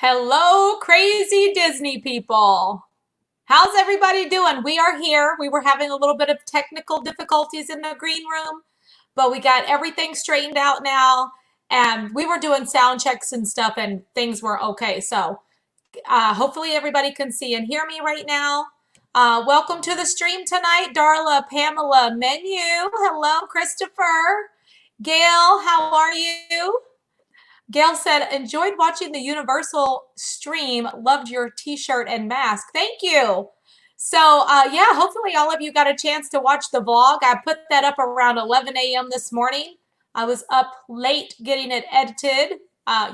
Hello, crazy Disney people. How's everybody doing? We are here. We were having a little bit of technical difficulties in the green room, but we got everything straightened out now. And we were doing sound checks and stuff, and things were okay. So hopefully everybody can see and hear me right now. Welcome to the stream tonight, Darla, Pamela, Menu. Hello, Christopher. Gail, how are you? Gail said, enjoyed watching the Universal stream. Loved your t-shirt and mask. Thank you. So, yeah, hopefully all of you got a chance to watch the vlog. I put that up around 11 a.m. this morning. I was up late getting it edited.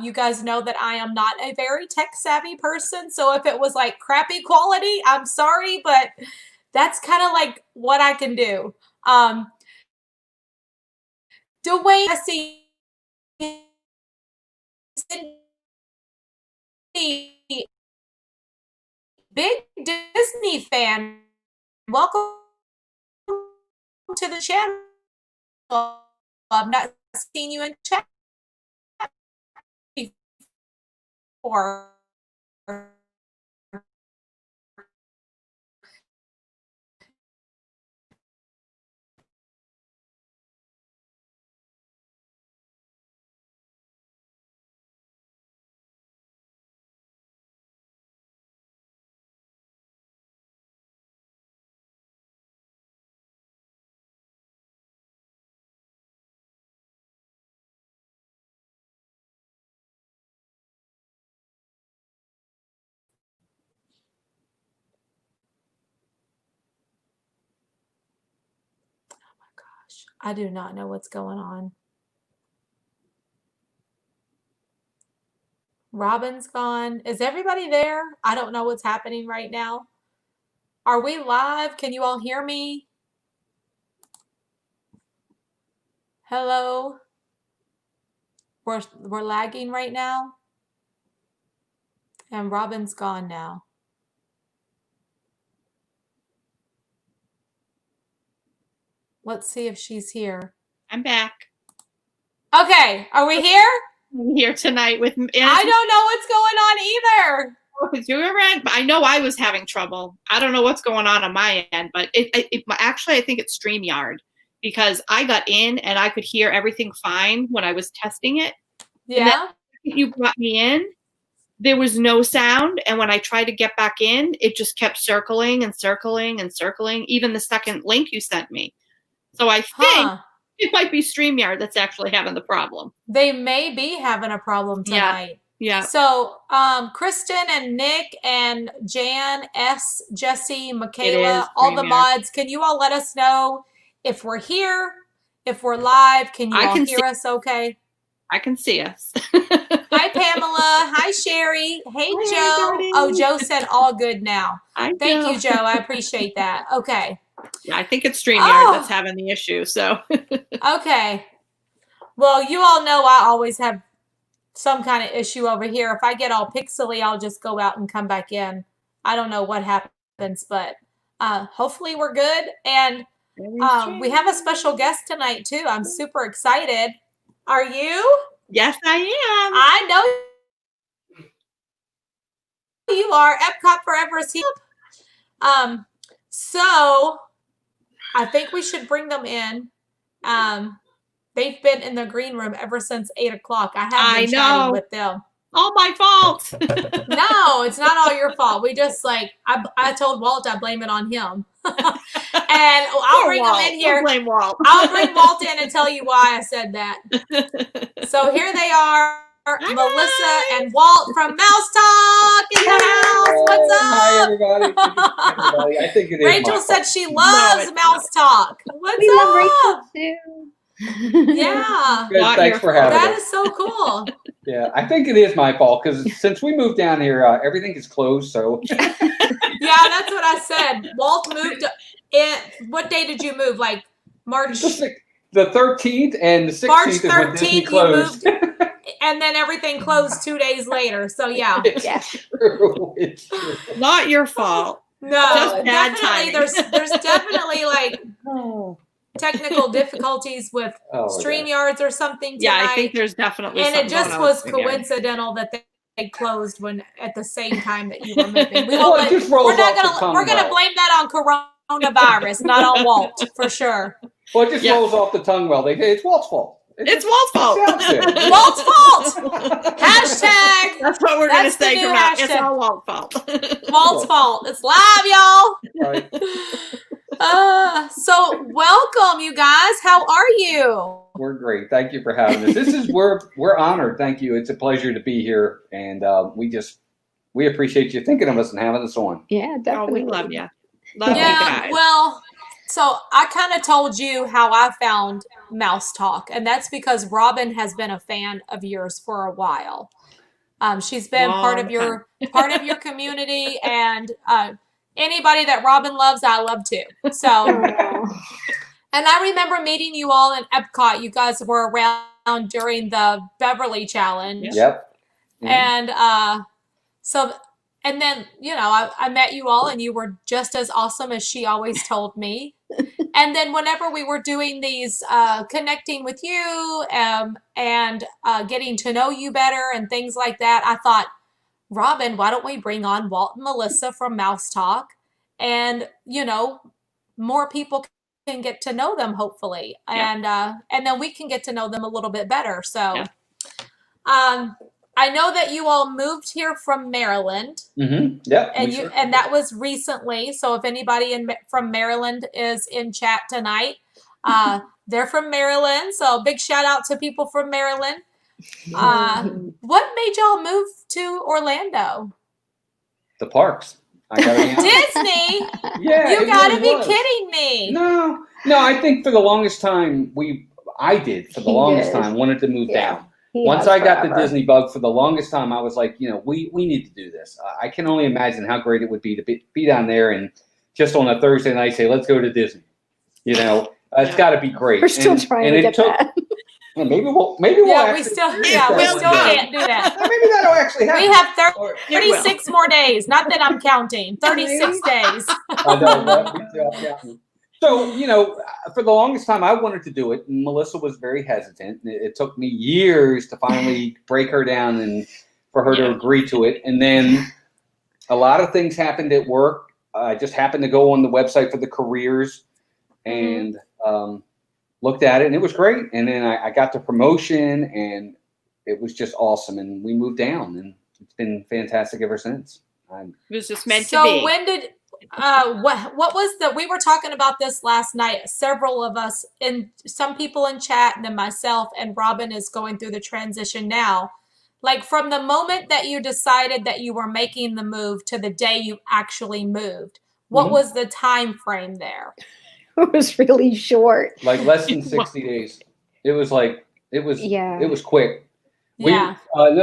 You guys know that I am not a very tech-savvy person, so if it was like crappy quality, I'm sorry, but that's kind of like what I can do. Dwayne, I see big Disney fan. Welcome to the channel. I've not seen you in chat before. I do not know what's going on. Robin's gone. Is everybody there? I don't know what's happening right now. Are we live? Can you all hear me? Hello? We're lagging right now. And Robin's gone now. Let's see if she's here. I'm back. Okay, are we here? I'm here tonight with. I don't know what's going on either. Your end, but I know I was having trouble. I don't know what's going on my end, but actually I think it's StreamYard because I got in and I could hear everything fine when I was testing it. Yeah. You brought me in. There was no sound, and when I tried to get back in, it just kept circling and circling and circling. Even the second link you sent me. So I think it might be StreamYard that's actually having the problem. They may be having a problem tonight. Yeah. So, Kristen and Nick and Jan, S, Jesse, Michaela, all the mods, can you all let us know if we're here, if we're live? Can you all hear us okay? I can see us. Hi, Pamela. Hi, Sherry. Hey, Joe. Everybody. Oh, Joe said all good now. Thank you, Joe. I appreciate that. Okay. Yeah, I think it's StreamYard that's having the issue. So. Okay. Well, you all know I always have some kind of issue over here. If I get all pixely, I'll just go out and come back in. I don't know what happens, but hopefully we're good. And we have a special guest tonight, too. I'm super excited. Are you? Yes, I am. I know you are. Epcot Forever is here. So I think we should bring them in. They've been in the green room ever since 8 o'clock. I have been chatting with them. All my fault. No, it's not all your fault. We just I told Walt I blame it on him. And I'll bring him in here. Don't blame Walt. I'll bring Walt in and tell you why I said that. So here they are. Hi. Melissa and Walt from Mousetalk in the house. What's up? Hi, everybody. I think it is Rachel said she loves Mousetalk. What's we up? Love Rachel too. Yeah. Good, thanks for having That us. is so cool. Yeah, I think it is my fault because since we moved down here, everything is closed. So. Yeah, that's what I said. Walt moved. What day did you move? Like March? The 13th and the 16th March 13th, is when Disney closed. You moved, and then everything closed 2 days later. So yeah. It's true. It's true. Not your fault. No, just bad definitely. There's definitely like technical difficulties with StreamYards or something tonight. Yeah, I think there's definitely. And it just was coincidental that closed when at the same time that you were moving. Well, it just rolls we're not off the gonna tongue we're gonna well. blame that on coronavirus, not on Walt, for sure. Well, it just rolls off the tongue well. They say it's Walt's fault. It's Walt's fault. Sounds good. Walt's fault. Hashtag. That's what we're going to That's the say new from now. It's hashtag. all Walt's fault. Walt's fault. It's live, y'all. Right. So welcome, you guys. How are you? We're great. Thank you for having us. We're honored. Thank you. It's a pleasure to be here, and we appreciate you thinking of us and having us on. Yeah, definitely. Oh, we love you. Love you guys. Well, so I kind of told you how I found Mousetalk, and that's because Robin has been a fan of yours for a while. She's been part of your community, and anybody that Robin loves, I love too. So, and I remember meeting you all in Epcot. You guys were around during the Beverly Challenge. Yep. And and then, I met you all and you were just as awesome as she always told me. And then whenever we were doing these, connecting with you and getting to know you better and things like that, I thought, Robin, why don't we bring on Walt and Melissa from Mousetalk? And, more people can get to know them, hopefully. Yeah. And then we can get to know them a little bit better. So, I know that you all moved here from Maryland. Mm-hmm. Yeah. And that was recently. So if anybody from Maryland is in chat tonight, they're from Maryland. So big shout out to people from Maryland. What made y'all move to Orlando? The parks. I gotta be Disney? Yeah. You gotta be kidding me. No, I think for the longest time I did for the longest time wanted to move down. Once I got the Disney bug, for the longest time, I was like, we need to do this. I can only imagine how great it would be to be down there and just on a Thursday night say, let's go to Disney. It's got to be great. We're still trying to get that. Well, maybe we'll we still can't do that. Maybe that'll actually happen. We have 36 more days. Not that I'm counting. 36 days. I know. So, for the longest time, I wanted to do it, and Melissa was very hesitant. It took me years to finally break her down and for her to agree to it. And then a lot of things happened at work. I just happened to go on the website for the careers and looked at it, and it was great. And then I got the promotion, and it was just awesome. And we moved down, and it's been fantastic ever since. It was just meant to be. So when did... what was we were talking about this last night, several of us, and some people in chat, and then myself, and Robin is going through the transition now. Like from the moment that you decided that you were making the move to the day you actually moved, what was the time frame there? It was really short. Like less than 60 days. It was quick. No,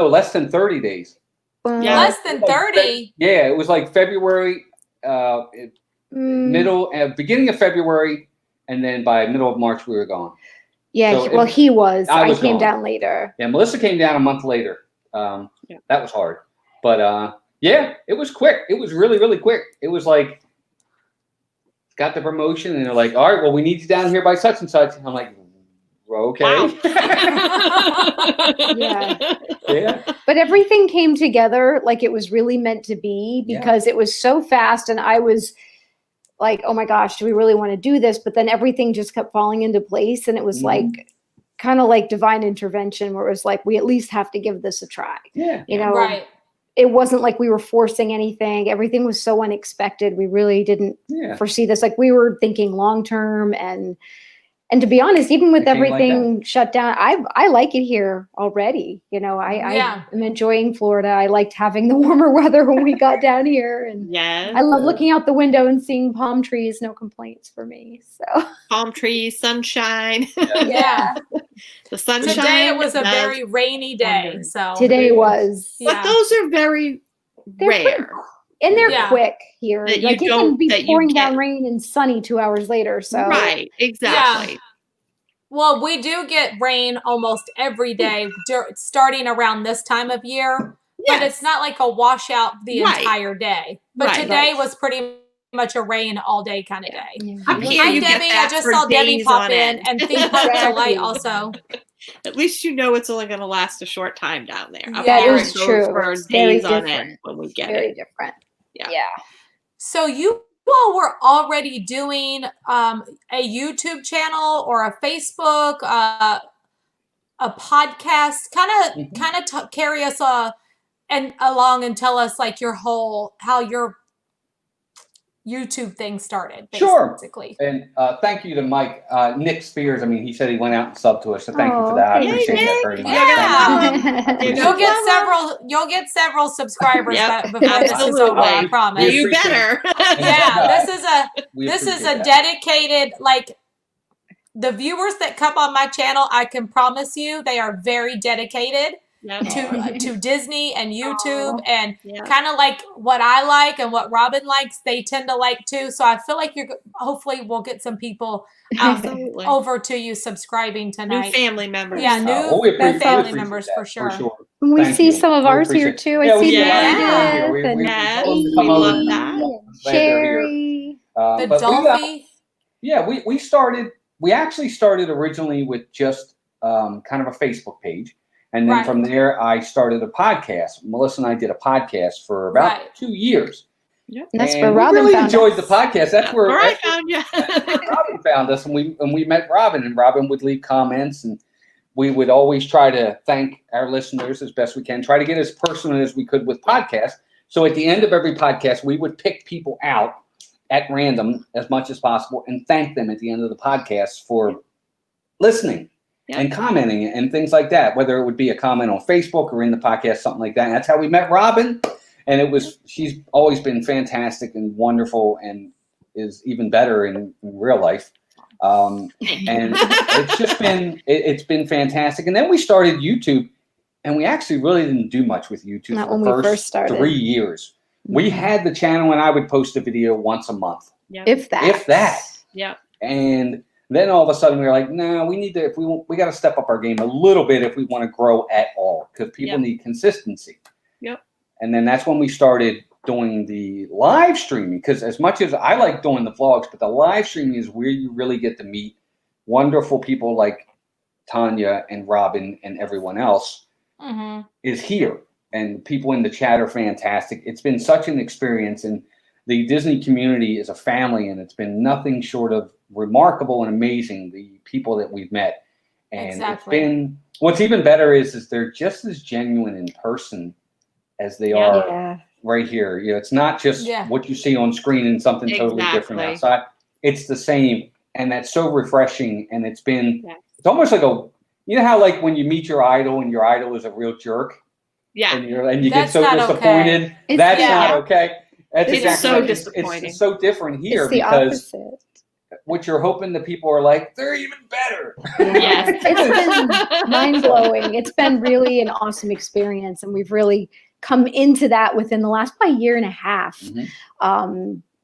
less than 30 days. Less than 30? Yeah, it was like February, beginning of February, and then by middle of March we were gone. Yeah, so I came down later. Yeah, Melissa came down a month later. That was hard, but it was quick. It was really, really quick. It was like got the promotion, and they're like, "All right, well, we need you down here by such and such." And I'm like, "Okay." Wow. Yeah. But everything came together like it was really meant to be because it was so fast, and I was like, oh my gosh, do we really want to do this? But then everything just kept falling into place, and it was like kind of like divine intervention, where it was like, we at least have to give this a try. Right. It wasn't like we were forcing anything. Everything was so unexpected. We really didn't foresee this. Like we were thinking long term, and to be honest, even with everything shut down, I like it here already. I'm enjoying Florida. I liked having the warmer weather when we got down here. And I love looking out the window and seeing palm trees. No complaints for me. So palm trees, sunshine. Yeah. The sunshine. Today it was a very rainy day. So today was. But those are very rare. And they're quick here. Like it can be pouring down rain and sunny 2 hours later. So right, exactly. Yeah. Well, we do get rain almost every day, starting around this time of year. But it's not like a washout the entire day. But today was pretty much a rain all day kind of day. Up here, Hi, Debbie. I just saw Debbie pop in, and Theme Park Delight also. At least you know it's only going to last a short time down there. Up Yeah, here, that is it goes true. for It's very days on different. end when we get Very it. different. Yeah. So you all were already doing a YouTube channel or a Facebook, a podcast. Kind of carry us along and tell us like how your YouTube thing started, basically. Sure. And thank you to Mike. Nick Spears, I mean, he said he went out and subbed to us, so thank you for that. I Yay, appreciate that Nick. very much. Yeah. You'll get several subscribers before this is over, I promise. You better. Yeah, this is a dedicated, like, the viewers that come on my channel, I can promise you they are very dedicated to Disney and YouTube, and kind of like what I like and what Robin likes, they tend to like too. So I feel like hopefully we'll get some people over to you subscribing tonight. New family members. Yeah, new family members for sure. We see some of ours here too. I see Meredith and Sherry. The Dolphy. We actually started originally with just kind of a Facebook page. And then from there, I started a podcast. Melissa and I did a podcast for about 2 years. Yep. And that's where Robin really enjoyed the podcast. That's where I found you. Robin found us, and we met Robin, and Robin would leave comments, and we would always try to thank our listeners as best we can, try to get as personal as we could with podcasts. So at the end of every podcast, we would pick people out at random as much as possible and thank them at the end of the podcast for listening. And commenting and things like that, whether it would be a comment on Facebook or in the podcast, something like that. And that's how we met Robin. And she's always been fantastic and wonderful and is even better in real life. And it's just it's been fantastic. And then we started YouTube, and we actually really didn't do much with YouTube for the first 3 years. We had the channel, and I would post a video once a month. If that. Yeah. And then all of a sudden we were like, no, we got to step up our game a little bit if we want to grow at all, because people need consistency. Yep. And then that's when we started doing the live streaming, because as much as I like doing the vlogs, but the live streaming is where you really get to meet wonderful people like Tanya and Robin and everyone else is here. And people in the chat are fantastic. It's been such an experience, and the Disney community is a family, and it's been nothing short of remarkable and amazing, the people that we've met. And it's been, what's even better is they're just as genuine in person as they are right here. You know, it's not just what you see on screen and something totally different outside. It's the same, and that's so refreshing. And it's been, it's almost like you know how like when you meet your idol and your idol is a real jerk? Yeah. And you get so disappointed. Okay. That's not okay. That's it's so disappointing. It's so different here it's because opposite. What you're hoping that people are like, they're even better. Yes. It's been mind-blowing. It's been really an awesome experience, and we've really come into that within the last probably year and a half,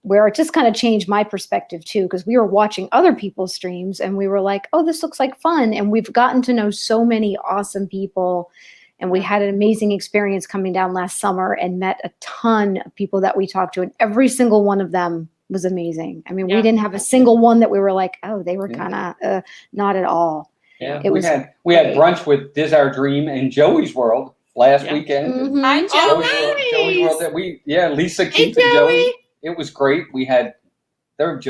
where it just kind of changed my perspective too, because we were watching other people's streams and we were like, oh, this looks like fun. And we've gotten to know so many awesome people. And we had an amazing experience coming down last summer and met a ton of people that we talked to, and every single one of them was amazing. I mean, we didn't have a single one that we were like, oh, they were kind of not at all. Yeah, we had brunch with Diz Our Dream and Joey's World last weekend. Hi, Joey. Joey's World that Lisa, Keith, and Joey. It was great. They're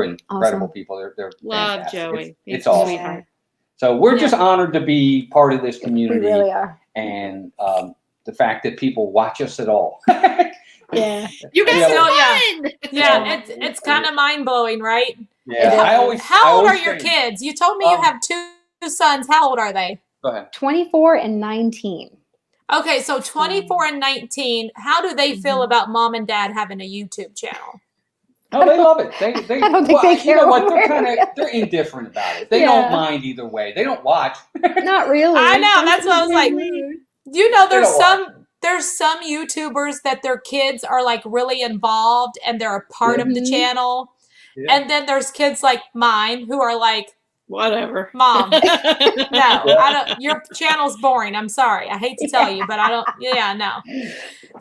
incredible people. They're love fantastic. Joey. It's awesome. Yeah. So we're just honored to be part of this community. We really are. And the fact that people watch us at all. Yeah. You guys are fun. Yeah, it's kind of mind-blowing, right? Yeah. How old are your kids? You told me you have two sons. How old are they? Go ahead. 24 and 19. Okay, so 24 and 19. How do they feel about mom and dad having a YouTube channel? Oh, they love it. They I don't think they care. You know what? They're indifferent about it. They don't mind either way. They don't watch. Not really. I know. That's what I was like. You know, there's some YouTubers that their kids are like really involved and they're a part of the channel. Yeah. And then there's kids like mine who are like, whatever. Mom. No, I don't. Your channel's boring. I'm sorry. I hate to tell you, but I don't. Yeah, no.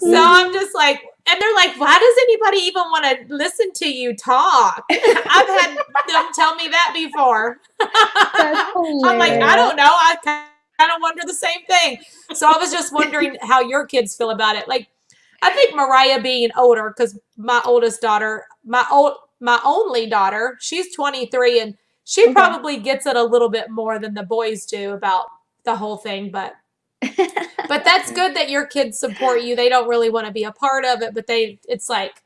So I'm just like, And they're like, why does anybody even want to listen to you talk? I've had them tell me that before. I'm like, I don't know. I kind of wonder the same thing. So I was just wondering how your kids feel about it. Like, I think Mariah being older, because my oldest daughter, my only daughter, she's 23, and she probably gets it a little bit more than the boys do about the whole thing. But that's good that your kids support you. They don't really want to be a part of it, but it's like,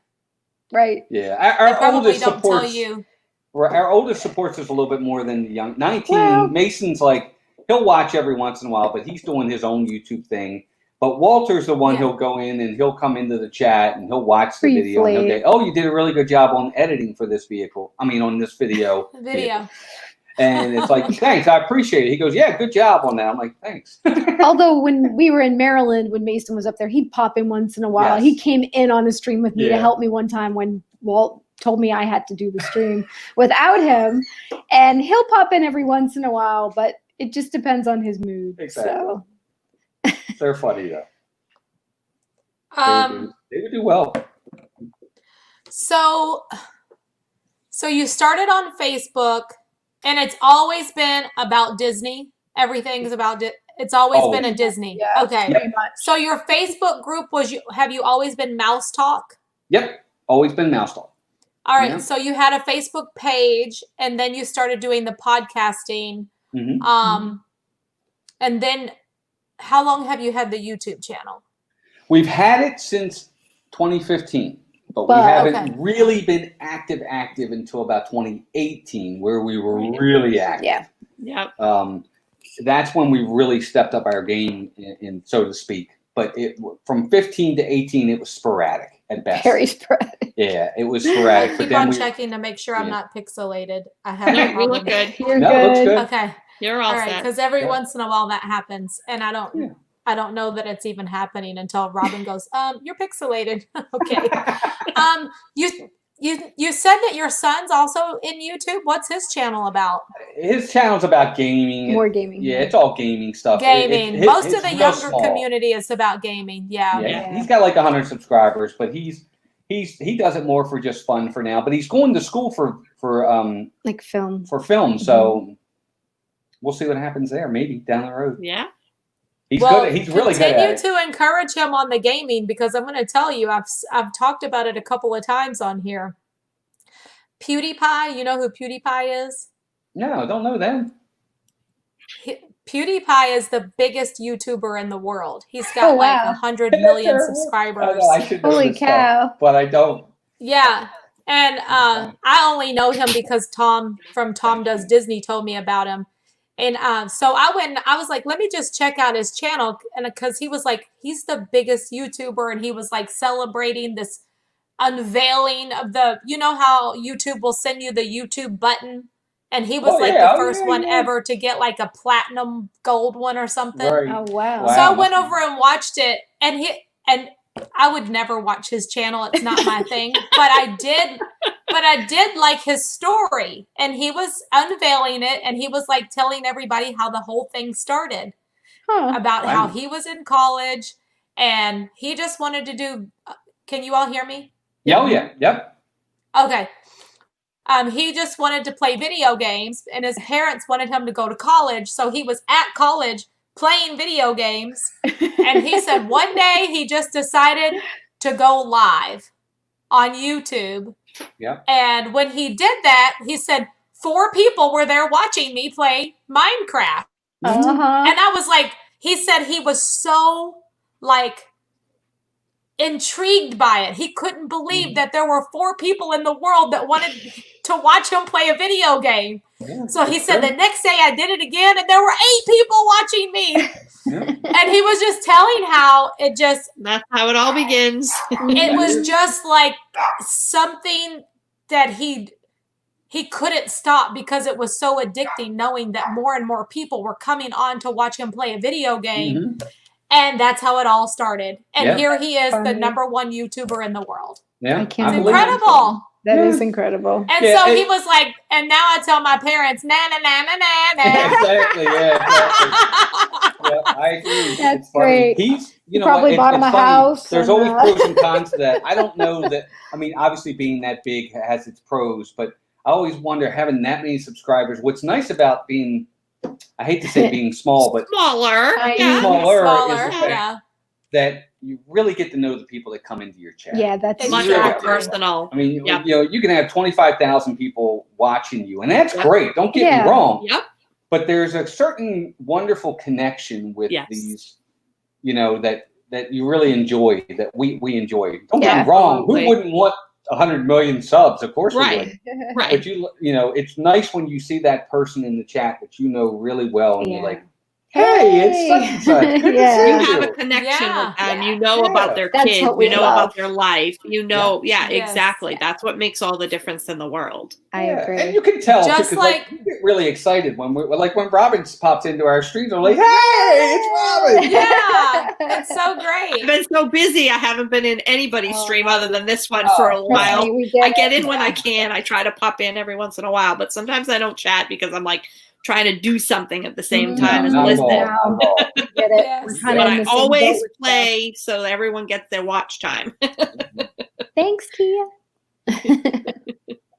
right. Yeah, our oldest supports you. Our oldest supports us a little bit more than the young 19. Well, Mason's like, he'll watch every once in a while, but he's doing his own YouTube thing. But Walter's the one he'll go in and he'll come into the chat and he'll watch the video and he'll go, oh, you did a really good job on editing for this vehicle. I mean, on this video. And it's like, thanks, I appreciate it. He goes, yeah, good job on that. I'm like, thanks. Although when we were in Maryland, when Mason was up there, he'd pop in once in a while. Yes. He came in on a stream with me to help me one time when Walt told me I had to do the stream without him. And he'll pop in every once in a while, but it just depends on his mood. Exactly. So. They're funny though. They would do well. So you started on Facebook, and it's always been about Disney. Everything's about it's always been a Disney. Yeah, okay. Pretty much. So your Facebook group have you always been Mousetalk? Yep, always been Mousetalk. All right. Yeah. So you had a Facebook page, and then you started doing the podcasting. Mm-hmm. And then. How long have you had the YouTube channel? We've had it since 2015, but we haven't really been active until about 2018, where we were really active. Yeah. That's when we really stepped up our game, in so to speak. But from 15 to 18, it was sporadic at best. Very sporadic. Yeah, it was sporadic. I keep on checking to make sure I'm not pixelated. I have no, you look good. You're good. Looks good. Okay. You're all set. Because every once in a while that happens, and I don't know that it's even happening until Robin goes, you're pixelated. Okay. You said that your son's also in YouTube. What's his channel about? His channel's about gaming. More gaming. Yeah, it's all gaming stuff. Gaming. Most of the younger community is about gaming. Yeah. He's got like 100 subscribers, but he does it more for just fun for now. But he's going to school for like film. For film, so we'll see what happens there. Maybe down the road. Yeah. He's good. He's really good at it. Continue to encourage him on the gaming, because I'm going to tell you, I've talked about it a couple of times on here. PewDiePie, you know who PewDiePie is? No, I don't know them. PewDiePie is the biggest YouTuber in the world. He's got like 100 million subscribers. I should know Holy cow! Stuff, but I don't. Yeah, and I only know him because Tom from Tom Does Disney told me about him. And so I went and I was like, let me just check out his channel. And because he was like, he's the biggest YouTuber, and he was like celebrating this unveiling of you know how YouTube will send you the YouTube button? And he was the first one ever to get like a platinum gold one or something. Right. Oh, wow. So I went over and watched it, and I would never watch his channel. It's not my thing, but I did like his story, and he was unveiling it, and he was like telling everybody how the whole thing started, about how he was in college and he just wanted to do, can you all hear me? Yeah. Oh, yeah. Yep. Okay. He just wanted to play video games, and his parents wanted him to go to college. So he was at college playing video games. And he said one day he just decided to go live on YouTube. Yeah. And when he did that, he said 4 people were there watching me play Minecraft. And I was like, he said he was so like intrigued by it. He couldn't believe that there were 4 people in the world that wanted to watch him play a video game. Yeah, so he said the next day I did it again, and there were 8 people watching me. And he was just telling how it just... That's how it all begins. It was just like something that he couldn't stop, because it was so addicting knowing that more and more people were coming on to watch him play a video game. And that's how it all started. And here he is, the #1 YouTuber in the world. Yeah, it's incredible. That is incredible. And so he was like, and now I tell my parents, na na na na na na. Exactly. Yeah. Exactly. Yeah, I agree. That's it's funny. great. He's, You probably bought him a funny. house. There's always pros and cons to that. I don't know that. I mean, obviously, being that big has its pros, but I always wonder having that many subscribers. What's nice about being, I hate to say being small, but smaller, smaller is the fact that you really get to know the people that come into your chat. Yeah, that's much really more personal. I mean, you can have 25,000 people watching you, and that's great. Don't get me wrong. Yep. But there's a certain wonderful connection with these, that you really enjoy, that we enjoy. Don't get me wrong. Who wouldn't want 100 million subs? Of course we would. Right. But it's nice when you see that person in the chat that you know really well, and you're like, hey, it's such and such. Good to see you have a connection with them. You know about their That's kids. what we You know love. about their life. You know, exactly. That's what makes all the difference in the world. I agree. And you can tell, just like we get really excited when when Robin pops into our stream. We're like, hey, it's Robin. Yeah, it's so great. I've been so busy. I haven't been in anybody's stream other than this one for a while. I get in when I can. I try to pop in every once in a while, but sometimes I don't chat because I'm like trying to do something at the same time as listen. Get it. Yes. But I always play so that everyone gets their watch time. Thanks, Kia.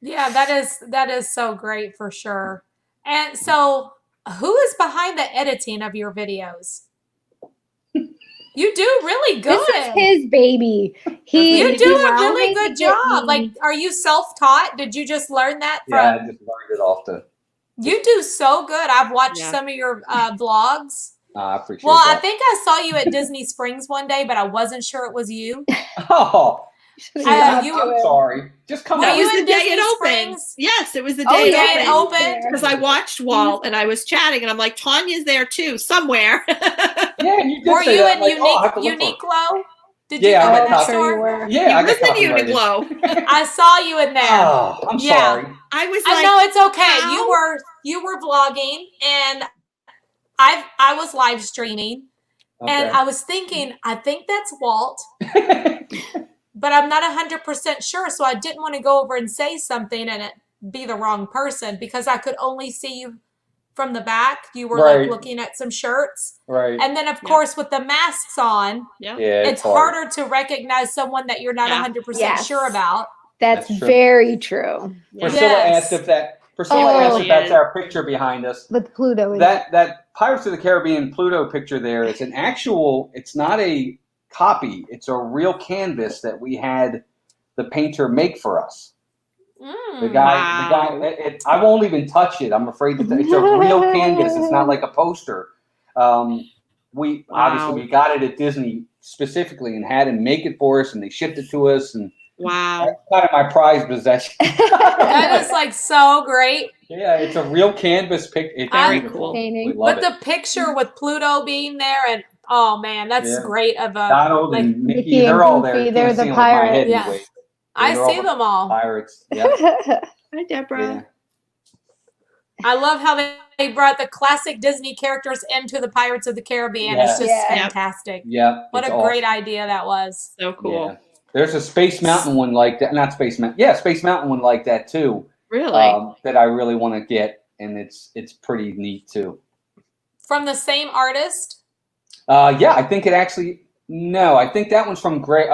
Yeah, that is so great for sure. And so, who is behind the editing of your videos? You do really good. This is his baby. You do a really good job. Like, are you self-taught? Did you just learn that from? Yeah, I just learned it off the. You do so good. I've watched some of your vlogs. I appreciate that. I I think I saw you at Disney Springs one day, but I wasn't sure it was you. Oh, I'm sorry. Just come Were on. you It was in the day Disney it opened. Springs? Yes, it was the day it opened. Because I watched Walt and I was chatting and I'm like, Tanya's there too, somewhere. Yeah, and you did Were say you that. in like, Uniqlo? Did you Yeah, go I'm in at that Top. store? Yeah, I was got in copyrighted. Uniqlo. I saw you in there. Oh, I'm sorry. I was I like, know it's okay. how? You were vlogging and I was live streaming and I was thinking, I think that's Walt, but I'm not 100% sure. So I didn't want to go over and say something and it be the wrong person because I could only see you from the back. You were like looking at some shirts. Right. And then of course with the masks on, it's harder to recognize someone that you're not 100% sure about. That's very true. Priscilla asked if that's our picture behind us. With Pluto. That Pirates of the Caribbean Pluto picture there is an actual, it's not a copy. It's a real canvas that we had the painter make for us. The guy, I won't even touch it. I'm afraid that it's a real canvas. It's not like a poster. We obviously we got it at Disney specifically and had him make it for us, and they shipped it to us. And that's kind of my prized possession. That is like so great. Yeah, it's a real canvas picture. It's very cool. But the picture with Pluto being there, and oh man, that's great. Of a Donald and Mickey, they're all there. They're the pirates. Yeah. I see them all. Pirates. Yeah. Hi, Deborah. Yeah. I love how they brought the classic Disney characters into the Pirates of the Caribbean. Yes. It's just fantastic. Yeah. What a great idea that was. So cool. Yeah. There's a Space Mountain one like that. Not Space Mountain. Yeah, Space Mountain one like that too. Really? That I really want to get, and it's pretty neat too. From the same artist? Yeah, I think it actually. No, I think that one's from Greg.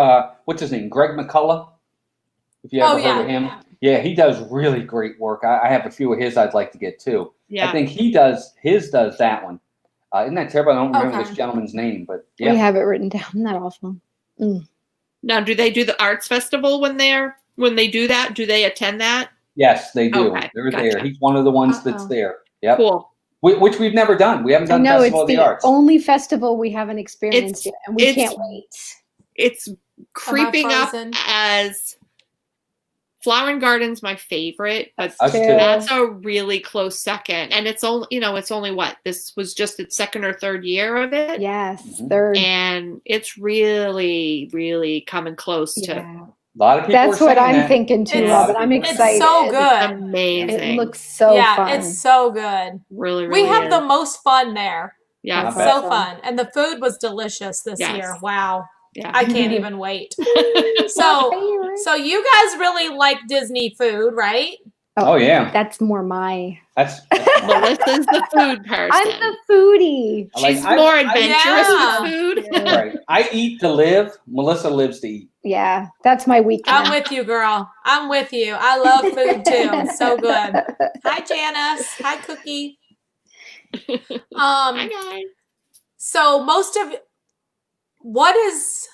What's his name? Greg McCullough. If you ever heard of him. Yeah, he does really great work. I have a few of his I'd like to get too. Yeah. I think he does that one. Isn't that terrible? I don't remember this gentleman's name, but yeah. We have it written down. Isn't that awful? Now, do they do the arts festival when they do that? Do they attend that? Yes, they do. Okay, They're there. He's one of the ones that's there. Yep. Cool. Which we've never done. We haven't done Festival of the Arts. It's the only festival we haven't experienced yet, and we can't wait. It's creeping up as Flower and Garden's my favorite, but that's a really close second. And it's only what? This was just its second or third year of it? Yes, third. And it's really, really coming close to. A lot of people That's what I'm thinking too, Robin. I'm excited. It's so good. It's amazing. It looks so fun. It's so good. Really, really we have the most fun there. Yeah. So fun. And the food was delicious this year. Wow. Yeah. I can't even wait. So you guys really like Disney food, right? Oh, yeah. That's more my. That's Melissa's the food person. I'm the foodie. She's more adventurous with food. Right. I eat to live. Melissa lives to eat. Yeah, that's my weekend. I'm with you, girl. I'm with you. I love food too. So good. Hi, Janice. Hi, Cookie. Hi, guys. So what is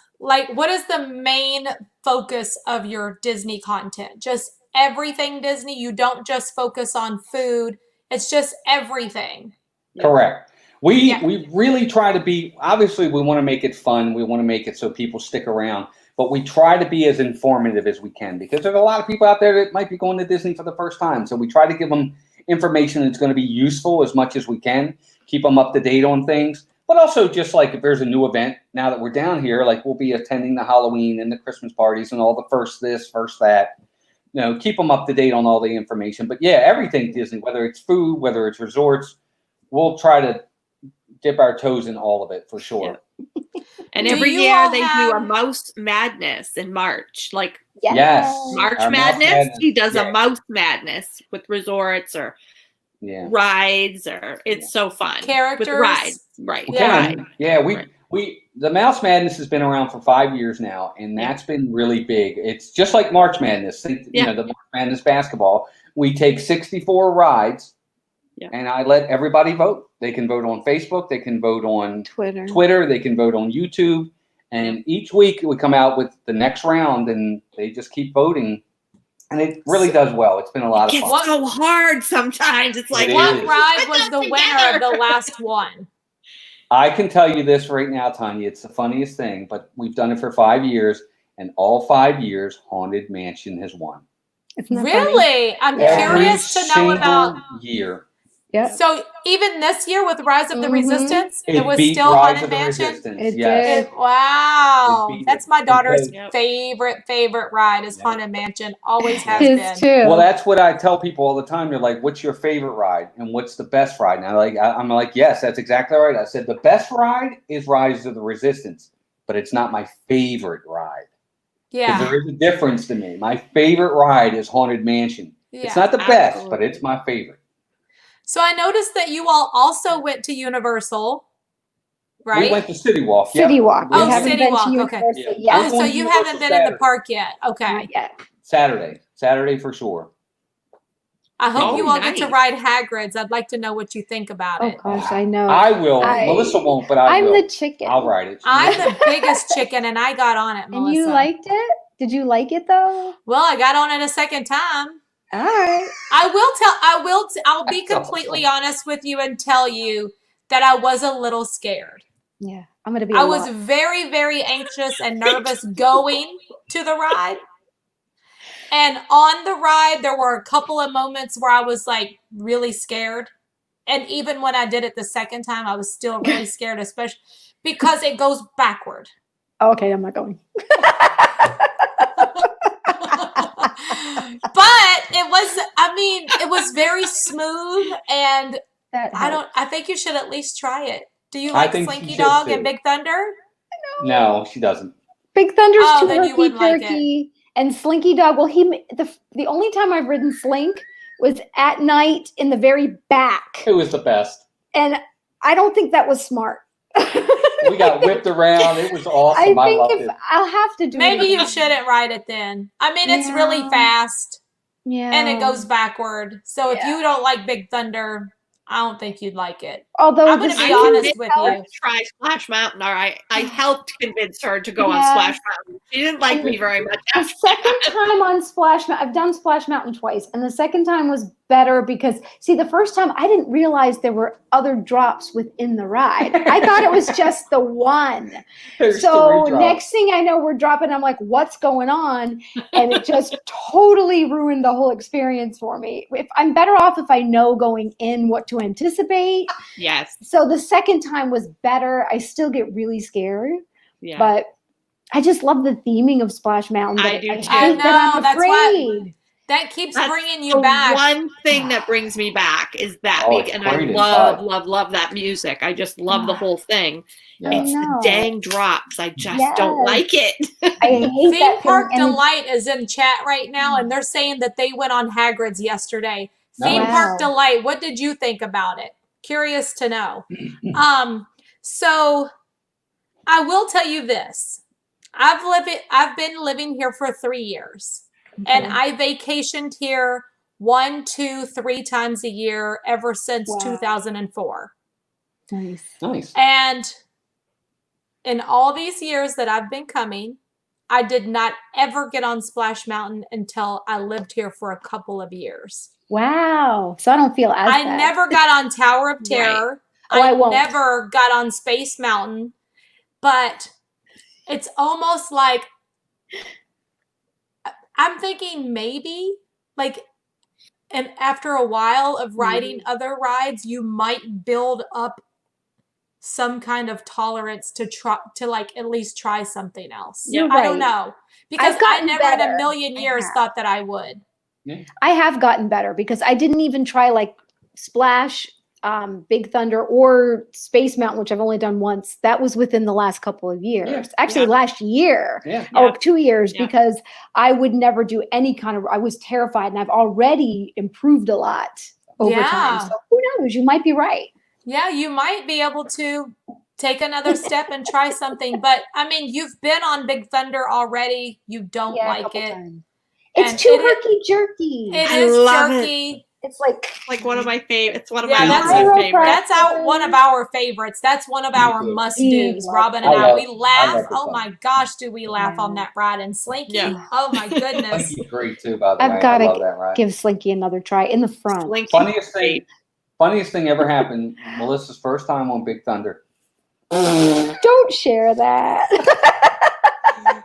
the main focus of your Disney content? Just everything Disney? You don't just focus on food. It's just everything. Correct. We really try to be, obviously we want to make it fun. We want to make it so people stick around, but we try to be as informative as we can because there's a lot of people out there that might be going to Disney for the first time. So we try to give them information that's going to be useful as much as we can, keep them up to date on things. But also just like if there's a new event, now that we're down here, like we'll be attending the Halloween and the Christmas parties and all the first this, first that, keep them up to date on all the information. But yeah, everything Disney, whether it's food, whether it's resorts, we'll try to dip our toes in all of it for sure. Yeah. And every year they do a Mouse Madness in March. Like yes. March Madness, he does a Mouse Madness with resorts or rides, or it's so fun. Characters. With rides. Right. The Mouse Madness has been around for 5 years now, and that's been really big. It's just like March Madness. The March Madness basketball. We take 64 rides, and I let everybody vote. They can vote on Facebook. They can vote on Twitter. They can vote on YouTube. And each week we come out with the next round, and they just keep voting. And it really does well. It's been a lot of fun. It's so hard sometimes. It's like, what ride was the winner of the last one? I can tell you this right now, Tanya. It's the funniest thing, but we've done it for 5 years, and all 5 years, Haunted Mansion has won. Really? I'm curious to know about year. Yeah. So even this year with Rise of the Resistance, it was beat still Rise Haunted of the Mansion. Resistance. Wow, that's my daughter's because favorite ride is Haunted Mansion. Always has His been. too. Well, that's what I tell people all the time. They're like, "What's your favorite ride? And what's the best ride?" And I'm like, "Yes, that's exactly right." I said the best ride is Rise of the Resistance, but it's not my favorite ride. Yeah, there is a difference to me. My favorite ride is Haunted Mansion. Yeah, it's not the best, but it's my favorite. So I noticed that you all also went to Universal, right? We went to City Walk. City Walk. Oh, City Walk. Okay. Yeah. Oh, so you haven't been in the park yet. Okay. Not yet. Saturday for sure. I hope you all get to ride Hagrid's. I'd like to know what you think about it. Oh gosh, I know. I will. Melissa won't, but I will. I'm the chicken. I'll ride it. I'm the biggest chicken, and I got on it, Melissa. And you liked it? Did you like it though? Well, I got on it a second time. All right. I'll be completely honest with you and tell you that I was a little scared. Yeah, I'm gonna be. I was very, very anxious and nervous going to the ride. And on the ride, there were a couple of moments where I was like really scared. And even when I did it the second time, I was still really scared, especially because it goes backward. Okay, I'm not going. But it was very smooth, and I think you should at least try it. Do you like Slinky Dog and Big Thunder? No, she doesn't. Big Thunder's too herky-jerky. And Slinky Dog, well, the only time I've ridden Slink was at night in the very back. It was the best. And I don't think that was smart. We got whipped around. It was awesome. I think I'll have to do Maybe you shouldn't ride it then. I mean, it's really fast. Yeah. And it goes backward. So if you don't like Big Thunder, I don't think you'd like it. Although I'm going to be honest with you. Try Splash Mountain. All right. I helped convince her to go on Splash Mountain. She didn't like me very much. The second time on Splash Mountain, I've done Splash Mountain twice. And the second time was better because, see, the first time I didn't realize there were other drops within the ride. I thought it was just the one. So next thing I know, we're dropping. I'm like, what's going on? And it just totally ruined the whole experience for me. I'm better off if I know going in what to anticipate. Yes. So the second time was better. I still get really scared. Yeah. But I just love the theming of Splash Mountain. I do too. I know. That keeps That's bringing you the back. one thing that brings me back is that Oh, and it's I great love, inside. love, love that music. I just love the whole thing. Yeah. It's the dang drops. I just don't Yes. like it. I hate Theme that Park feeling. Delight is in chat right now, and they're saying that they went on Hagrid's yesterday. Theme Nice. Park Delight, what did you think about it? Curious to know. So I will tell you this. I've been living here for 3 years. And I vacationed here 1, 2, 3 times a year ever since 2004. Nice. And in all these years that I've been coming, I did not ever get on Splash Mountain until I lived here for a couple of years. Wow. So I don't feel as I bad. never got on Tower of Terror. Right. I won't. Never got on Space Mountain. But it's almost like I'm thinking maybe like, and after a while of riding other rides, you might build up some kind of tolerance to try to like at least try something else. You're I right. don't know, because I never in a million years have. thought that I would. Yeah. I have gotten better because I didn't even try like Splash, Big Thunder, or Space Mountain, which I've only done once. That was within the last couple of years. Yeah. Actually, last year Yeah. or 2 years, Yeah. because I would never do any kind of. I was terrified, and I've already improved a lot over time. So who knows? You might be right. Yeah, you might be able to take another step and try something. But I mean, you've been on Big Thunder already. You don't like it. It's too herky-jerky. It I is love jerky. It's like one of my favorites. It's one of Yeah, my that's all-time favorites. That's one of our favorites. That's one of our must-dos. Robin and I, we laugh. Oh my gosh, do we laugh on that ride. And Slinky, oh my goodness. Slinky's great too, by the way. I've got I love that ride. to give Slinky another try in the front. Funniest thing ever happened, Melissa's first time on Big Thunder. Don't share that.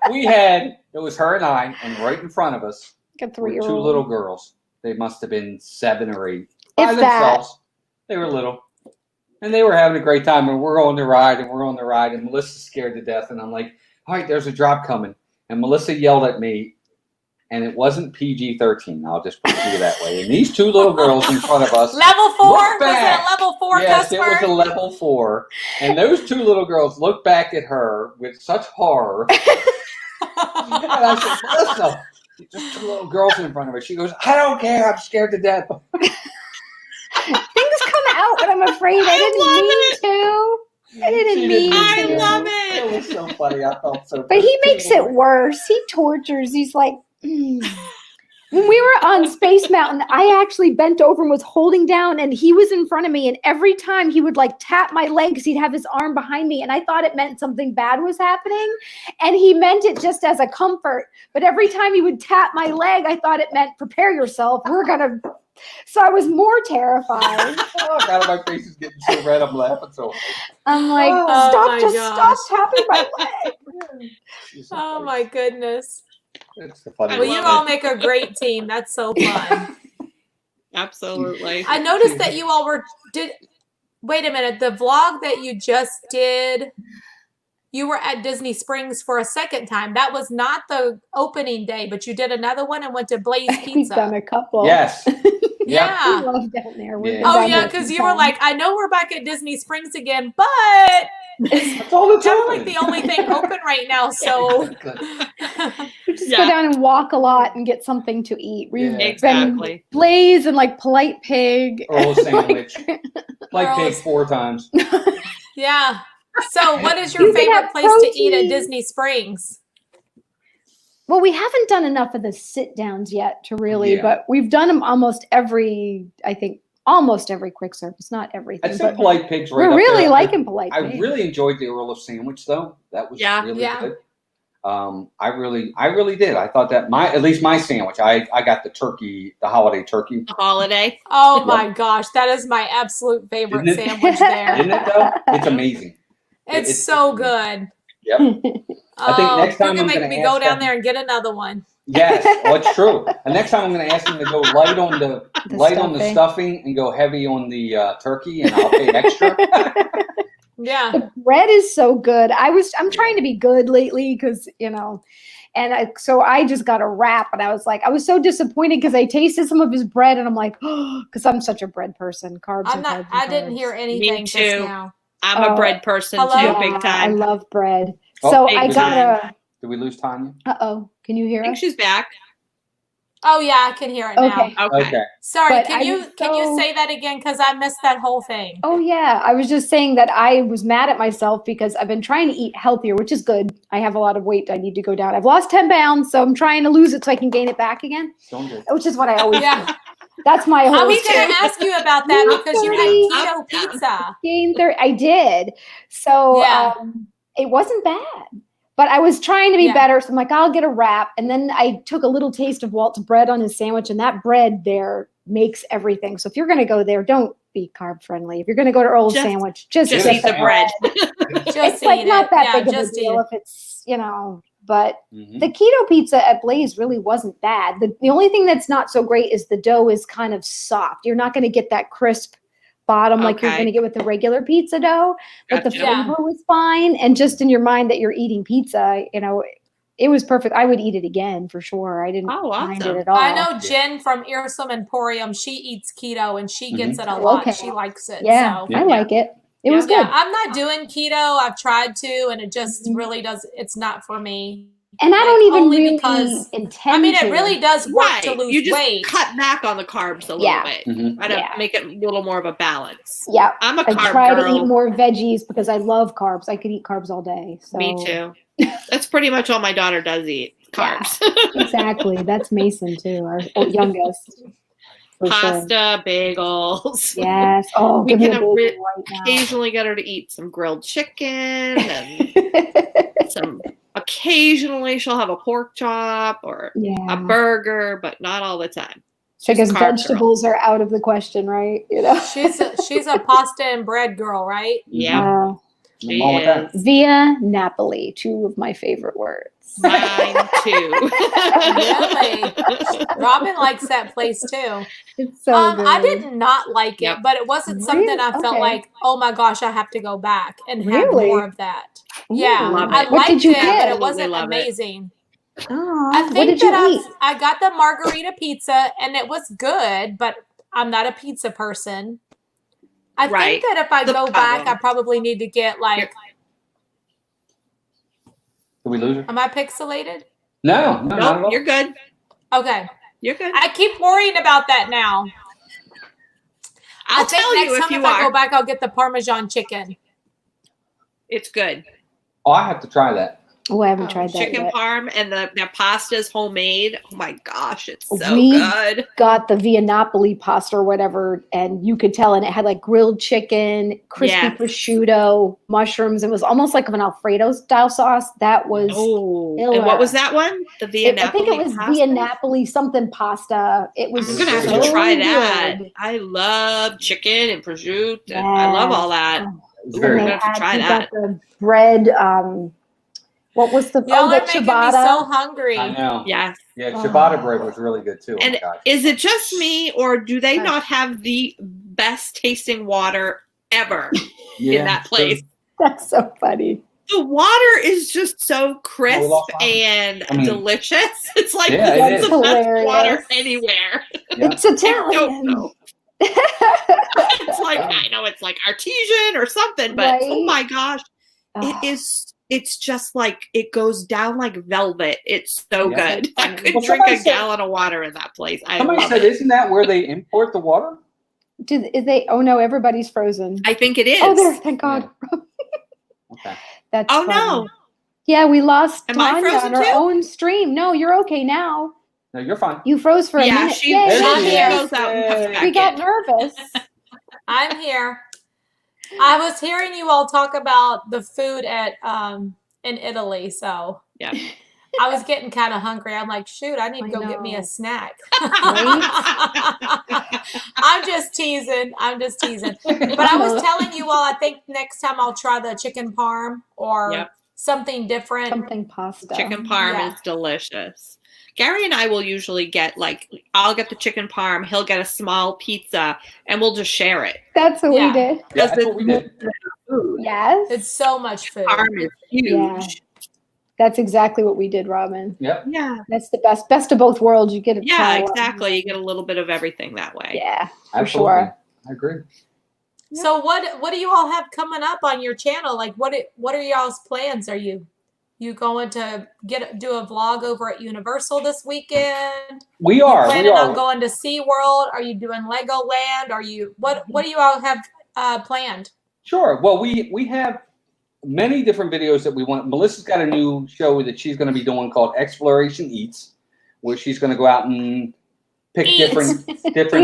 It was her and I, and right in front of us Like a were 3-year-old. 2 little girls. They must have been 7 or 8. If By themselves. They were little. And they were having a great time, and we're on the ride, and Melissa's scared to death, and I'm like, all right, there's a drop coming. And Melissa yelled at me, and it wasn't PG-13. I'll just put it that way. And these 2 little girls in front of us. Level 4? Was it a level 4 Yes, cuss it word? was a level 4. And those 2 little girls looked back at her with such horror. And I said, Melissa, just 2 little girls in front of her. She goes, I don't care. I'm scared to death. Things come out when I'm afraid. I didn't mean to. I didn't mean to. I love it. It was so funny. I felt so But he makes it worse. He tortures. He's like, When we were on Space Mountain, I actually bent over and was holding down, and he was in front of me. And every time he would like tap my leg because he'd have his arm behind me, and I thought it meant something bad was happening. And he meant it just as a comfort. But every time he would tap my leg, I thought it meant prepare yourself. We're gonna. So I was more terrified. Oh God, my face is getting so red. I'm laughing so hard. I'm like, stop tapping my leg. Oh my goodness. It's the funny. Well, you all make a great team. That's so fun. Absolutely. I noticed that you all wait a minute, the vlog that you just did, you were at Disney Springs for a second time. That was not the opening day, but you did another one and went to Blaze Pizza. We've done a couple. Yes. Yeah. We love down there. Yeah. Oh yeah, because you were like, I know we're back at Disney Springs again, but it's all the kind of like the only thing open right now. So we just go down and walk a lot and get something to eat. We've Exactly. been Blaze and like Polite Pig. Earl sandwich. Like pig 4 times. Yeah. So what is your favorite place to eat at Disney Springs? Well, we haven't done enough of the sit downs yet to really, but we've done them almost every quick service, not everything. I'd say Polite Pig's right We're up really there. liking Polite Pig. I really enjoyed the Earl of Sandwich though. That was really good. I really did. I thought that at least my sandwich, I got the holiday turkey. The holiday. Oh my gosh, that is my absolute favorite sandwich there. Isn't it though? It's amazing. It's so good. Yep. I think next time you I'm can going make to me go down there and get another one. Yes, well, it's true. And next time I'm going to ask him to go light on the stuffing and go heavy on the turkey, and I'll pay extra. Yeah. The bread is so good. I'm trying to be good lately because, so I just got a wrap and I was so disappointed because I tasted some of his bread and I'm like, oh, because I'm such a bread person. Carbs and carbs and I didn't carbs. hear anything Me just too. now. I'm a bread person Hello? too, big I time. love bread. Oh, So big I got time. Did we lose Tanya? Uh-oh. Can you hear I think us? she's back. Oh yeah, I can hear it Okay. now. Okay. Sorry, But can you say that again? Because I missed that whole thing. Oh yeah, I was just saying that I was mad at myself because I've been trying to eat healthier, which is good. I have a lot of weight I need to go down. I've lost 10 pounds, so I'm trying to lose it so I can gain it back again, which is what I always do. That's my whole. I was going to ask you about that because you had keto pizza. Gain 30. I did. So it wasn't bad. But I was trying to be better, so I'm like, I'll get a wrap. And then I took a little taste of Walt's bread on his sandwich, and that bread there makes everything. So if you're going to go there, don't be carb friendly. If you're going to go to Earl's Sandwich, just eat the bread. It's like not that big of a deal if it's, but the keto pizza at Blaze really wasn't bad. The only thing that's not so great is the dough is kind of soft. You're not going to get that crisp bottom like you're going to get with the regular pizza dough, but the flavor was fine. And just in your mind that you're eating pizza, it was perfect. I would eat it again for sure. I didn't mind it at all. I know Jen from Earsome Emporium. She eats keto and she gets it a lot. Okay. She likes it. Yeah, so. I like it. It was good. Yeah, I'm not doing keto. I've tried to, and it just really does. It's not for me. And I don't even really intend. I mean, it really does work to lose you just weight. Cut back on the carbs a little bit. I don't make it a little more of a balance. Yeah, I'm a carb I try girl. to eat more veggies because I love carbs. I could eat carbs all day. So. Me too. That's pretty much all my daughter does eat. Carbs. Yeah, exactly. That's Mason too, our youngest. Pasta, bagels. Yes. Oh, we give can me a bagel right now. Occasionally get her to eat some grilled chicken and occasionally she'll have a pork chop or a burger, but not all the time. Because vegetables are out of the question, right? She's a pasta and bread girl, right? Yeah. Via Napoli, 2 of my favorite words. Mine too. Really? Robin likes that place too. It's so good. I did not like it, but it wasn't something I felt like, oh my gosh, I have to go back and have more of that. Yeah, I liked it, but it wasn't amazing. Oh, I think that I got the margarita pizza and it was good, but I'm not a pizza person. I think that if I go back, I probably need to get like. Did we lose her? Am I pixelated? No, not at all. You're good. Okay. You're good. I keep worrying about that now. I'll tell you if you are. I go back, I'll get the Parmesan chicken. It's good. Oh, I have to try that. Oh, I haven't tried that chicken yet. parm and their pasta is homemade. Oh my gosh, it's so good. Got the Via Napoli pasta or whatever, and you could tell, and it had like grilled chicken, crispy prosciutto, mushrooms. It was almost like an Alfredo style sauce. That was and what was that one? The Via Napoli. I think it was pasta? Via Napoli something pasta. It was. I'm gonna have to try that. I love chicken and prosciutto. Yeah. I love all that. It's very good. Have to try that. Got the bread. What was the Y'all are making ciabatta? me so hungry. I know. Yes. Yeah, ciabatta bread was really good too. And is it just me, or do they not have the best tasting water ever in that place? That's so funny. The water is just so crisp and delicious. It's like it the best water anywhere. Yeah. It's Italian. It's like, I know it's like artesian or something, but oh my gosh, it is. It's just like it goes down like velvet. It's so good. I could drink a gallon of water in that place. Somebody said, isn't that where they import the water? Is they? Oh no, everybody's frozen. I think it is. Oh, there! Thank God. Yeah. Okay. That's funny. No. Yeah, we lost Tanya on our own stream. No, you're okay now. No, you're fine. You froze for a minute. She goes out and comes back we got nervous. I'm here. I was hearing you all talk about the food at in Italy, so yeah, I was getting kind of hungry. I'm like, shoot, I need to go get me a snack. I'm just teasing. But I was telling you all, I think next time I'll try the chicken parm or something different. Something pasta. Chicken parm is delicious. Gary and I will usually get I'll get the chicken parm, he'll get a small pizza, and we'll just share it. That's what we did. Yeah, that's what we did. food. Yes. It's so much food. Farm is huge. Yeah. That's exactly what we did, Robin. Yep. Yeah. That's the best of both worlds. You get to try a lot. Exactly. You get a little bit of everything that way. Yeah, for Absolutely. sure. I agree. So what do you all have coming up on your channel? Like what are y'all's plans? Are you going to do a vlog over at Universal this weekend? We are. You planning We are. on going to SeaWorld? Are you doing Legoland? Are you what do you all have planned? Sure. Well, we have many different videos that we want. Melissa's got a new show that she's going to be doing called Exploration Eats, where she's going to go out and pick different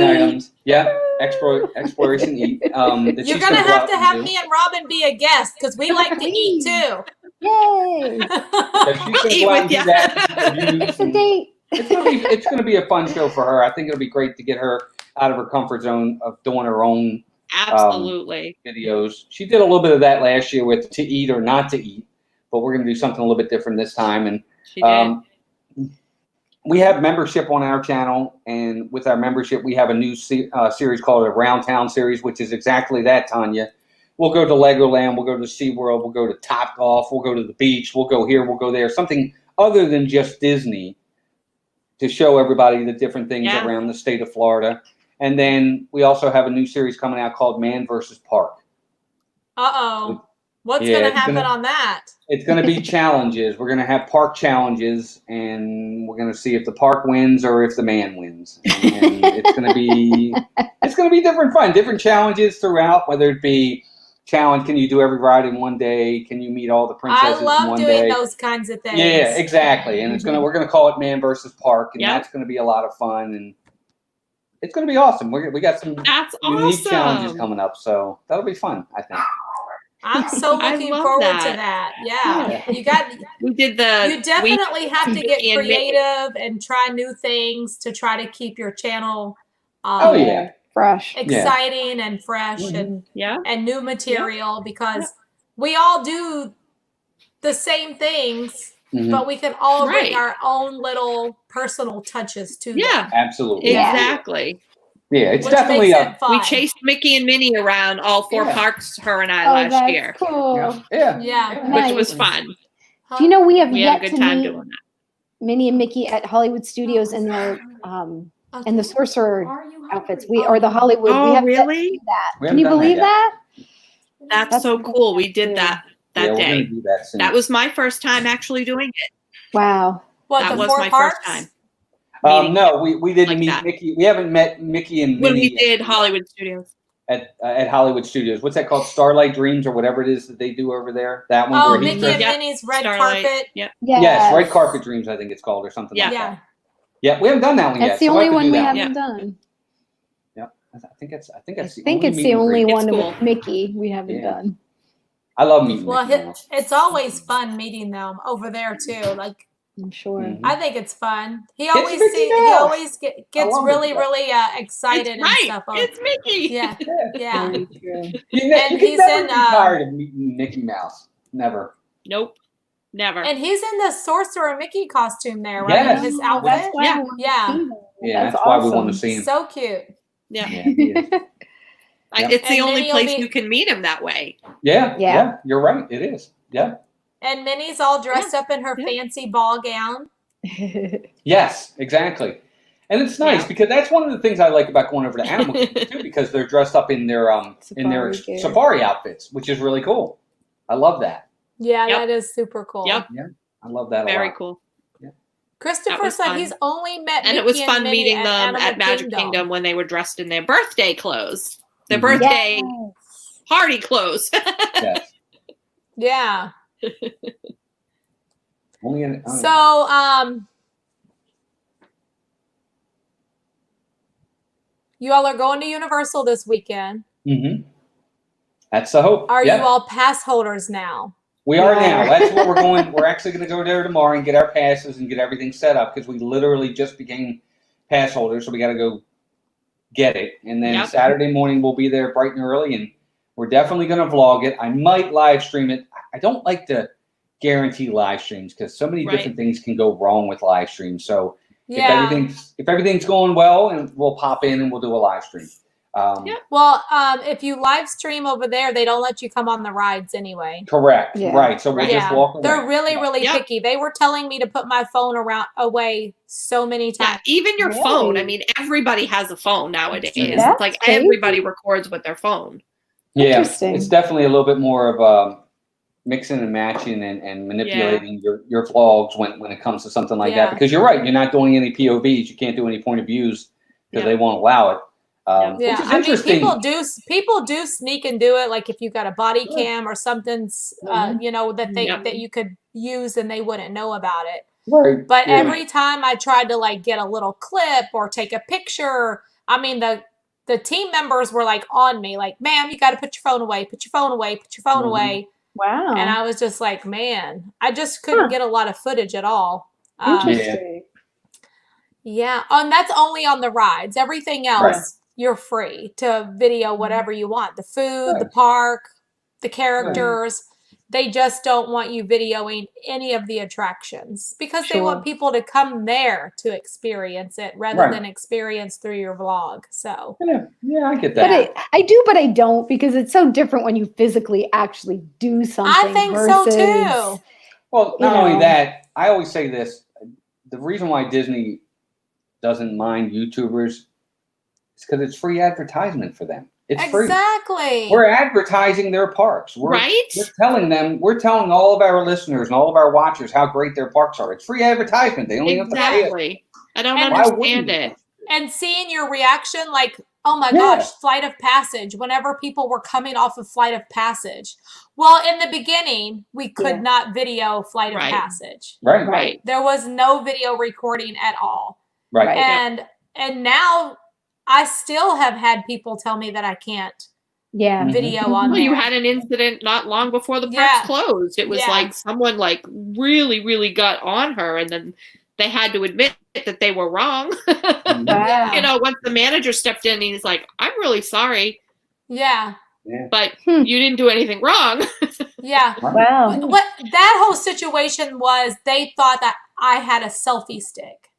items. Yeah, exploration eat. You're going to have me and Robin be a guest because we like to eat too. Yay! So she's going to go out and do that. A date. It's going to be a fun show for her. I think it'll be great to get her out of her comfort zone of doing her own Absolutely videos. She did a little bit of that last year with to eat or not to eat, but we're going to do something a little bit different this time. And she did. We have membership on our channel, and with our membership, we have a new series called Around Town series, which is exactly that, Tanya. We'll go to Legoland, we'll go to SeaWorld, we'll go to Topgolf, we'll go to the beach, we'll go here, we'll go there. Something other than just Disney to show everybody the different things around the state of Florida. And then we also have a new series coming out called Man versus Park. Uh-oh. What's going to happen on that? It's going to be challenges. We're going to have park challenges, and we're going to see if the park wins or if the man wins. And it's going to be different fun, different challenges throughout, whether it be challenge, can you do every ride in one day? Can you meet all the princesses in one day? I love doing those kinds of things. Yeah, exactly. And we're going to call it Man versus Park, and that's going to be a lot of fun, and it's going to be awesome. We got some unique challenges coming up, so that'll be fun, I think. I'm so looking forward to that. Yeah. You definitely have to get creative and try new things to try to keep your channel fresh, exciting and fresh and new material because we all do the same things, but we can all bring our own little personal touches to them. Absolutely. Exactly. Yeah, it's definitely we chased Mickey and Minnie around all 4 parks, her and I, last year. Cool. Yeah. Which was fun. Do you know we have yet had a good time doing that. Minnie and Mickey at Hollywood Studios in their and the sorcerer outfits. Or the Hollywood. Oh, we have really? That. Can you believe that? That's so cool. We did that day. Do that, that was my first time actually doing it. Wow. That was my first time. No, we didn't meet Mickey. We haven't met Mickey and Minnie. When we did Hollywood Studios. At Hollywood Studios. What's that called? Starlight Dreams or whatever it is that they do over there? That one? Oh, Mickey and Minnie's Red Carpet. Yes, Red Carpet Dreams, I think it's called, or something like that. Yeah, we haven't done that one yet. That's the only one we haven't done. Yeah, I think it's the only one with Mickey we haven't done. I love meeting Mickey. Well, it's always fun meeting them over there too. Like, I'm sure. I think it's fun. He always gets really excited and stuff. It's Mickey. Yeah. And he's in tired of meeting Mickey Mouse. Never. Nope. Never. And he's in the Sorcerer Mickey costume there, right? Yes. His outfit. Yeah, that's why we want to see him. So cute. Yeah. Yep. It's the only place you can meet him that way. Yeah. You're right. It is. Yeah. And Minnie's all dressed up in her fancy ball gown. Yes, exactly. And it's nice because that's one of the things I like about going over to Animal Kingdom too, because they're dressed up in their safari outfits, which is really cool. I love that. Yeah, that is super cool. Yeah, I love that. Very cool. Yeah. Christopher said he's only met and Mickey it was fun Minnie meeting them at Magic Kingdom when they were dressed in their birthday clothes, their birthday party clothes. Yes. Yeah. So, you all are going to Universal this weekend. That's the hope. Are you all pass holders now? We are now. That's what we're going. We're actually going to go there tomorrow and get our passes and get everything set up because we literally just became pass holders, so we got to go get it. And then Saturday morning we'll be there bright and early, and we're definitely going to vlog it. I might live stream it. I don't like to guarantee live streams because so many different things can go wrong with live streams. So if everything's going well, and we'll pop in and we'll do a live stream. Well, if you live stream over there, they don't let you come on the rides anyway. Correct. Yeah. Right. So we'll just walk away. They're really picky. They were telling me to put my phone away so many times. Yeah, even your phone. I mean, everybody has a phone nowadays. That's It's like everybody records with their phone. Yeah, it's definitely a little bit more of mixing and matching and manipulating your vlogs when it comes to something like that. Because you're right, you're not doing any POVs. You can't do any point of views because they won't allow it. Which is interesting. I mean, people do sneak and do it. Like if you've got a body cam or something's, you know, that you could use and they wouldn't know about it. Right. But every time I tried to like get a little clip or take a picture, I mean, the team members were like on me, like, ma'am, you got to put your phone away, put your phone away, put your phone away. Wow. And I was just like, man, I just couldn't get a lot of footage at all. Interesting. Yeah. And that's only on the rides. Everything else, you're free to video whatever you want. The food, the park, the characters. They just don't want you videoing any of the attractions because they want people to come there to experience it rather than experience through your vlog. So yeah, I get that. But I do, but I don't, because it's so different when you physically actually do something. I think so too. Well, not only that, I always say this: the reason why Disney doesn't mind YouTubers is because it's free advertisement for them. It's free. Exactly. We're advertising their parks. We're telling all of our listeners and all of our watchers how great their parks are. It's free advertisement. They only have to pay it. I don't understand it. And seeing your reaction, like, oh my gosh, Flight of Passage, whenever people were coming off of Flight of Passage. Well, in the beginning, we could not video Flight of Passage. Right. There was no video recording at all. Right. And now I still have had people tell me that I can't video on there. You had an incident not long before the parks closed. It was like someone like really, really got on her, and then they had to admit that they were wrong. You know, once the manager stepped in, he's like, I'm really sorry. Yeah. But you didn't do anything wrong. Wow. What that whole situation was, they thought that I had a selfie stick.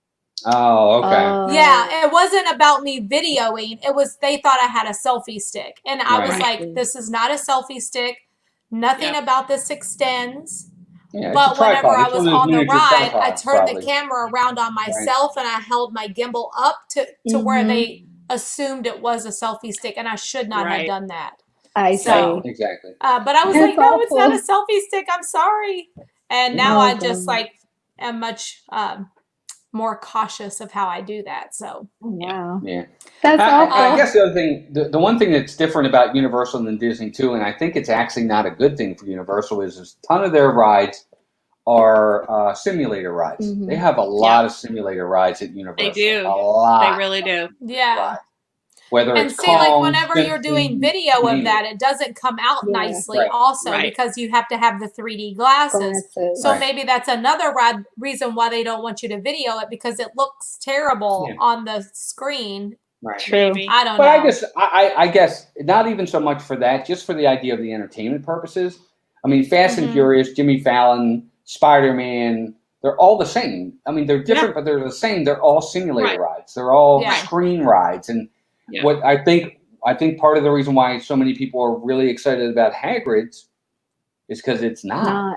Oh, okay. Yeah, it wasn't about me videoing. It was, they thought I had a selfie stick. And I was like, this is not a selfie stick. Nothing about this extends. Yeah, but whenever I was on the ride, I turned the camera around on myself and I held my gimbal up to where they assumed it was a selfie stick, and I should not have done that. I see. Exactly. But I was like, no, it's not a selfie stick. I'm sorry. And now I just like am much more cautious of how I do that. So wow. Yeah. That's awful. I guess the other thing, the one thing that's different about Universal than Disney too, and I think it's actually not a good thing for Universal, is a ton of their rides are simulator rides. They have a lot of simulator rides at Universal. They do. A lot. They really do. Yeah. Whether and it's see, like whenever you're doing video of that, it doesn't come out nicely also because you have to have the 3D glasses. So maybe that's another reason why they don't want you to video it, because it looks terrible on the screen. Right. True. I don't know. But I guess not even so much for that, just for the idea of the entertainment purposes. I mean, Fast and Furious, Jimmy Fallon, Spider-Man, they're all the same. I mean, they're different, but they're the same. They're all simulator rides. They're all screen rides. And what I think part of the reason why so many people are really excited about Hagrid's is because it's not.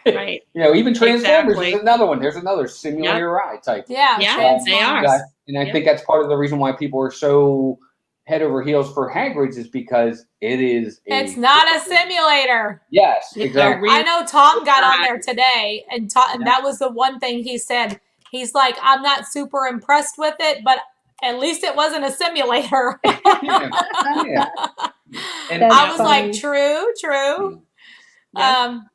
Right. You know, even Transformers is another one. There's another simulator ride type. Yeah, they are. And I think that's part of the reason why people are so head over heels for Hagrid's, is because it is. It's not a simulator. Yes, exactly. I know Tom got on there today, and that was the one thing he said. He's like, I'm not super impressed with it, but at least it wasn't a simulator. And I was like, true. I'm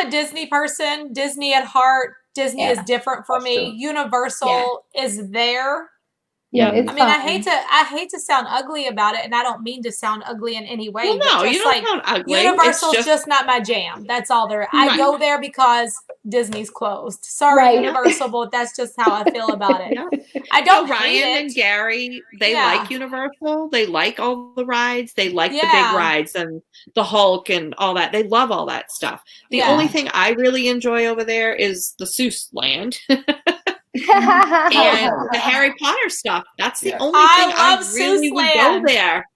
a Disney person, Disney at heart. Disney is different for me. True. Universal is there. Yeah, I mean, I hate to sound ugly about it, and I don't mean to sound ugly in any way. Well, no, you don't sound ugly. Universal's just not my jam. That's all there. I go there because Disney's closed. Sorry, Universal, but that's just how I feel about it. I don't. Ryan and Gary, they like Universal. They like all the rides. They like the big rides and the Hulk and all that. They love all that stuff. The only thing I really enjoy over there is the Seuss Land. and the Harry Potter stuff. That's the only I thing I love really would go Seussland. there.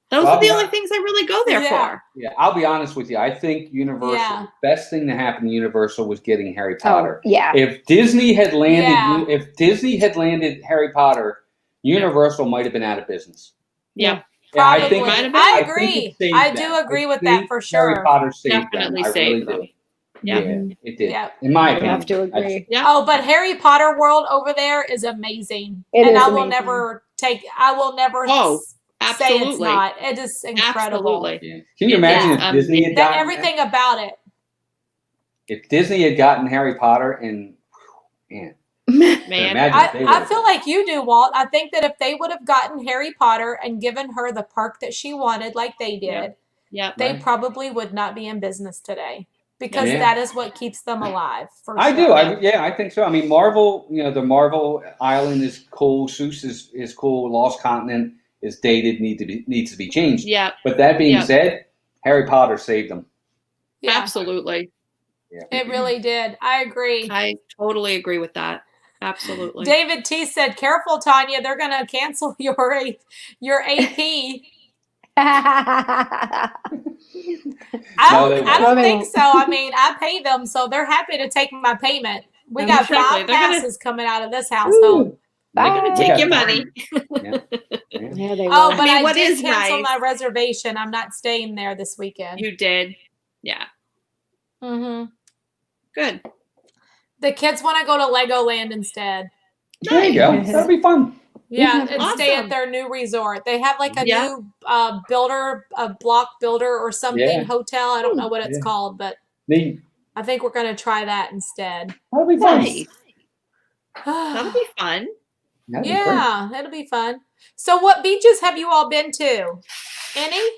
Those Well, are the only things I really go there for. Yeah, I'll be honest with you. I think Universal, Yeah. the best thing to happen to Universal was getting Harry Potter. yeah. If Disney had landed, Yeah. if Disney had landed Harry Potter, Universal might have been out of business. Yeah. Yeah, I Probably. think Might have been. I think agree. it saved I them. do agree I with that think for Harry sure. Potter saved Definitely them. I saved really them. do. Yeah. Yeah, it did. Yeah. In my I opinion. have to agree. Yeah. Oh, but Harry Potter World over there is amazing. It and is I will amazing. never say it's Absolutely. not. It is incredible. Absolutely. Yeah. Can you imagine Yeah. if Disney had gotten Everything about it. If Disney had gotten Harry Potter and man, Man. imagine if they I would've- feel like you do, Walt. I think that if they would have gotten Harry Potter and given her the park that she wanted, like they did, Yeah. they Right. probably would not be in business today. Because Yeah. that is what keeps them alive. For I sure. do. I think so. I mean, Marvel. The Marvel Island is cool. Seuss is cool. Lost Continent is dated. Needs to be changed. Yeah. But that being Yeah. said, Harry Potter saved them. Yeah, Absolutely. Yeah. it really did. I agree. I totally agree with that. Absolutely. David T said, "Careful, Tanya. They're going to cancel your AP." I don't think so. I mean, I pay them, so they're happy to take my payment. We got Exactly. 5 They're gonna- passes coming out of this household. They're going to They take got your time. money. Yeah, they Oh, will. but I mean, I what did is cancel nice- my reservation. I'm not staying there this weekend. You did. Yeah. Mm-hmm. Good. The kids want to go to Legoland instead. There you go. That'll be fun. Yeah, and stay Awesome. at their new resort. They have like a Yeah. new block builder or something Yeah. hotel. I don't know what it's Yeah. called, but Neat. I think we're going to try that instead. That'll be fun. Nice. That'll be fun. That'd be great. Yeah, it'll be fun. So what beaches have you all been to? Any?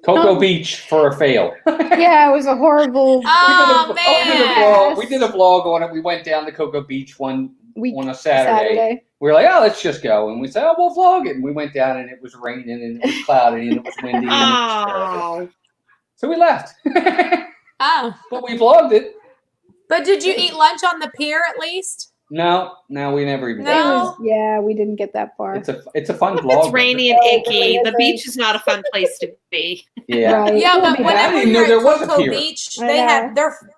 Cocoa Beach for a fail. Yeah, it was a horrible Oh, man. We did a vlog on it. We went down to Cocoa Beach on a Saturday. Saturday. We were like, oh, let's just go. And we said, oh, we'll vlog it. And we went down and it was raining and it was cloudy and it was windy. And it was terrible. Oh. So we left. Oh. But we vlogged it. But did you eat lunch on the pier at least? No, we never even No. did. It was, yeah, we didn't get that far. It's a fun vlog. It's rainy and icky. The beach is not a fun place to be. Yeah. Right. Yeah, but I whenever didn't know you're there at was a Cocoa pier. Beach, I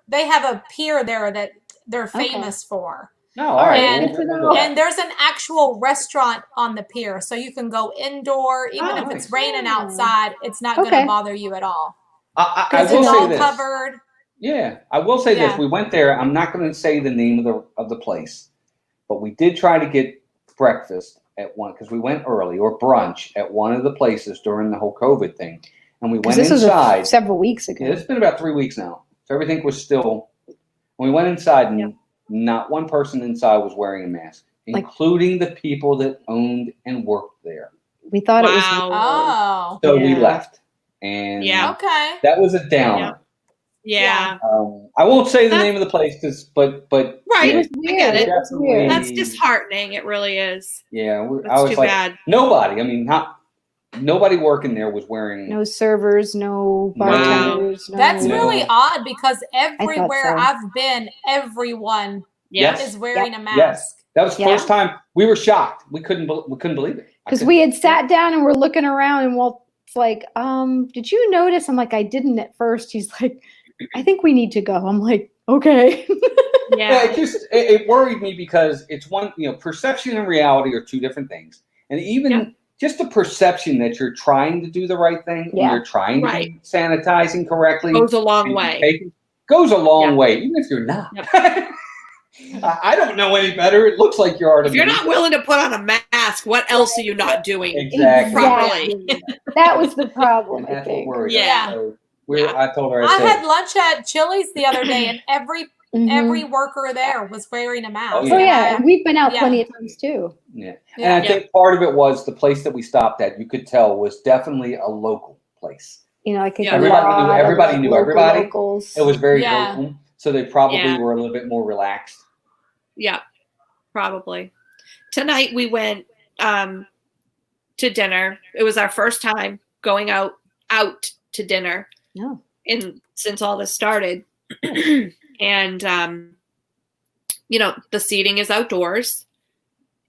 they have a pier there that they're Okay. famous for. No, all right. And- we'll go back. And there's an actual restaurant on the pier, so you can go indoor, even Oh, if nice. it's raining outside. It's not going Okay. to bother you at all. I Because will it's say all this. covered. Yeah, I will say this. Yeah. We went there. I'm not going to say the name of the place, but we did try to get breakfast at one because we went early or brunch at one of the places during the whole COVID thing, and we went This was inside. several weeks ago. Yeah, it's been about 3 weeks now, so everything was still. We went inside, and not one person inside was wearing a mask, including the people that owned and worked there. We thought it was. Oh. So we Yeah. left, and Yeah. Okay. that was a downer. Yeah. I won't say the name of the place, but Right. yeah, It was I get weird. it. It was weird. That's disheartening. It really is. Yeah, I That's was too like, bad. nobody. I mean, nobody working there was wearing. No servers, no Wow. bartenders. No, That's No. really odd because everywhere so. I've been, everyone Yes. is wearing a mask. Yes. That was the Yeah. first time we were shocked. We couldn't believe it. because we had sat down and we're looking around, and Walt's like, "Did you notice?" I'm like, "I didn't at first." He's like, "I think we need to go." I'm like, "Okay." Yeah, Yeah. it worried me because it's one, perception and reality are two different things, and even just the perception that you're trying to do the right thing, Yeah. and you're trying to be sanitizing correctly, Goes a long and way. goes a long Yeah. way, even if you're not. Yep. I don't know any better. It looks like you are to If you're me. not willing to put on a mask, what else are you not doing? Exactly. Properly. That was the problem, And I that's what think. worried Yeah. us. So I told her, I I said, had lunch at Chili's the other day, and every Mhm. worker there was wearing a mask. Oh, Oh yeah, and we've been out Yeah. plenty of times too. yeah. Yeah. And I think part of it was the place that we stopped at, you could tell was definitely a local place. You know, like Yeah. Everybody knew everybody. Locals. It was very Yeah. local, so they probably Yeah. were a little bit more relaxed. Yeah, probably. Tonight we went to dinner. It was our first time going out to dinner No. since all this started. And the seating is outdoors.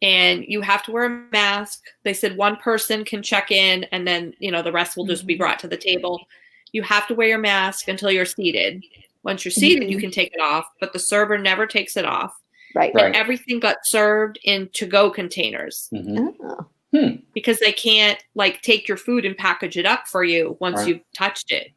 and you have to wear a mask. They said one person can check in, and then, the rest will just be brought to the table. You have to wear your mask until you're seated. Once you're seated, you can take it off, but the server never takes it off. Right. And everything got served in to-go containers. Because they can't take your food and package it up for you once you've touched it.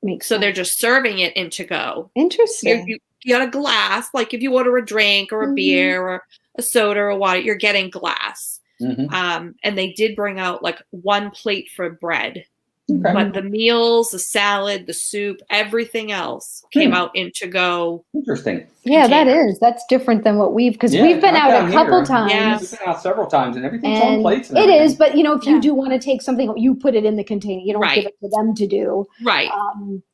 Makes sense. They're just serving it in to-go. Interesting. You got a glass, if you order a drink or a beer or a soda or water, you're getting glass. And they did bring out one plate for bread. Okay. But the meals, the salad, the soup, everything else came out in to-go. Interesting. Yeah, that's different than what because we've been out a couple times. Yeah, we've been out several times, and everything's on plates. It is, but if you do want to take something, you put it in the container. You don't give it to them to do. Right.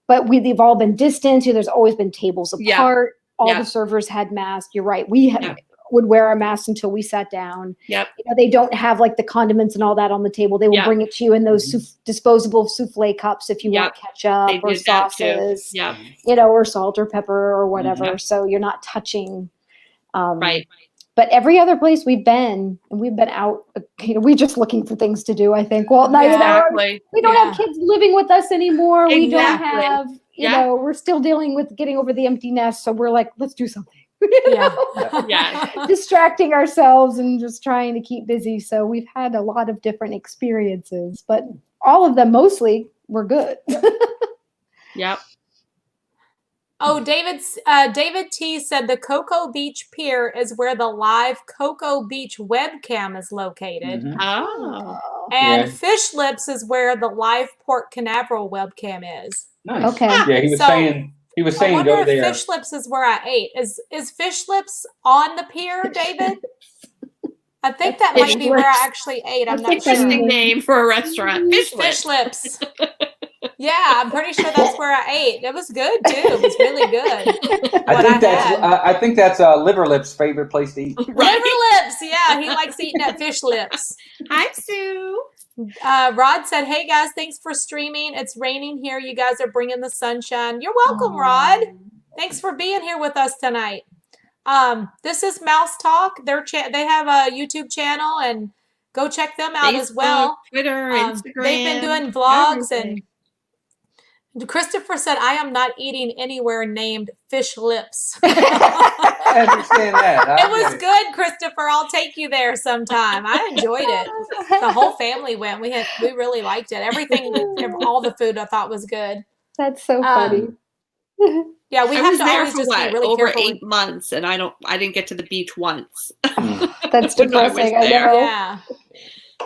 But they've all been distanced. There's always been tables apart. All the servers had masks. You're right. We would wear our masks until we sat down. Yep. They don't have the condiments and all that on the table. They will bring it to you in those disposable souffle cups if you want ketchup or sauces. Or salt or pepper or whatever. So you're not touching. Right. But every other place we've been, and we've been out, we're just looking for things to do, I think. Walt and I, we don't have kids living with us anymore. Exactly. We don't have, we're still dealing with getting over the empty nest. So we're like, let's do something. Distracting ourselves and just trying to keep busy. So we've had a lot of different experiences, but all of them mostly were good. Yep. Oh, David T said the Cocoa Beach Pier is where the live Cocoa Beach webcam is located. Oh. And Fish Lips is where the live Port Canaveral webcam is. Nice. Okay. Yeah, he was saying I wonder go if there. Fish Lips is where I ate. Is Fish Lips on the pier, David? I think that might be where I actually ate. I'm not sure. Interesting name for a restaurant. Fish Lips. Yeah, I'm pretty sure that's where I ate. It was good too. It was really good. I think that's Liver Lips' favorite place to eat. Liver Lips. Yeah, he likes eating at Fish Lips. Hi, Sue. Rod said, "Hey guys, thanks for streaming. It's raining here. You guys are bringing the sunshine. You're welcome, Rod. Thanks for being here with us tonight." This is Mousetalk. They have a YouTube channel, and go check them out as well. Twitter, Instagram. They've been doing vlogs and. Christopher said, "I am not eating anywhere named Fish Lips." I understand that. It was good, Christopher. I'll take you there sometime. I enjoyed it. The whole family went. We really liked it. Everything, all the food I thought was good. That's so funny. Yeah, we have to always just be really over careful. 8 months, and I didn't get to the beach once. That's depressing. I know. Yeah.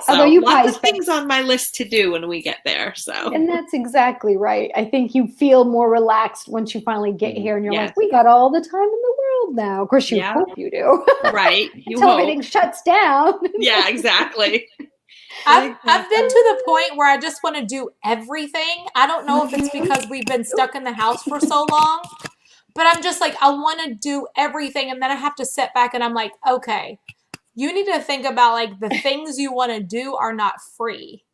So lots of things on my list to do when we get there. So, and that's exactly right. I think you feel more relaxed once you finally get here, and you're like, "We got all the time in the world now." Of course, you hope you do, right? Until everything shuts down. Yeah, exactly. I've been to the point where I just want to do everything. I don't know if it's because we've been stuck in the house for so long, but I'm just like, I want to do everything, and then I have to sit back and I'm like, okay. You need to think about the things you want to do are not free.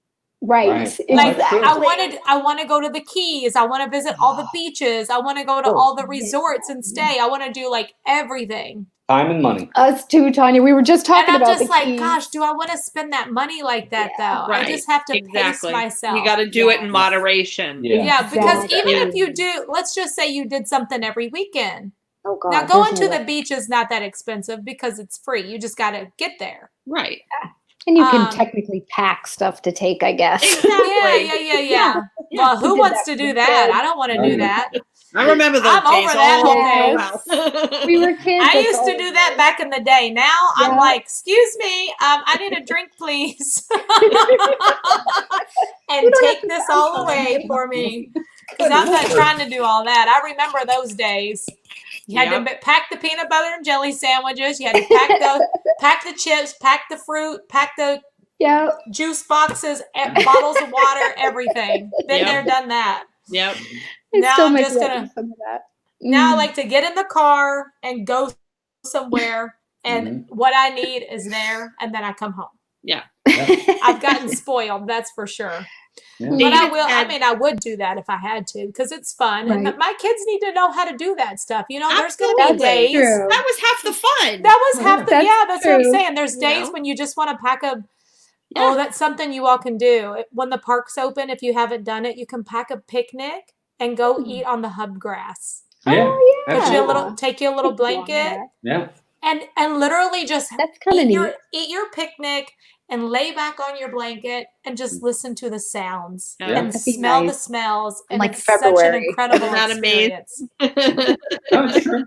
Right. Exactly. I want to go to the Keys. I want to visit all the beaches. I want to go to all the resorts and stay. I want to do everything. Time and money. Us too, Tanya. We were just talking about the Keys. Gosh, do I want to spend that money like that though? Right. I just have to pace myself. You got to do it in moderation. Yeah, because even if you do, let's just say you did something every weekend. Oh God, now going to the beach is not that expensive because it's free. You just got to get there. Right. And you can technically pack stuff to take, I guess. Exactly. Yeah. Well, who wants to do that? I don't want to do that. I remember those I'm days. over that whole thing. We were kids. I used to do that back in the day. Now I'm like, excuse me, I need a drink, please. And take this all away for me. Because I'm not trying to do all that. I remember those days. You had to pack the peanut butter and jelly sandwiches. You had to pack the chips, pack the fruit, pack the juice boxes, bottles of water, everything. Been there, done that. Yep. Now I'm just gonna. Now I like to get in the car and go somewhere, and what I need is there, and then I come home. Yeah. I've gotten spoiled, that's for sure. Yeah. But David I will. I said- mean, I would do that if I had to because it's fun, and Right. my kids need to know how to do that stuff. You know, there's going to be Absolutely. days. True. That was half the fun. That was half the. That's Yeah, that's what I'm true. saying. There's You days know? when you just want to pack a. Yeah. Oh, that's something you all can do. When the park's open, if you haven't done it, you can pack a picnic and go eat on the hub grass. Yeah. Oh, yeah. Put you a Absolutely. little, take you a little blanket, Yeah. and literally just That's kind of neat. eat your picnic and lay back on your blanket and just listen to the sounds Yeah. and That'd be smell the nice. smells. In, And like, it's such an February. incredible Isn't that experience. No, it's true.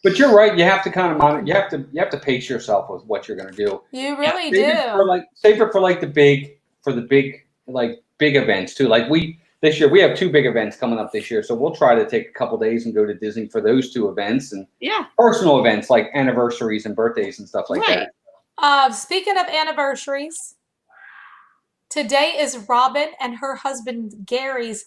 But you're right. You have to kind of monitor. You have to pace yourself with what you're going to do. You really Save it for save it for like the big events too. Like this year we have 2 big events coming up this year, so we'll try to take a couple days and go to Disney for those 2 events and Yeah. personal events like anniversaries and birthdays and stuff like Right. that. Speaking of anniversaries, today is Robin and her husband Gary's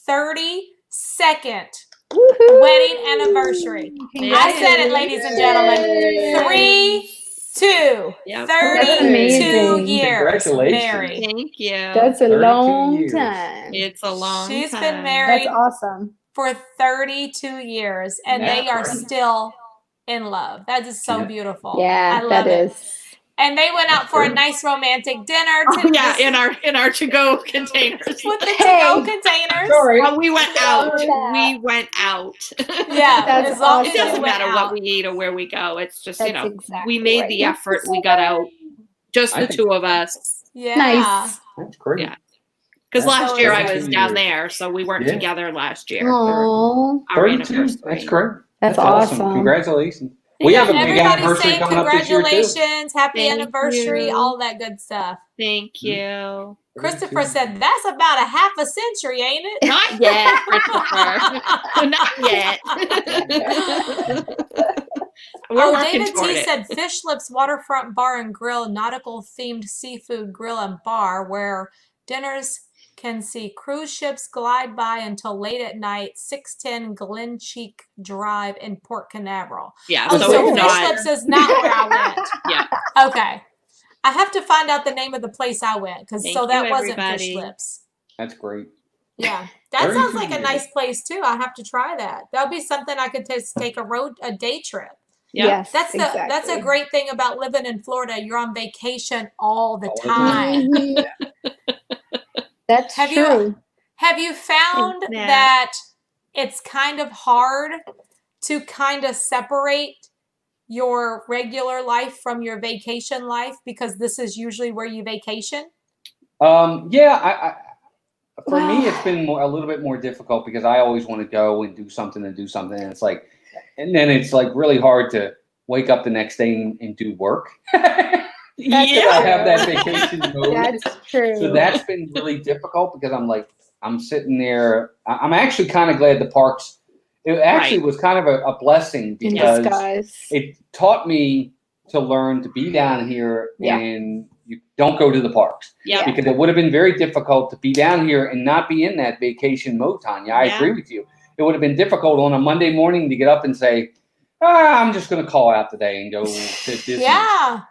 32nd Woohoo! wedding anniversary. I said it, ladies and gentlemen. 3, 2, Yep. 32 amazing. years Congratulations. married. Thank you. That's a 32 long years. time. It's a long She's time. been married That's awesome. for 32 years, and That's they are great. still in love. That is so Yeah. beautiful. Yeah, I love that it. is. And they went out That's for a great. nice romantic dinner. Oh, yeah, in our to-go containers. with the Hey. to-go containers. Sorry. Well, we went out. that. We went out. Yeah, That's as long It as you doesn't went matter out. what we eat or where we go. It's just, That's you know, exactly we made right. the effort. We got out. Just I the think- 2 of us. Yeah. Nice. That's great. Yeah. Because That's last year I 32 was down years. there, so we weren't Yeah. together last year. Oh, Our 32. anniversary. That's great. that's awesome. awesome. Congratulations. We have a big Everybody's anniversary saying coming up this year too. congratulations, happy Thank anniversary, you. all that good stuff. Thank you. Christopher said, that's about a half a century, ain't it? Not yet, Christopher. Not yet. We're working David toward T it. said Fish Lips Waterfront Bar and Grill, nautical themed seafood grill and bar where dinners can see cruise ships glide by until late at night, 610 Glen Cheek Drive in Port Canaveral. Yeah, Oh, so so it's Fish not. Lips is not where I went. Yeah. Okay. I have to find out the name of the place I went because Thank so that you, wasn't Fish everybody. Lips. That's great. Yeah, that 32 sounds like a years. nice place too. I have to try that. That'll be something I could take a day trip. Yeah. Yes, That's a exactly. great thing about living in Florida. You're on vacation all the All the time. Mhm. That's Have you- true. Have you found Thanks, Nat. that it's kind of hard to kind of separate your regular life from your vacation life because this is usually where you vacation? Yeah, for me, it's been a little bit more difficult because I always want to go and do something, and it's like, and then it's like really hard to wake up the next day and do work. Yeah. I have that vacation mode. That's true. So that's been really difficult because I'm sitting there. I'm actually kind of glad the parks. It actually was kind of a blessing in because disguise. it taught me to learn to be down here Yeah. and you don't go to the parks. Yeah. Because it would have been very difficult to be down here and not be in that vacation mode, Tanya. I Yeah. agree with you. It would have been difficult on a Monday morning to get up and say, I'm just going to call out today and go to Disney. Yeah.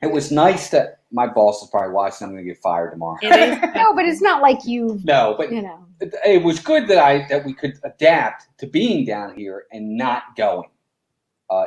It was nice that my boss is probably watching. I'm going to get fired tomorrow. It is. No, but it's not like you, No, but you know. it was good that we could adapt to being down here and not going,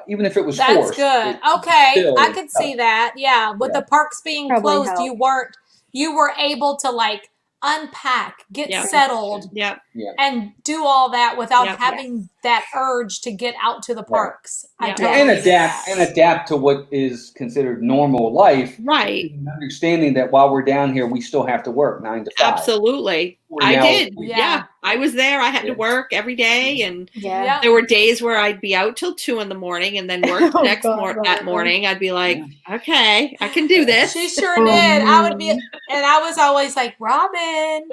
even if it was That's forced. good. it Okay. still I could see that. Yeah. With Yeah. the parks being Probably closed, helped. you were able to like unpack, get Yeah. settled, Yeah. and do all that without Yep. having that urge to get out to the parks. I Yeah. totally and get adapt that. and adapt to what is considered normal life. Right. Understanding that while we're down here, we still have to work 9 to 5. Absolutely. 40 I hours did. a week. Yeah. I was there. I had Yeah. to work every day, and Yeah. Yeah. there were days where I'd be out till 2 in the morning and then work the Oh, next God, that Robin. morning. I'd be like, okay, I can do this. She sure Oh, did. I would man. be, and I was always like, Robin,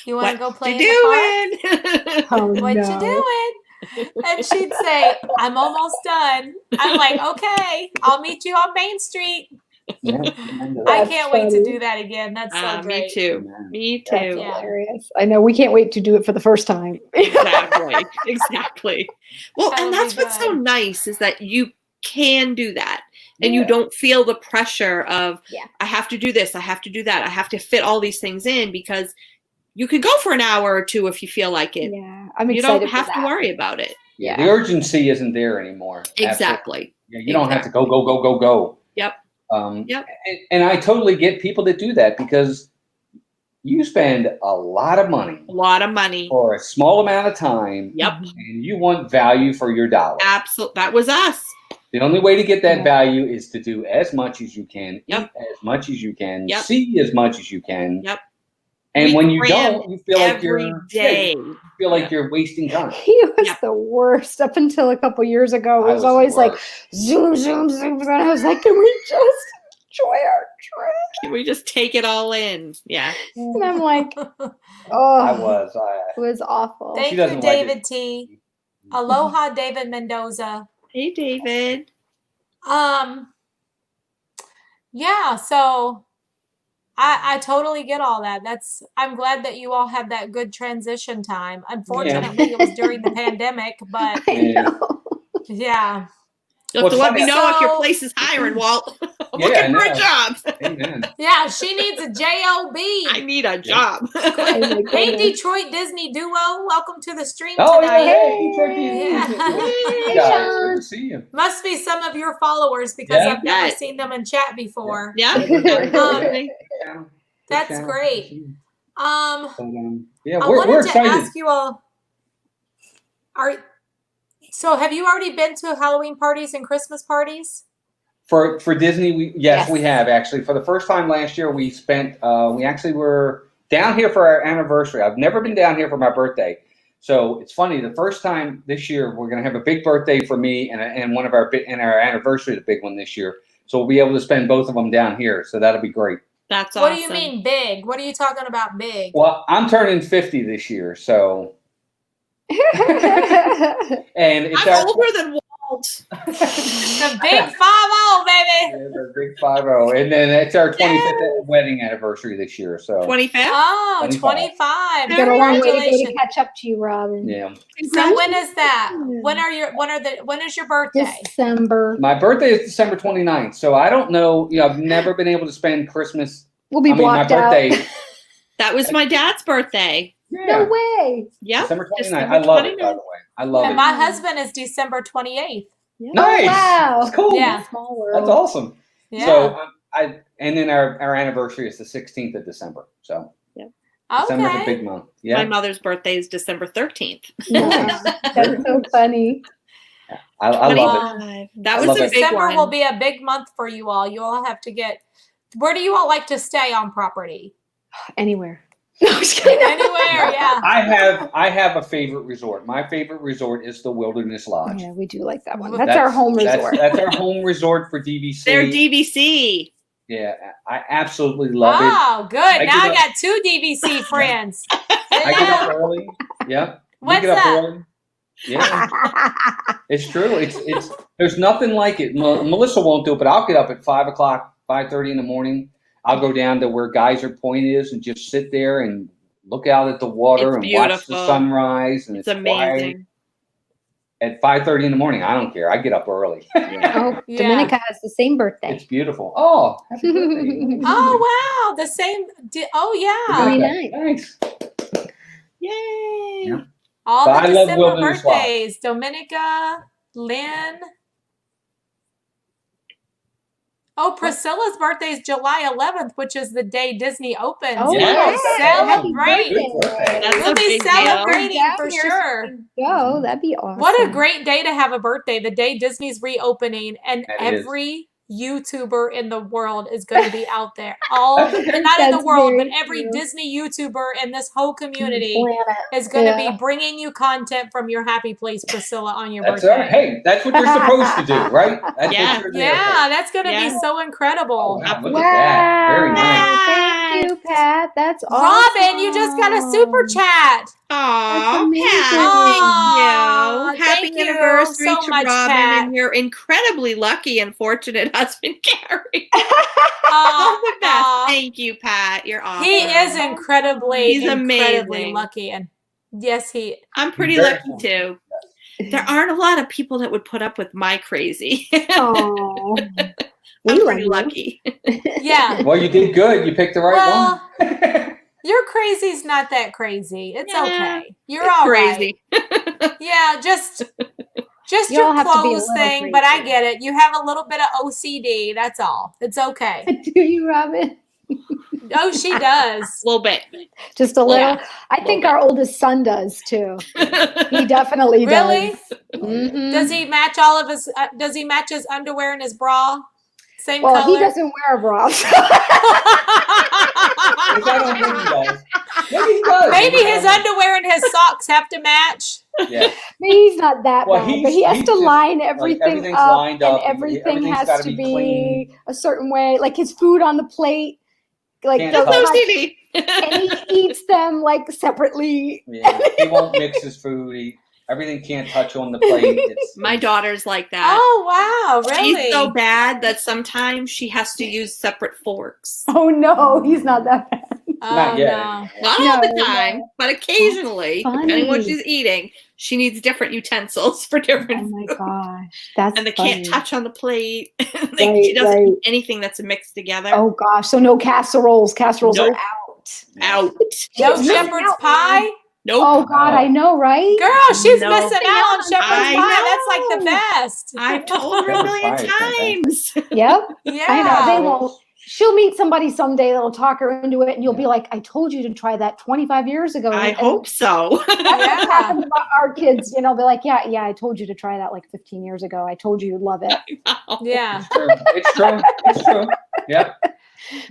you want to go play in the park? Oh, What no. you doing? And she'd say, I'm almost done. I'm like, okay, I'll meet you on Main Street. Yeah. I That's can't wait to funny. do that again. That's so Me great. too. Me That's too. Yeah. hilarious. I know. We can't wait to do it for the first time. Exactly. Exactly. Well, That and would that's be what's so good. nice is that you can do that. and you don't feel the pressure of, Yeah. I have to do this, I have to do that, I have to fit all these things in, because you could go for an hour or two if you feel like it. Yeah, I'm You excited don't for have to that. worry about it. Yeah, the urgency isn't there anymore. Exactly. Yeah, you don't have to go. Yep. And I totally get people that do that, because you spend a lot of money for a small amount of time. Yep. And you want value for your dollar. Absolutely. That was us. The only way to get that value is to do as much as you can, eat as much as you can, see as much as you can. Yep. And when you don't, you feel like you're day. You feel like you're wasting time. He was the worst up until a couple years ago. It was always like zoom, zoom, zoom. And I was like, can we just enjoy our trip? Can we just take it all in? Yeah. And I'm like, it was awful. Thank you, David T. Aloha, David Mendoza. Hey, David. Yeah, so I totally get all that. I'm glad that you all had that good transition time. Unfortunately, it was during the pandemic, but yeah. You'll have to let me know if your place is hiring, Walt. I'm looking for a job. Amen. Yeah, she needs a job. I need a job. Hey, Detroit Disney duo, welcome to the stream tonight. Hey, Detroit Disney. Hey, guys, good to see you. Must be some of your followers, because I've never seen them in chat before. Yeah. That's great. Yeah, I we're wanted excited. to ask you all, so have you already been to Halloween parties and Christmas parties? For Disney, we have actually. For the first time last year, we actually were down here for our anniversary. I've never been down here for my birthday, so it's funny. The first time this year, we're going to have a big birthday for me, and one of our anniversary, the big one this year. So we'll be able to spend both of them down here. So that'll be great. That's awesome. What do you mean big? What are you talking about big? Well, I'm turning 50 this year, so. And it's I'm older than Walt. The big 5-0, baby. Yeah, the big 5-0. And then it's our 25th wedding anniversary this year. So 25th? Oh, 25. You got a long way to go to catch up to you, Robin. Yeah. So when is that? When is your birthday? December. My birthday is December 29th. So I don't know. I've never been able to spend Christmas. We'll be blocked my birthday. out. That was my dad's birthday. Yeah. No way. Yeah. December 29th. I love it, by the way. I love it. And my husband is December 28th. Yeah. Nice. Wow. That's cool. Yeah. Small world. That's awesome. Yeah. So and then our anniversary is the 16th of December. So December's a big month. Yeah. My mother's birthday is December 13th. Yeah. That's so funny. I love it. That was a big December one. will be a big month for you all. You all have to get. Where do you all like to stay on property? Anywhere. No, I'm just kidding. Anywhere, yeah. I have a favorite resort. My favorite resort is the Wilderness Lodge. Yeah, we do like that one. That's our home resort. That's our home resort for DVC. They're DVC. Yeah, I absolutely love it. Oh, good. Now I got 2 DVC friends. I get up early. Yep. What's get up that? early. Yeah, it's true. It's there's nothing like it. Melissa won't do it, but I'll get up at 5 o'clock, 5:30 in the morning. I'll go down to where Geyser Point is and just sit there and look out at the water and watch the sunrise. And it's amazing. At 5:30 in the morning, I don't care. I get up early. Oh, Dominica has the same birthday. It's beautiful. Oh, happy birthday. Oh, wow. The same. Oh, yeah. Very nice. Thanks. Yay. Yeah. All But the I love December Wilderness Lodge. birthdays. Dominica, Lynn. Oh, Priscilla's birthday is July 11th, which is the day Disney opens. Oh, yes. Celebrate. Good birthday. That's We'll a be big deal. celebrating Down for here sure. Go. That'd be awesome. What a great day to have a birthday, the day Disney's reopening, and That is. every YouTuber in the world is going to be out there. Not in the That's world, but very every true. Disney YouTuber in this whole community Planet. is going to Yeah. be bringing you content from your happy place, Priscilla, on your That's birthday. all right. Hey, that's what you're supposed to do, right? That's Yeah. what you're there Yeah, that's going to Yeah. be so incredible. for. Wow, look at that. Very Wow. nice. Thank you, Pat. That's awesome. Robin, you just got a super chat. Aw, amazing. Pat, Aw, thank you. Happy thank you anniversary so to much, Robin Pat. and your incredibly lucky and fortunate husband, Gary. Aw, All the best. aw. Thank you, Pat. You're awesome. He is incredibly He's amazing. lucky. And yes, he I'm pretty Very lucky cool. too. there aren't a lot of people that would put up with my crazy. Oh, I'm we pretty love you. lucky. Yeah. Well, you did good. You picked the right one. Your crazy's not that crazy. It's Yeah, okay. You're all right. crazy. Yeah, just You all your have to be a clothes little thing, but I crazy. get it. You have a little bit of OCD. That's all. It's okay. Do you, Robin? Oh, she does. A little bit. Just a little. Yeah, I think bit. our oldest son does too. He definitely Really? does. Mhm. Does he match all of his? Does he match his underwear and his bra? Same Well, color. he doesn't wear a bra. Maybe he does. Maybe his underwear and his socks have to match. Yeah. Maybe he's not that Well, bad, but he has he's to just, line like, everything everything's up, lined and up, everything everything's has gotta to be be clean. a certain way. Like his food on the plate, like Can't don't touch. touch, OCD. and he eats them like separately. Yeah. He won't mix his food. Everything can't touch on the plate. My daughter's like that. Oh wow, really? She's so bad that sometimes she has to use separate forks. Oh no, he's not that bad. Not yet. No. Not all No, the time, but occasionally, depending what funny. she's eating, she needs different utensils for Oh different my food. gosh, that's And they funny. can't touch on the plate. She Right, doesn't right. eat anything that's mixed together. Oh gosh, so no casseroles. Casseroles Nope. are out. Out. No She's missing shepherd's out, pie. man. Nope. Oh God, I know, right? Girl, she's No. missing out on shepherd's I pie. That's like the best. I've told her a million Shepherd's pie is times. Yep. Yeah. I know. They will. She'll meet somebody someday that'll talk her into it, and you'll be like, "I told you to try that 25 years ago." I And hope so. That's what's Yeah. happened to our kids. You know, they're like, "Yeah, I told you to try that like 15 years ago. I told you you'd love it." Yeah. It's true. It's true. Yep.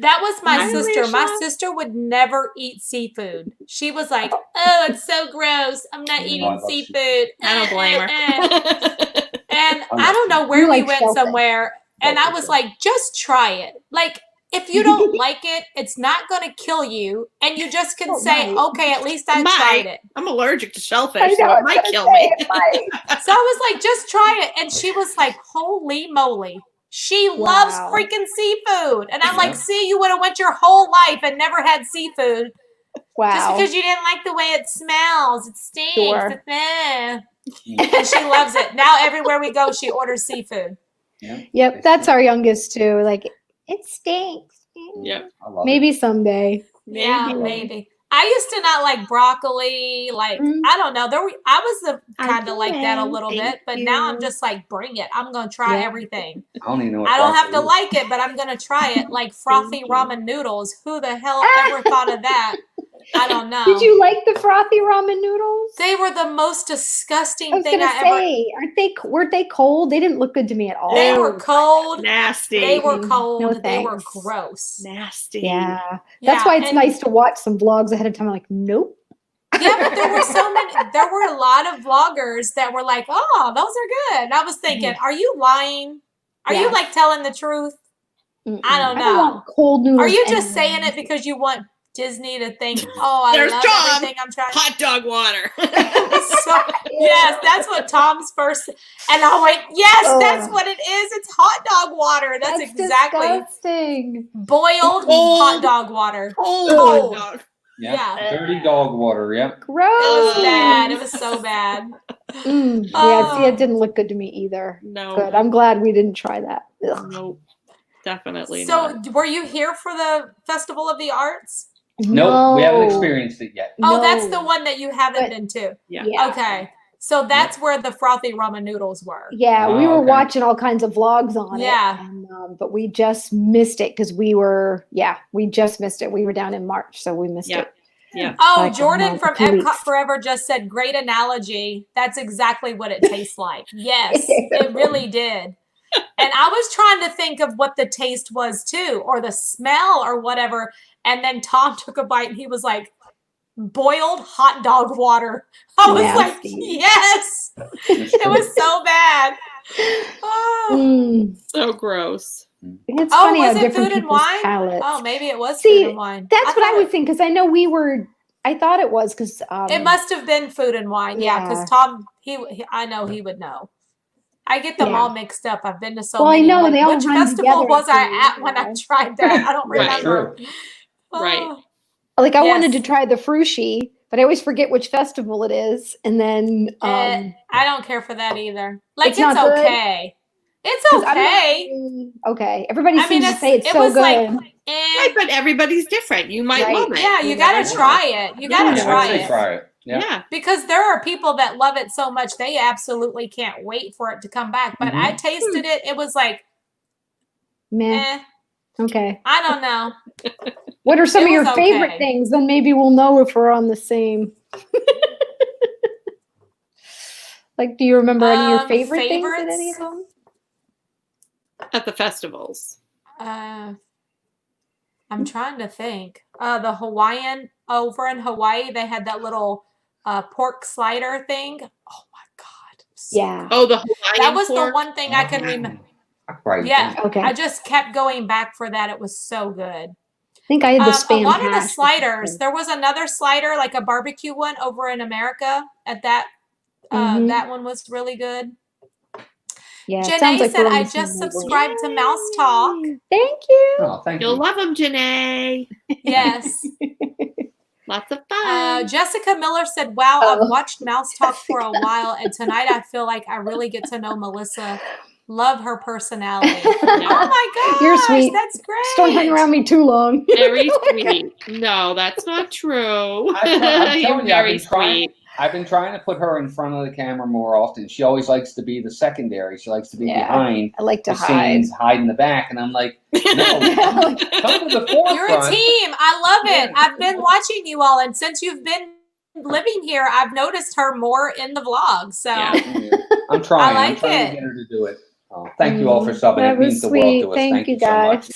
That was my Hi, sister. My Alicia. sister would never eat seafood. She was like, "Oh, it's so gross. I'm not I eating love seafood." I don't blame her. And I don't know where You we like went shellfish. somewhere, and I was like, "Just try it. Like, if you don't like it, it's not going to kill you, and you just can Oh, say, right. okay, at least I Might. tried it." I'm allergic to I shellfish, know, so I it was might gonna kill say me. it might. So I was like, "Just try it," and she was like, "Holy moly." She loves Wow. freaking seafood. And I'm Yeah. like, see, you would have went your whole life and never had seafood. Just Wow. because you didn't like the way it smells. It stinks. Sure. It's and she loves it. Now everywhere we go, she orders seafood. Yep, that's our youngest too. Like, it stinks. Yep. I love Maybe someday. Yeah, maybe. I used to not like broccoli. Like, Mm. I don't know. I was I kind of like that a little thank bit. But now I'm you. just like, bring it. I'm going to try Yeah. everything. I don't even know what I don't have to broccoli like it, but I'm going to try it. Like frothy you. ramen noodles. Who the hell ever thought of that? I don't know. Did you like the frothy ramen noodles? They were the most I disgusting was thing gonna I ever. say, weren't they cold? They didn't look good to me at all. They were cold. Nasty. They were Mm, cold. no They were thanks. gross. Nasty. Yeah. Yeah, That's why it's and- nice to watch some vlogs ahead of time. I'm like, nope. Yeah, but there were so many. There were a lot of vloggers that were like, "Oh, those are good." And I was thinking, are you lying? Are you Yes. like telling the truth? Mm-mm. I don't I don't know. want cold noodles. Are you just anyway. saying it because you want Disney to think, "Oh, I There's love Tom. everything I'm trying"? Hot dog water. So, yes, that's what Tom's first. And I went, "Yes, that's Ugh. what it is. It's hot dog water. That's exactly disgusting. boiled Cold. hot dog water." Cold Cold. hot dog. Yeah. Dirty dog water. Yep. Gross. It was bad. It was so bad. Yeah, see, Oh. it didn't look good to me either. No. Good. I'm glad we didn't try that. Ugh. Nope. Definitely So, not. were you here for the Festival of the Arts? Nope. We haven't No. experienced it yet. Oh, that's No. the one that you haven't But- been to. Yeah. Yeah. Okay. So that's where the frothy ramen noodles were. Yeah, we Oh, were okay. watching all kinds of vlogs on Yeah. it. And, but we just missed it because we just missed it. We were down in March, so we missed Yeah. it. Yeah. Oh, Like, Jordan from 2 Epcot weeks. Forever just said, "Great analogy. That's exactly what it tastes like." Yes, it really did. And I was trying to think of what the taste was too, or the smell or whatever. And then Tom took a bite and he was like, "Boiled hot dog water." I was like, Nasty. yes, it was so bad. Oh, Mm. So gross. It's Oh, funny was how it different food and people's wine? palates. Oh, maybe it was See, food and wine. That's what I thought would think because I know I thought it was because It must have been food and wine, yeah. Because Yeah. Tom, I know he would know. I get them Yeah. all mixed up. I've been to so Well, I many. know, I'm they all which run festival together was I too, at when I yeah. tried that? I don't Right. remember. True. Right. Oh, like I Yes. wanted to try the frushi, but I always forget which festival it is. And then I don't care for that either. Like It's not good? okay. It's 'cause I'm not okay. really- okay. Everybody I mean, seems to say it's it so was good. like, Right, but everybody's different. You might Right. love it. yeah, you never gotta know. try it. You gotta Yeah, try I'd say it. try it. Yeah. Because there are people that love it so much they absolutely can't wait for it to come back. But I tasted it. It was like, Meh. Okay. I don't know. What are some It of your was favorite okay. things? Then maybe we'll know if we're on the same. Like, do you remember any of your favorite things at any of them? At the festivals. I'm trying to think. The Hawaiian over in Hawaii, they had that little pork slider thing. Oh my God. Yeah. Oh, the Hawaiian That was pork? the one thing I can remember. Right. Yeah. Okay. I just kept going back for that. It was so good. I think I had the A spam lot of the hash. sliders. There was another slider, like a barbecue one over in America at that. Mhm. That one was really good. Yeah. It Janae sounds like said, we're on I the same just wavelength. subscribed to Mousetalk. Thank you. Oh, thank You'll you. love them, Janae. Yes. Lots of fun. Jessica Miller said, wow, Oh. I've watched Mousetalk for a while, and tonight I feel like I really get to know Melissa. Love her personality. Oh my gosh, You're sweet. that's great. Just don't hang around me too long. Very sweet. No, that's not true. I'm telling You're you, very sweet. I've been trying to put her in front of the camera more often. She always likes to be the secondary. She likes to be Yeah, behind I like to the hide. scenes, hide in the back. And I'm like, no, come to the forefront. You're a team. I love it. Yeah. I've been watching you all, and since you've been living here, I've noticed her more in the vlog. So Yeah. I'm trying. I like I'm trying it. to get her to do it. Oh, thank you all for subbing. That It means was the world sweet. to us. Thank you so much.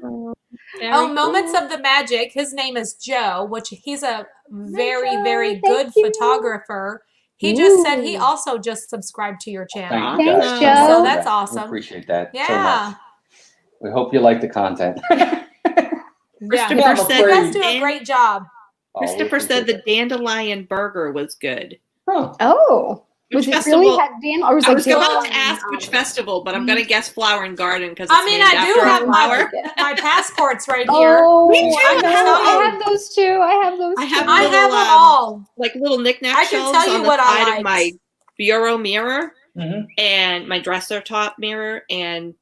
guys. Oh, Moments of the Magic. His name is Joe, which he's a very, Joe. very Thank good you. photographer. He just said he Ooh. also just subscribed to your channel. Thank you Thanks, guys. Joe. So much for that's that. awesome. We appreciate that so Yeah. much. We hope you like the content. Yeah. Christopher I'm said You afraid. guys do a great job. Oh, we Christopher said appreciate the dandelion burger was good. that. Huh. Oh, Which was it festival? really had Dan? Or was I like was about Dan- to ask which festival, but I'm Mm-hmm. going to guess Flower and Garden because I mean, I do have flower. my passports right here. Oh, Me too. I I know. tell you. I have those too. I have those. I have too. I little, have them all. like little knickknack I can shelves tell you on the what I side of liked. my bureau mirror Mhm. and my dresser top mirror, and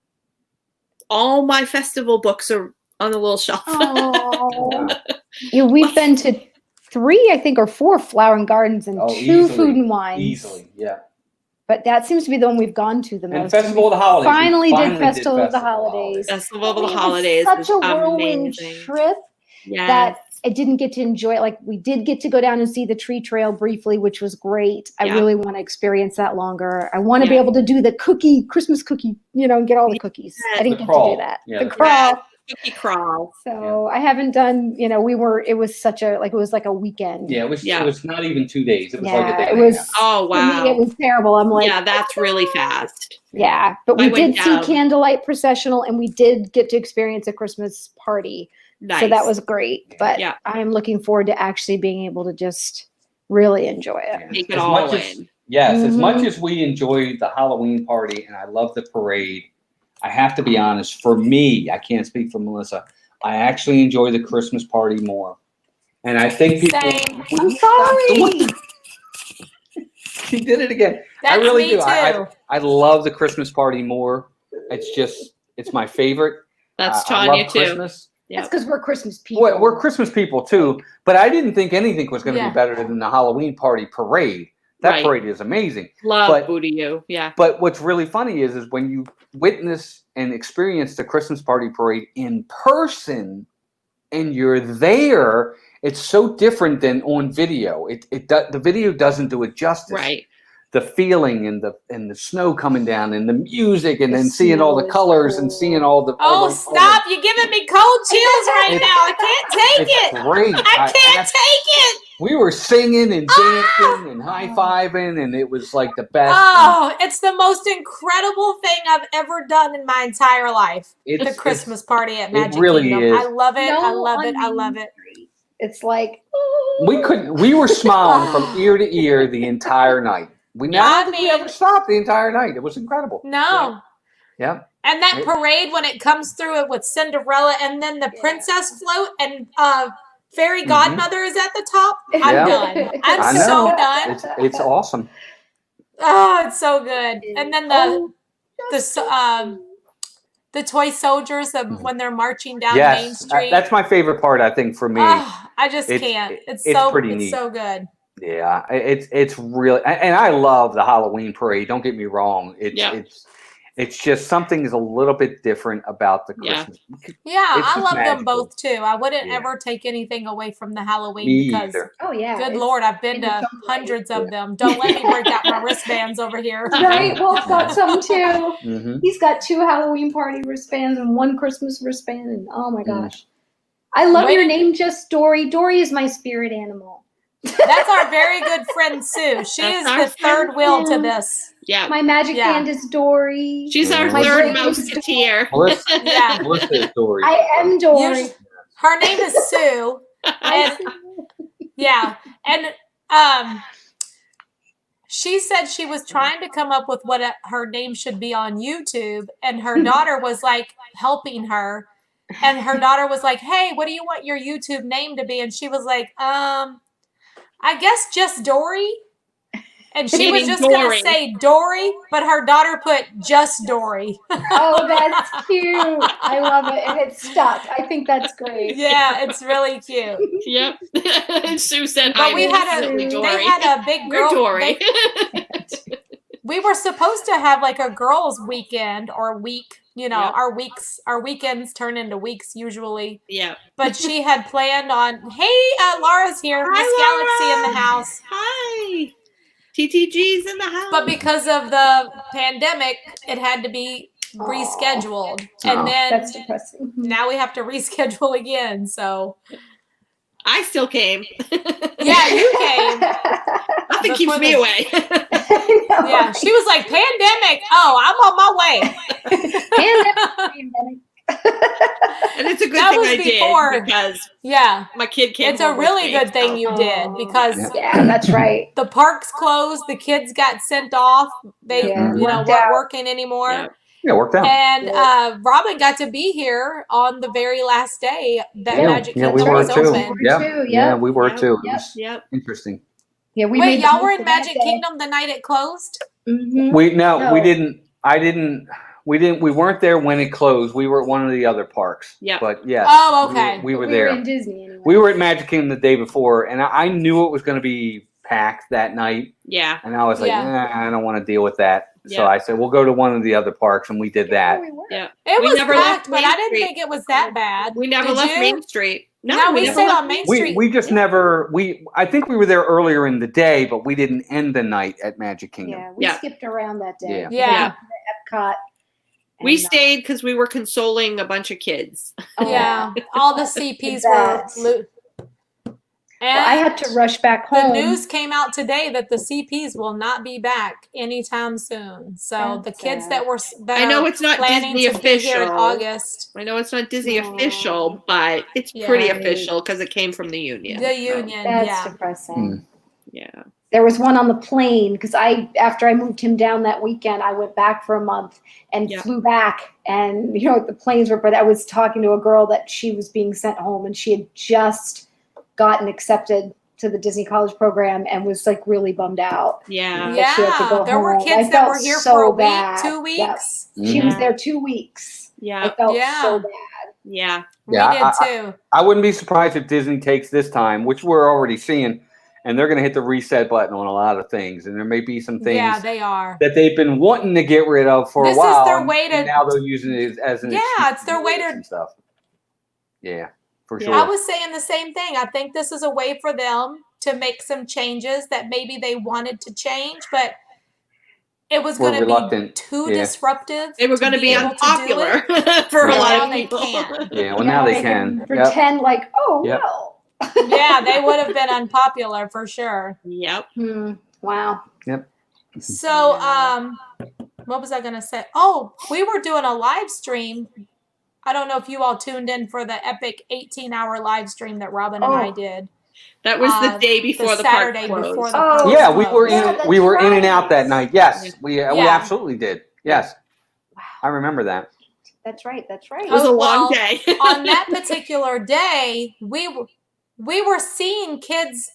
all my festival books are on the little shelf. Oh. Yeah, we've been to 3, I think, or 4 flower and gardens and 2 easily, food and wines. Easily, yeah. But that seems to be the one we've gone to the most. And Festival of the Holidays. we Finally did did Festival of the Holidays. Festival of the It was Holidays such was a whirlwind amazing. trip Yes. that I didn't get to enjoy it. Like, we did get to go down and see the tree trail briefly, which was great. I Yeah. really want to experience that longer. I want to be Yeah. able to do the Christmas cookie, and get all the cookies. Yes. I didn't The get to crawl. do that. Yeah, The the crawl. Cookie crawl. So I haven't done, it was such a, it was like a weekend. Yeah, it Yeah. was not even 2 days. It was Yeah, like a day. it and a was. half. Oh, For me, it wow. was terrible. I'm like, Yeah, that's really fast. yeah, but I we went did see down. candlelight processional, and we did get to experience a Christmas party. Nice. So that was great. But Yeah. I'm looking forward to actually being able to just really enjoy it. Yeah. Take it As all much in. as- Yes, as Mhm. much as we enjoy the Halloween party and I love the parade, I have to be honest, for me, I can't speak for Melissa, I actually enjoy the Christmas party more. And I think people. Same. I'm sorry. She did it again. That's I really me do. too. I love the Christmas party more. It's my favorite. That's I Tanya love too. Christmas. That's because we're Christmas people. We're Christmas people too, but I didn't think anything was going to Yeah. be better than the Halloween party parade. That Right. parade is amazing. Love but- Booty You. Yeah. But what's really funny is when you witness and experience the Christmas party parade in person and you're there, it's so different than on video. The video doesn't do it justice. Right. The feeling and the snow coming down and the music and The then seeing all the smell is colors and cool. seeing all the Oh, stop. You're giving me cold chills right It's- now. I can't take It's it. great. I can't take it. We were singing and dancing and high-fiving, and it was like the best. Oh, it's the most incredible thing I've ever done in my entire life. It's- The Christmas party at it Magic really Kingdom. is. I love it. I No, love it. I I mean- love it. It's like, We were smiling from ear to ear the entire night. We never did we ever stopped the entire night. It was incredible. No. Yeah. And that parade when it comes through it with Cinderella and then the princess float and fairy godmother is at the top, I'm done. I'm so done. It's awesome. Oh, it's so good. And then the toy soldiers when they're marching down Main Street. That's my favorite part, I think, for me. Oh, I just can't. It's so good. Yeah, it's really, and I love the Halloween parade. Don't get me wrong. It's just something is a little bit different about the Christmas. Yeah, I love them both too. I wouldn't ever take anything away from the Halloween because, good Lord, I've been to hundreds of them. Don't let me break out my wristbands over here. Right, Walt's got some too. He's got 2 Halloween party wristbands and 1 Christmas wristband, and oh my gosh. I love your name, just Dory. Dory is my spirit animal. That's our very good friend Sue. She is the third wheel to this. Yeah. My magic band is Dory. She's our third Mouseketeer. Melissa is Dory. I am Dory. Her name is Sue. And and she said she was trying to come up with what her name should be on YouTube, and her daughter was like helping her, and her daughter was like, "Hey, what do you want your YouTube name to be?" And she was like, I guess just Dory. And she was just going to say Dory, but her daughter put just Dory. Oh, that's cute. I love it. And it's stuck. I think that's great. Yeah, it's really cute. Yep. And Sue said, but they had a big girl. Dory. We were supposed to have like a girls' weekend or week. You know, our weekends turn into weeks usually. Yeah. But she had planned on, Laura's here. Miss Galaxy in the house. Hi. TTG's in the house. But because of the pandemic, it had to be rescheduled. And then that's depressing. Now we have to reschedule again. So I still came. Yeah, you came. Nothing keeps me away. Yeah, she was like, pandemic. Oh, I'm on my way. Pandemic. And it's a good thing I did because my kid came. It's a really good thing you did because that's right. The parks closed. The kids got sent off. They weren't working anymore. Yeah, it worked out. And Robin got to be here on the very last day that Magic Kingdom was open. Yeah, we were too. It was interesting. Yeah, Wait, y'all were in Magic Kingdom the night it closed? We didn't. We weren't there when it closed. We were at one of the other parks. Yeah. But yes. Oh, okay. We were there. We were in Disney anyway. We were at Magic Kingdom the day before, and I knew it was going to be packed that night. Yeah. And I was like, I don't want to deal with that. So I said, we'll go to one of the other parks, and we did that. Yeah. It was packed, but I didn't think it was that bad. We never left Main Street. No, we stayed on Main Street. We just never. I think we were there earlier in the day, but we didn't end the night at Magic Kingdom. Yeah, we skipped around that day. Yeah. Epcot. We stayed because we were consoling a bunch of kids. Yeah, all the CPs were. And I had to rush back home. The news came out today that the CPs will not be back anytime soon. So the kids that I know it's not Disney official. Here in August. I know it's not Disney official, but it's pretty official because it came from the union. The union, That's depressing. Yeah. There was one on the plane because after I moved him down that weekend, I went back for a month and flew back. And, the planes were, but I was talking to a girl that she was being sent home and she had just gotten accepted to the Disney College program and was like really bummed out. Yeah. Yeah. She had to go there were home. kids that were here for a week, 2 weeks. Yep. She was there 2 weeks. Yeah. I felt so bad. Yeah. We did too. I wouldn't be surprised if Disney takes this time, which we're already seeing, and they're going to hit the reset button on a lot of things. And there may be some things they are. that they've been wanting to get rid of for a while. This is their way to. And now they're using it as an excuse it's their way to. Stuff. Yeah, for sure. I was saying the same thing. I think this is a way for them to make some changes that maybe they wanted to change, but it was going to be too disruptive. They were going to be unpopular for a lot of people. Yeah, well, now they can. Pretend like, well. Yeah, they would have been unpopular for sure. Yep. Wow. Yep. So, what was I going to say? Oh, we were doing a live stream. I don't know if you all tuned in for the epic 18-hour live stream that Robin and I did. That was the day before the Saturday park before closed. the park yeah, closed. we were in and out that night. Yes, we absolutely did. Yes, I remember that. That's right. It was a long day. On that particular day, we were seeing kids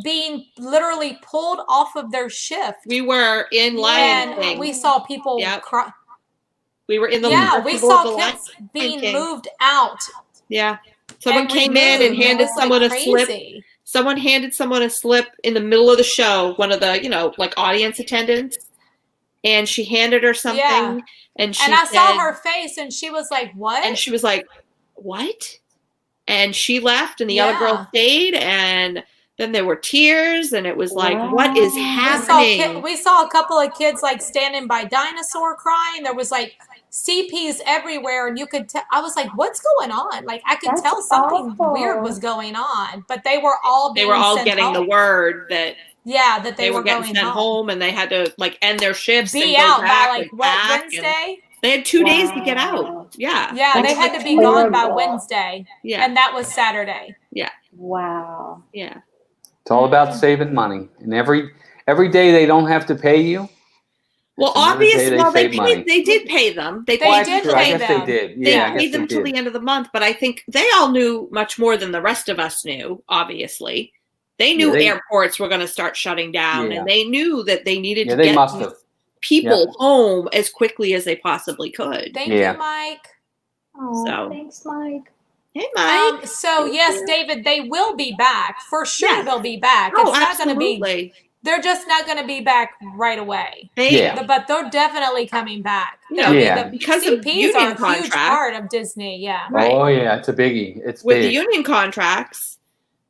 being literally pulled off of their shift. We were in Lion and King. we saw people cry. We were in the we saw kids being moved out. Yeah. Someone came in and handed someone a slip. Someone handed someone a slip in the middle of the show, one of the, like audience attendants. And she handed her something. Yeah. And I saw her face and she was like, what? And she was like, what? And she left and the other girl stayed, and then there were tears, and it was like, what is happening? We saw a couple of kids like standing by dinosaur crying. There was like CPs everywhere, and you could tell. I was like, what's going on? Like I could tell something weird was going on, but they were all getting home. The word that that they were getting going sent home, and they had to like end their shifts, be out by like Wednesday. They had 2 days to get out. Yeah. Yeah, they had to be gone by Wednesday. Yeah. And that was Saturday. Yeah. Wow. Yeah. It's all about saving money. And every day they don't have to pay you. Well, obviously, they did pay them. They did pay them. They did. Yeah, they paid them till the end of the month. But I think they all knew much more than the rest of us knew, obviously. They knew airports were going to start shutting down, and they knew that they needed to get people home as quickly as they possibly could. Thank you, Mike. Oh, thanks, Mike. Hey, Mike. So yes, David, they will be back for sure. They'll be back. Oh, it's not going to be. They're just not going to be back right away. But they're definitely coming back. Because CPs of union are a huge part of Disney. Yeah. Right. Oh yeah, it's a biggie. It's with big. The union contracts.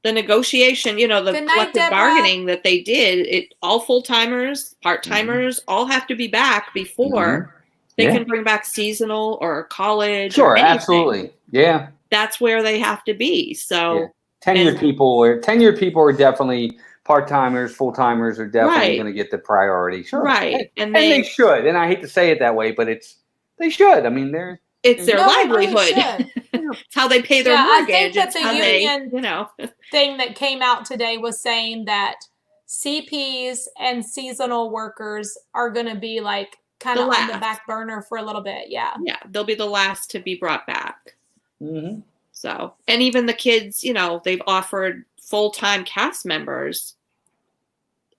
The negotiation, the collective bargaining that they did, all full-timers, part-timers, all have to be back before they can bring back seasonal or college. Sure, or anything. Absolutely. Yeah. That's where they have to be. So tenured people are definitely part-timers, full-timers are definitely going to get the priority. Sure. Right. And they should. And I hate to say it that way, but they should. I mean, it's their livelihood. It's how they pay their mortgage. I think that the union thing that came out today was saying that CPs and seasonal workers are going to be like kind of on the back burner for a little bit. Yeah. Yeah. They'll be the last to be brought back. Mm-hmm. So, and even the kids, they've offered full-time cast members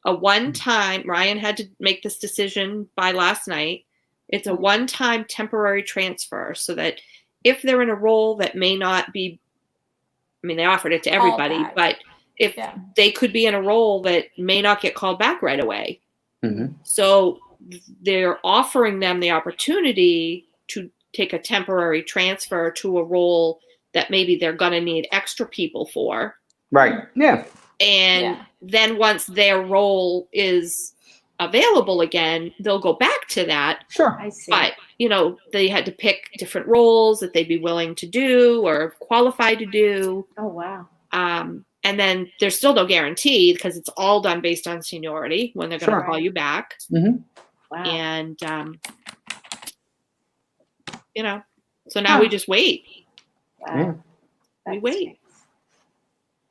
a one-time, Ryan had to make this decision by last night. It's a one-time temporary transfer so that if they're in a role that may not be, they offered it to everybody, but if they could be in a role that may not get called back right away. Mm-hmm. So they're offering them the opportunity to take a temporary transfer to a role that maybe they're going to need extra people for. Right. Yeah. And then once their role is available again, they'll go back to that. Sure. I see. But, they had to pick different roles that they'd be willing to do or qualified to do. Oh, wow. And then there's still no guarantee because it's all done based on seniority when they're going to call you back. Mm-hmm. Wow. And, so now we just wait. Wow. We wait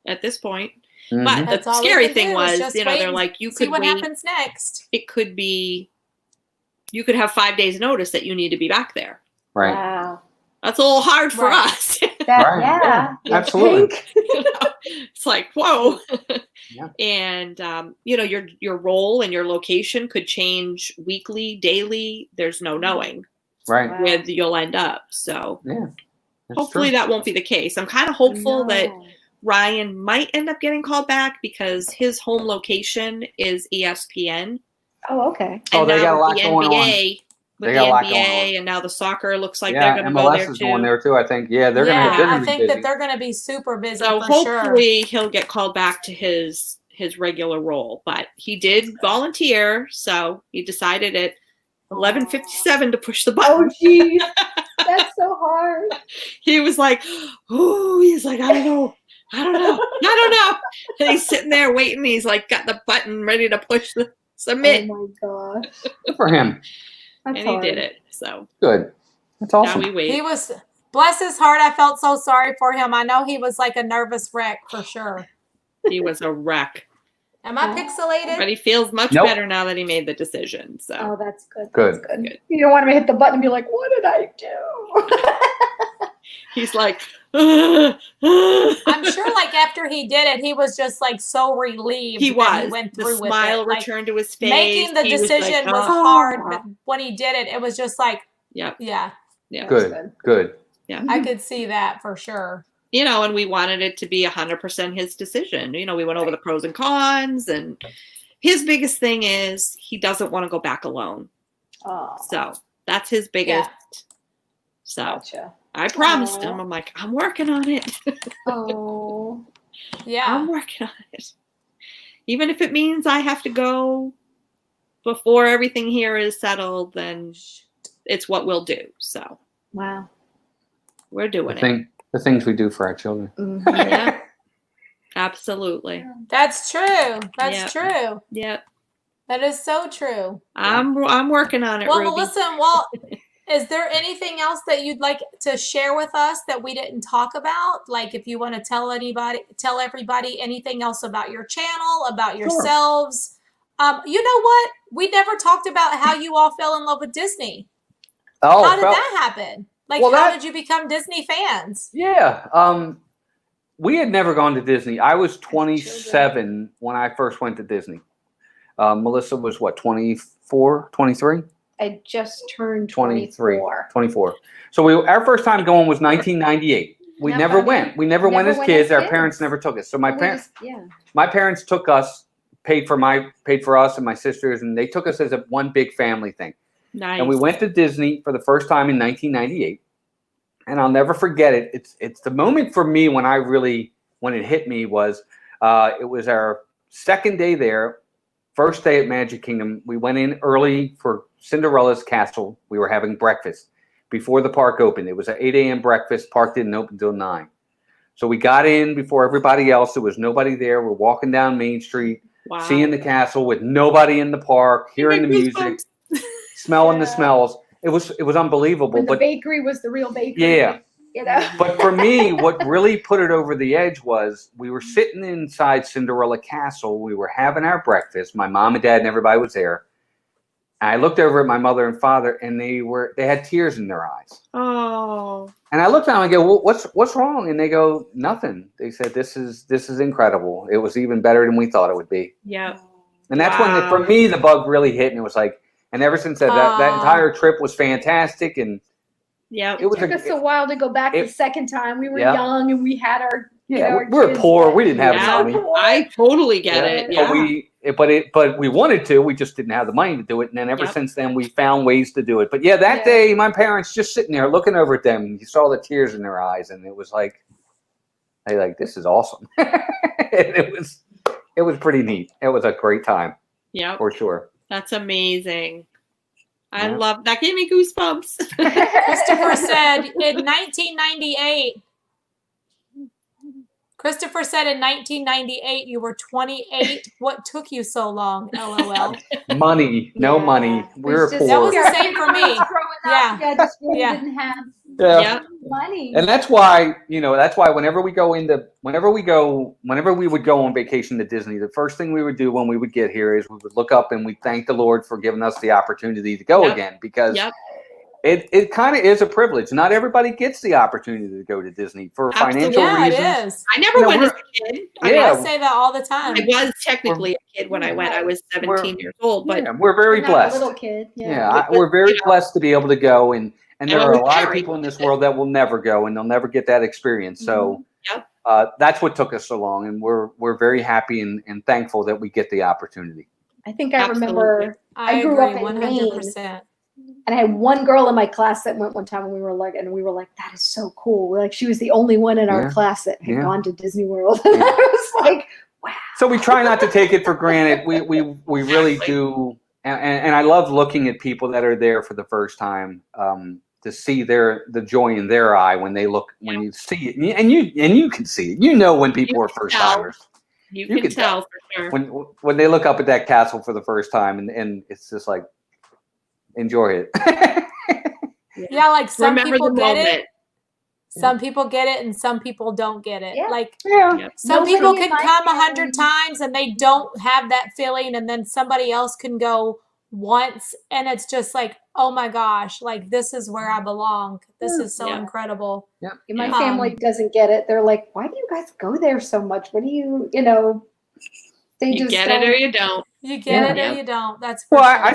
at this point. Mm-hmm. But That's the scary thing was, they're like, you could see what wait. happens next. It could be, you could have 5 days notice that you need to be back there. Right. Wow. That's a little hard for us. Yeah, absolutely. It's like, whoa. Yeah. And, your role and your location could change weekly, daily. There's no knowing where you'll end up. So hopefully that won't be the case. I'm kind of hopeful that Ryan might end up getting called back because his home location is ESPN. Oh, okay. And they got a lot going on. With the NBA and now the soccer looks like they're going to go there MLS is too. going there too. I think. Yeah, they're going to. I think that they're going to be super busy. So for hopefully he'll get called back to his regular role. But he did volunteer, so he decided at 11:57 to push the button. Oh, geez, that's so hard. He was like, "Oh, he's like, I don't know." And he's sitting there waiting. He's like, got the button ready to push the submit. Oh my gosh. Good for him. That's and hard. he did it. So good. That's awesome. Now we wait. He was, bless his heart. I felt so sorry for him. I know he was like a nervous wreck for sure. He was a wreck. Am I pixelated? But he feels much better now that he made the decision. So Oh, that's good. Good. That's good. You don't want him to hit the button and be like, "What did I do?" he's like, I'm sure, like after he did it, he was just like so relieved. He that was. He went The through smile with it. returned to his face. Making the He decision was "Oh." hard, but when he did it, it was just like, Yep. yeah, Good. Yeah. I could see that for sure. You know, and we wanted it to be 100% his decision. You know, we went over the pros and cons, and his biggest thing is he doesn't want to go back alone. Oh, So that's his biggest. So gotcha. I promised him, I'm like, I'm working on it. Oh, Yeah. I'm working on it. Even if it means I have to go before everything here is settled, then it's what we'll do. So wow. we're doing it. The things we do for our children. Mhm. Yeah. Absolutely. That's true. That's Yep. true. Yep. That is so true. I'm working on it, Well, Ruby. Melissa and Walt, is there anything else that you'd like to share with us that we didn't talk about? Like if you want to tell everybody anything else about your channel, about yourselves. You know what? We never talked about how you all fell in love with Disney. Oh, how did that happen? Like, Well, how that- did you become Disney fans? Yeah. We had never gone to Disney. I was 27 when I first went to Disney. Melissa was what, 24, 23? I just turned 23, 24. 24. So our first time going was 1998. We never went. We never went as kids. Our parents never took us. So my parents took us, paid for us and my sisters, and they took us as one big family thing. Nice. And we went to Disney for the first time in 1998. And I'll never forget it. It's the moment for me when it hit me was it was our second day there, first day at Magic Kingdom. We went in early for Cinderella's castle. We were having breakfast before the park opened. It was an 8 a.m. breakfast. Park didn't open until 9. So we got in before everybody else. There was nobody there. We're walking down Main Street, seeing the castle with nobody in the park, hearing the music, smelling the smells. It was unbelievable. When the bakery was the real bakery. Yeah. You know? But for me, what really put it over the edge was we were sitting inside Cinderella Castle. We were having our breakfast. My mom and dad and everybody was there. And I looked over at my mother and father, and they had tears in their eyes. Oh. And I looked at them and I go, well, what's wrong? And they go, nothing. They said, this is incredible. It was even better than we thought it would be. Yeah. And that's when, for me, the bug really hit, and it was like, and ever since that entire trip was fantastic, and yeah, it took us a while to go back the second time. We were young, and we had our we were poor. We didn't have money. I totally get it. Yeah. But we wanted to. We just didn't have the money to do it. And then ever since then, we found ways to do it. But yeah, that day, my parents just sitting there looking over at them. You saw the tears in their eyes, and it was like, this is awesome. It was pretty neat. It was a great time. Yeah, for sure. That's amazing. I love that. Gave me goosebumps. Christopher said in 1998. Christopher said in 1998 you were 28. What took you so long? LOL. Money, no money. We were poor. That was the same for me. Just didn't have money. And that's why, whenever we would go on vacation to Disney, the first thing we would do when we would get here is we would look up and we thank the Lord for giving us the opportunity to go again, because it kind of is a privilege. Not everybody gets the opportunity to go to Disney for financial reasons. It is. I never went as a kid. I say that all the time. I was technically a kid when I went. I was 17 years old, but we're very blessed. A little kid. We're very blessed to be able to go, and there are a lot of people in this world that will never go, and they'll never get that experience. So that's what took us so long, and we're very happy and thankful that we get the opportunity. I think I remember I grew up in 100%. Maine, and I had one girl in my class that went one time, and we were like, that is so cool. Like, she was the only one in our class that had gone to Disney World. And I was like, wow. So we try not to take it for granted. We really do. And I love looking at people that are there for the first time, to see the joy in their eye when you see it, and you can see it. When people are first timers. You can tell for sure. When they look up at that castle for the first time, and it's just like, enjoy it. Like some people get it. Some people get it and some people don't get it. Some people can come 100 times and they don't have that feeling, and then somebody else can go once and it's just like, oh my gosh, like this is where I belong. This is so incredible. Yeah. My family doesn't get it. They're like, why do you guys go there so much? What do you, they You just get it or you don't. You get it or you don't. That's for Well, sure.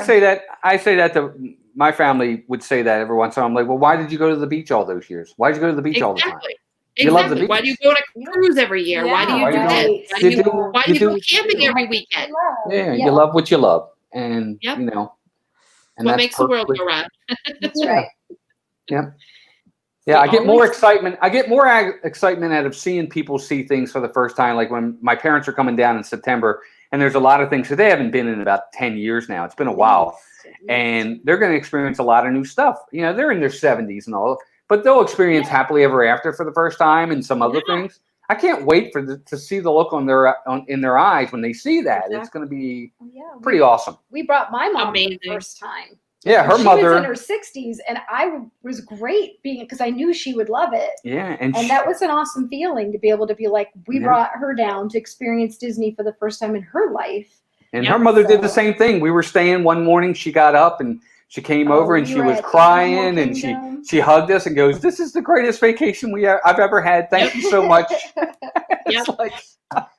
I say that to my family would say that every once in a while. I'm like, well, why did you go to the beach all those years? Why did you go to the beach all the time? You love the beach. Why do you go on a cruise every year? Why do you do this? Why do you go camping every weekend? Yeah, you love what you love, and and what that's makes the world go round. That's right. Yeah. Yeah, I get more excitement. I get more excitement out of seeing people see things for the first time. Like when my parents are coming down in September, and there's a lot of things that they haven't been in about 10 years now. It's been a while, and they're going to experience a lot of new stuff. They're in their 70s and all, but they'll experience happily ever after for the first time and some other things. I can't wait to see the look in their eyes when they see that. Exactly. It's going to be pretty awesome. We brought my mom for the first time. Yeah, her mother. She was in her 60s, and I was great because I knew she would love it. Yeah, and that was an awesome feeling to be able to be like, we brought her down to experience Disney for the first time in her life. And her mother did the same thing. We were staying one morning. She got up and she came over and she was crying and she hugged us and goes, "This is the greatest vacation I've ever had. Thank you so much."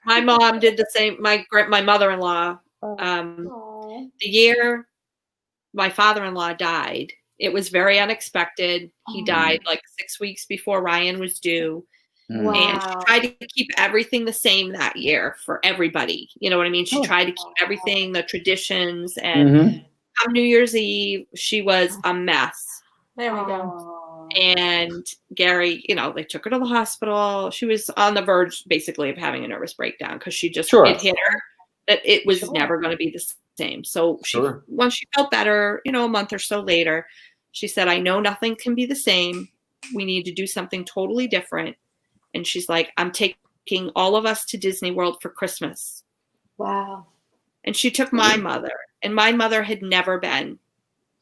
My mom did the same. My mother-in-law. The year my father-in-law died, it was very unexpected. He died like 6 weeks before Ryan was due. Wow. And she tried to keep everything the same that year for everybody. You know what I mean? She tried to keep everything, the traditions, and on New Year's Eve, she was a mess. There we go. And Gary, they took her to the hospital. She was on the verge, basically, of having a nervous breakdown because she just it hit her that it was never going to be the same. So once she felt better, a month or so later, she said, "I know nothing can be the same. We need to do something totally different." And she's like, "I'm taking all of us to Disney World for Christmas." Wow. And she took my mother, and my mother had never been.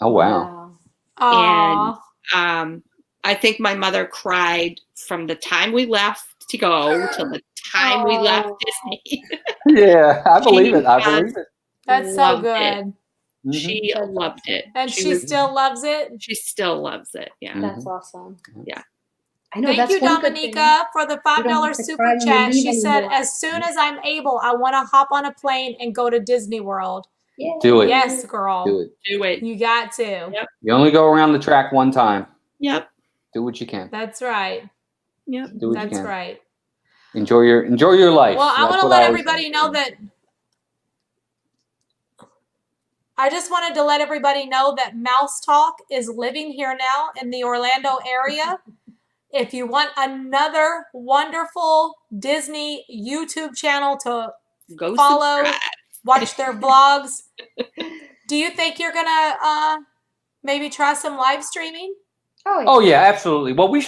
Oh, wow. And I think my mother cried from the time we left to go till the time we left Disney. Yeah, I believe it. I believe it. That's so good. She loved it. And she still loves it? She still loves it, yeah. That's awesome. Yeah. I know. Thank you, Dominica, for the $5 super chat. She said, "As soon as I'm able, I want to hop on a plane and go to Disney World." Yeah. Do it. Yes, girl. Do it. You got to. Yep. You only go around the track one time. Yep. Do what you can. That's right. Yep. Do what you can. That's right. Enjoy your life. Well, I want to let everybody know that. I just wanted to let everybody know that Mousetalk is living here now in the Orlando area. If you want another wonderful Disney YouTube channel to follow, watch their vlogs, do you think you're going to maybe try some live streaming? Oh, yeah, absolutely. Well, we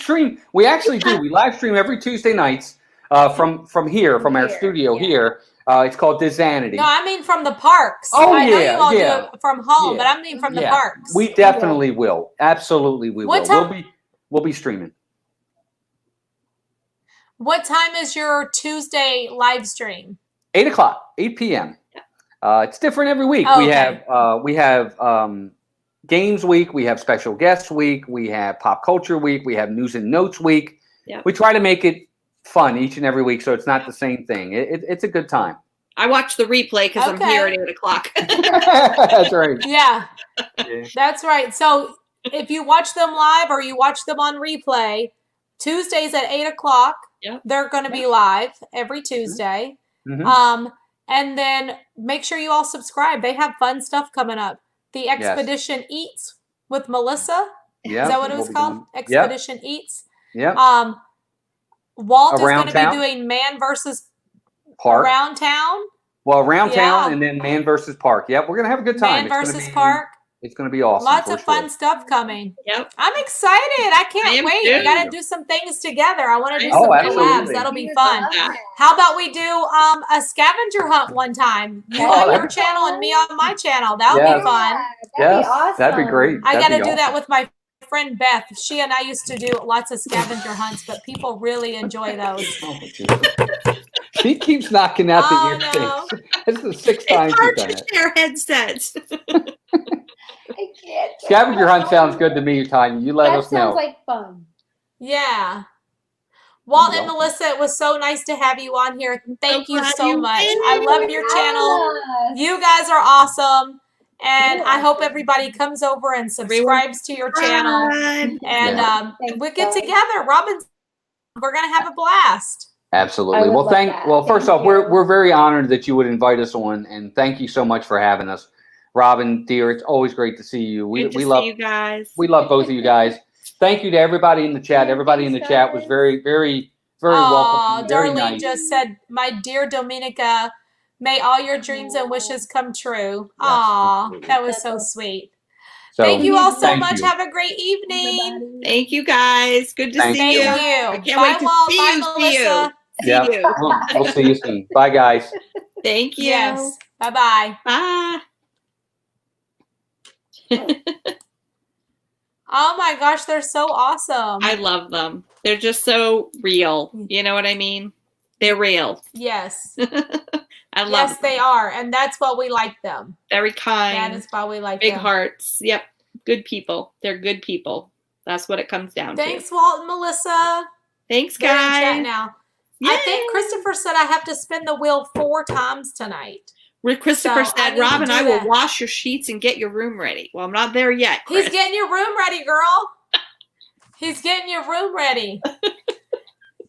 actually do. We live stream every Tuesday nights from our studio here. It's called Disanity. No, I mean from the parks. Oh, I know you all do it from home, but I mean from the parks. We definitely will. Absolutely, we will. We'll be streaming. What time is your Tuesday live stream? 8 p.m. It's different every week. Oh, we have Games Week. We have Special Guests Week. We have Pop Culture Week. We have News and Notes Week. Yep. We try to make it fun each and every week, so it's not the same thing. It's a good time. I watch the replay because I'm here at 8 o'clock. That's right. Yeah, that's right. So if you watch them live or you watch them on replay, Tuesdays at 8 o'clock, they're going to be live every Tuesday. Mm-hmm. And then make sure you all subscribe. They have fun stuff coming up. The Expedition Eats with Melissa. Yeah. Is that what it was called? Expedition Eats. Yeah. Walt is going to be doing Man versus Park. Around Town. Well, Around Town and then Man versus Park. Yep, we're going to have a good time. Man versus Park. It's going to be awesome. Lots of fun stuff coming. Yep. I'm excited. I can't wait. We got to do some things together. I want to do some collabs. That'll be fun. How about we do a scavenger hunt one time? You on your channel and me on my channel. That would be fun. That'd be awesome. That'd be great. I got to do that with my friend Beth. She and I used to do lots of scavenger hunts, but people really enjoy those. She keeps knocking out the earpiece. It's the 6th time she's done it. It's hard to share headsets. I Scavenger hunt sounds good to me, Tanya. You let us know. That sounds like fun. Yeah. Walt and Melissa, it was so nice to have you on here. Thank you so much. I love your channel. You guys are awesome. And I hope everybody comes over and subscribes to your channel. And we'll get together. Robin, we're going to have a blast. Absolutely. Well, first off, we're very honored that you would invite us on, and thank you so much for having us. Robin, dear, it's always great to see you. We love you guys. We love both of you guys. Thank you to everybody in the chat. Everybody in the chat was very, very, very welcome. Darlene nice. Just said, "My dear Dominica, may all your dreams and wishes come true." Aw, that was so sweet. So, thank you all so much. Have a great evening. Thank you guys. Good to see you. I can't wait to see you. Melissa. Yeah, we'll see you soon. Bye, guys. Thank you. Yes. Bye-bye. Bye. Oh my gosh, they're so awesome. I love them. They're just so real. You know what I mean? They're real. Yes. I love Yes, them. they are. And that's why we like them. Very kind. That is why we like big them. Big hearts. Yep. Good people. They're good people. That's what it comes down to. Thanks, Walt and Melissa. Thanks, They're guys. in chat now. Yay. I think Christopher said I have to spin the wheel 4 times tonight. Christopher said, Robin, I will wash your sheets and get your room ready. Well, I'm not there yet, Chris. He's getting your room ready, girl. He's getting your room ready.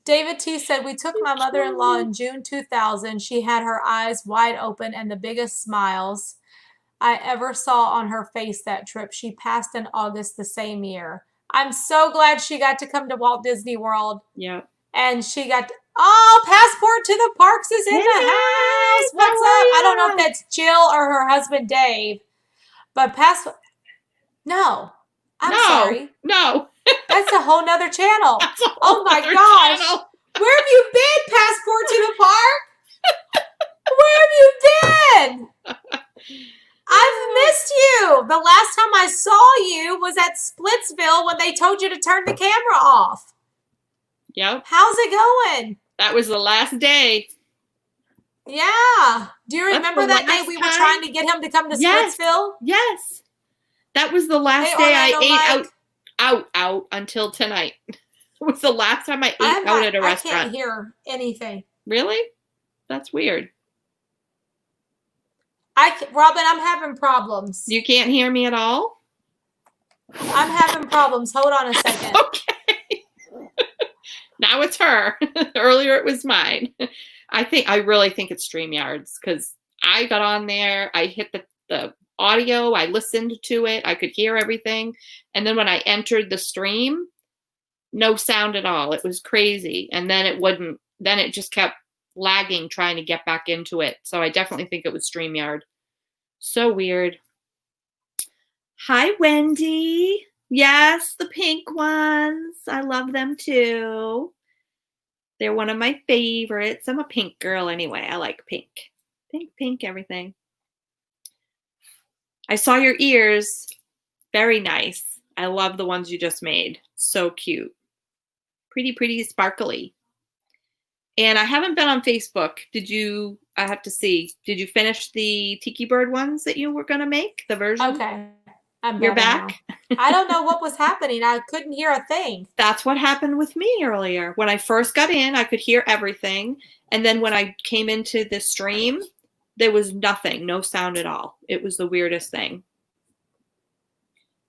David T said, we took my mother-in-law in June 2000. She had her eyes wide open and the biggest smiles I ever saw on her face that trip. She passed in August the same year. I'm so glad she got to come to Walt Disney World. Yeah. And she got, Passport to the Parks is in the house. What's up? I don't know if that's Jill or her husband, Dave. But no. I'm sorry. No. That's a whole nother channel. Oh my gosh. Channel. Where have you been, Passport to the Park? Where have you been? I've missed you. The last time I saw you was at Splitsville when they told you to turn the camera off. Yep. How's it going? That was the last day. Yeah. Do you remember that day we were trying to get him to come to Splitsville? Yes. That was the last day I ate out until tonight. It was the last time I ate out at a restaurant. I can't hear anything. Really? That's weird. Robin, I'm having problems. You can't hear me at all? I'm having problems. Hold on a second. Okay. Now it's her. Earlier it was mine. I really think it's StreamYards because I got on there. I hit the audio. I listened to it. I could hear everything. And then when I entered the stream, no sound at all. It was crazy. And then it just kept lagging trying to get back into it. So I definitely think it was StreamYard. So weird. Hi, Wendy. Yes, the pink ones. I love them too. They're one of my favorites. I'm a pink girl anyway. I like pink. Pink, everything. I saw your ears. Very nice. I love the ones you just made. So cute. Pretty sparkly. And I haven't been on Facebook. I have to see. Did you finish the Tiki Bird ones that you were going to make? The version? Okay. You're back? I don't know what was happening. I couldn't hear a thing. That's what happened with me earlier. When I first got in, I could hear everything. And then when I came into the stream, there was nothing. No sound at all. It was the weirdest thing.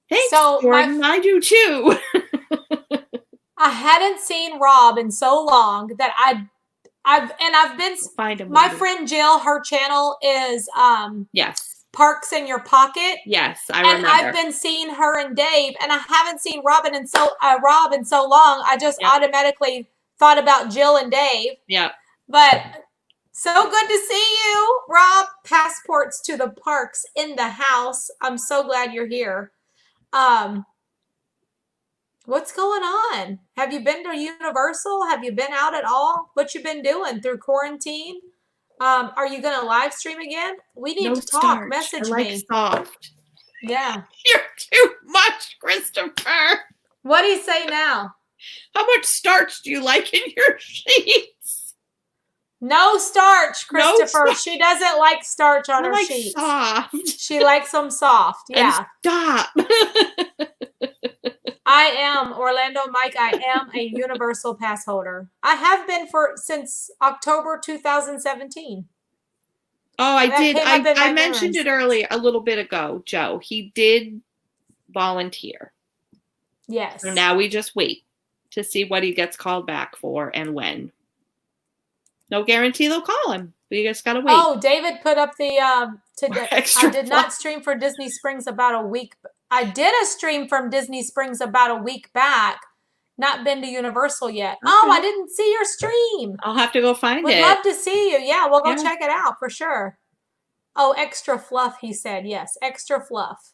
Thanks, Jordan. I do too. I hadn't seen Rob in so long that I've been my friend Jill, her channel is yes. Parks in Your Pocket. Yes, I remember. And I've been seeing her and Dave, and I haven't seen Rob in so long. I just automatically thought about Jill and Dave. Yeah. But so good to see you, Rob. Passports to the Parks in the house. I'm so glad you're here. What's going on? Have you been to Universal? Have you been out at all? What you been doing through quarantine? Are you going to live stream again? We need to talk. Starch. Message me. Soft. Yeah. You're too much, Christopher. What do you say now? How much starch do you like in your sheets? No starch, No Christopher. starch. She doesn't like starch on I her like sheets. soft. She likes them soft. Yeah. And stop. I am Orlando Mike. I am a Universal Pass holder. I have been since October 2017. Oh, I did. I mentioned memories. it earlier a little bit ago, Joe. He did volunteer. Yes. So now we just wait to see what he gets called back for and when. No guarantee they'll call him. We just gotta wait. Oh, David put up the today. Extra I did not stream for Disney Springs about a week. I did a stream from Disney Springs about a week back. Not been to Universal yet. Okay. Oh, I didn't see your stream. I'll have to go find Would it. love to see you. Yeah, we'll go Yeah. check it out for sure. Oh, extra fluff, he said. Yes, extra fluff.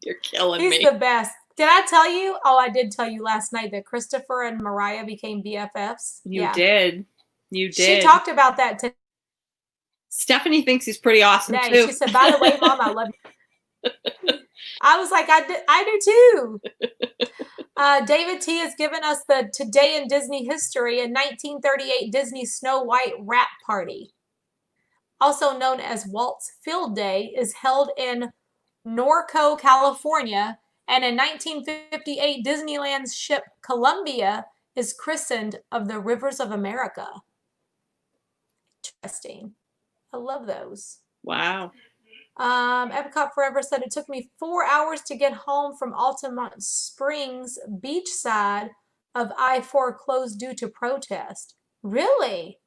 You're killing He's me. the best. Did I tell you? Oh, I did tell you last night that Christopher and Mariah became BFFs. You did. You did. She talked about that today. Stephanie thinks he's pretty awesome too. She said, by the way, Mom, I love you. I was like, I do too. David T has given us the Today in Disney History, a 1938 Disney Snow White wrap party, also known as Walt's Field Day, is held in Norco, California, and in 1958, Disneyland's ship Columbia is christened of the Rivers of America. Interesting. I love those. Wow. Epcot Forever said it took me 4 hours to get home from Altamont Springs beachside of I-4 closed due to protest. Really?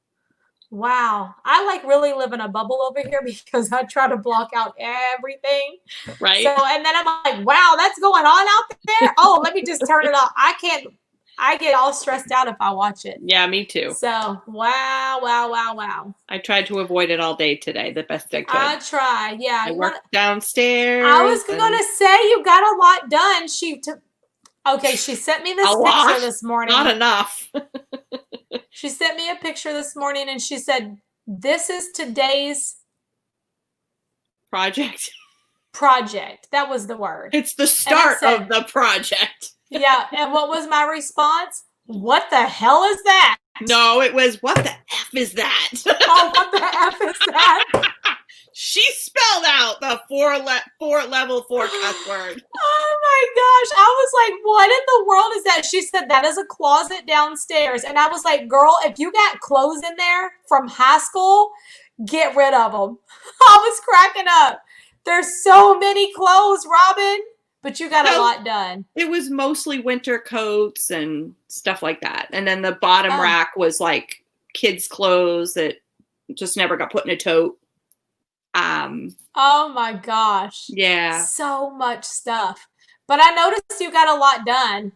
Wow. I like really live in a bubble over here because I try to block out everything. Right. So, and then I'm like, wow, that's going on out there. Oh, let me just turn it off. I get all stressed out if I watch it. Yeah, me too. So, wow. I tried to avoid it all day today, the best I could. I try. Yeah. I worked downstairs. I was going to say you got a lot done. She sent me this picture this morning. Not enough. She sent me a picture this morning and she said, this is today's project. That was the word. It's the start of the project. Yeah. And what was my response? What the hell is that? No, it was, what the F is that? Oh, what the F is that? She spelled out the level 4 cuss word. Oh my gosh. I was like, what in the world is that? She said, that is a closet downstairs. And I was like, girl, if you got clothes in there from high school, get rid of them. I was cracking up. There's so many clothes, Robin, but you got a lot done. It was mostly winter coats and stuff like that. And then the bottom rack was like kids' clothes that just never got put in a tote. Oh my gosh. Yeah. So much stuff. But I noticed you got a lot done.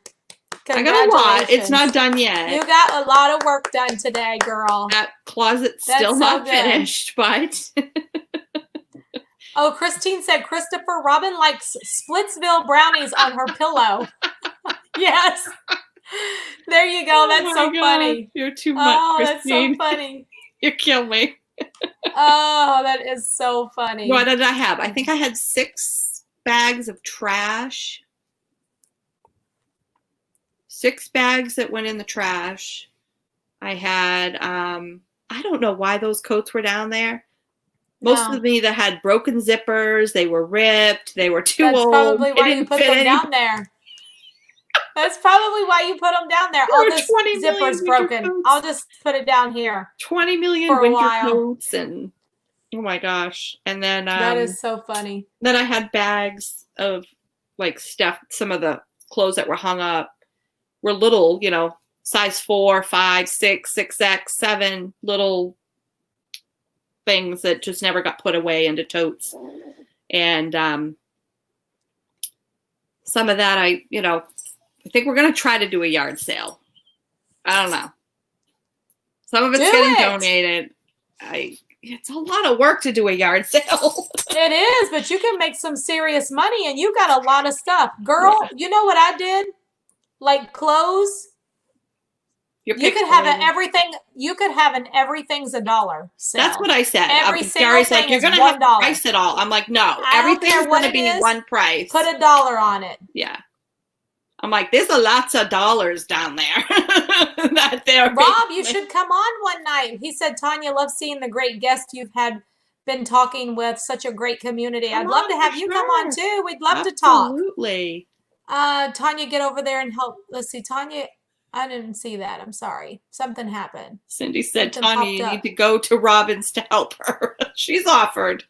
I got a lot. It's not done yet. You got a lot of work done today, girl. That closet's still not finished, but oh, Christine said Christopher Robin likes Splitsville brownies on her pillow. Yes. There you go. That's so funny. You're too much, Christine. That's so funny. You kill me. Oh, that is so funny. What did I have? I think I had 6 bags of trash. 6 bags that went in the trash. I had, I don't know why those coats were down there. Most of me that had broken zippers, they were ripped, they were too old. That's probably why you put them down there. That's probably why you put them down there. Oh, this zipper's broken. Coats. I'll just put it down here. 20 million winter coats and oh my gosh. And then that is so funny. Then I had bags of like stuff. Some of the clothes that were hung up were little, size 4, 5, 6, 6X, 7 little things that just never got put away into totes. And some of that I think we're going to try to do a yard sale. I don't know. Some of it's getting donated. It's a lot of work to do a yard sale. It is, but you can make some serious money and you got a lot of stuff. Girl, You know what I did? Like clothes. You could have everything. You could have an everything's $1 sale. That's what I said. Gary's like, you're going to have to price it all. I'm like, no, everything's going to be one price. Put $1 on it. Yeah. I'm like, there's a lots of dollars down there. that they're Rob, you should come on one night. He said Tanya loves seeing the great guests you've had been talking with. Such a great community. I'd love to have you come on too. We'd love to talk. Absolutely. Tanya, get over there and help. Let's see, Tanya. I didn't see that. I'm sorry. Something happened. Cindy said, Something Tanya, you need to go to Robbins to help her. She's offered.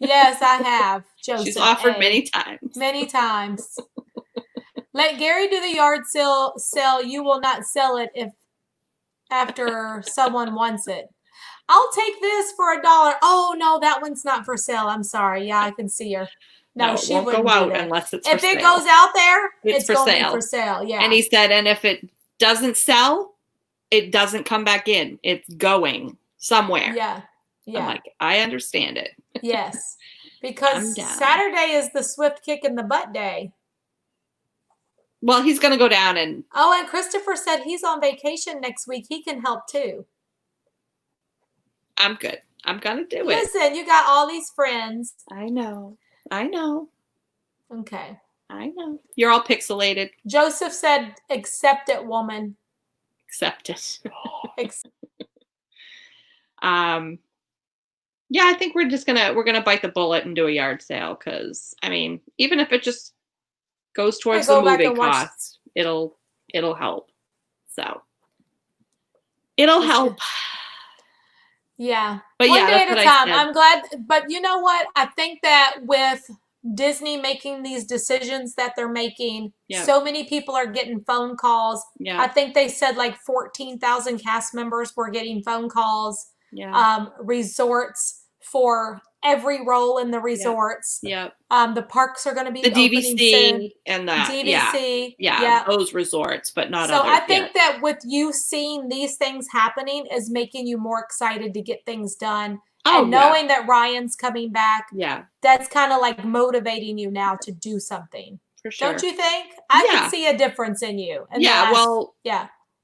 Yes, I have. Joseph, she's offered many times. Many times. Let Gary do the yard sale. You will not sell it if after someone wants it. I'll take this for $1. Oh no, that one's not for sale. I'm sorry. Yeah, I can see her. No, she won't wouldn't go out do that. unless it's if for it sale. goes out there, it's for going sale. To be for sale. Yeah. And he said, and if it doesn't sell, it doesn't come back in. It's going somewhere. Yeah. Yeah. I'm like, I understand it. Yes. Because Saturday is the Swift kick in the butt day. Well, he's going to go down and... Oh, and Christopher said he's on vacation next week. He can help too. I'm good. I'm going to do it. Listen, you got all these friends. I know. I know. Okay. I know. You're all pixelated. Joseph said, accept it, woman. Accept it. Yeah, I think we're gonna bite the bullet and do a yard sale because I mean, even if it just goes towards the movie costs, it'll help. So it'll help. Yeah. But one day at a time. I'm glad, but you know what? I think that with Disney making these decisions that they're making, so many people are getting phone calls. Yeah. I think they said like 14,000 cast members were getting phone calls. Yeah. Resorts for every role in the resorts. Yep. The parks are going to be the DVC soon. And that. DVC. Yeah. Those resorts, but not others. So I think that with you seeing these things happening is making you more excited to get things done. And knowing that Ryan's coming back, that's kind of like motivating you now to do something. For sure. Don't you think? I can see a difference in you.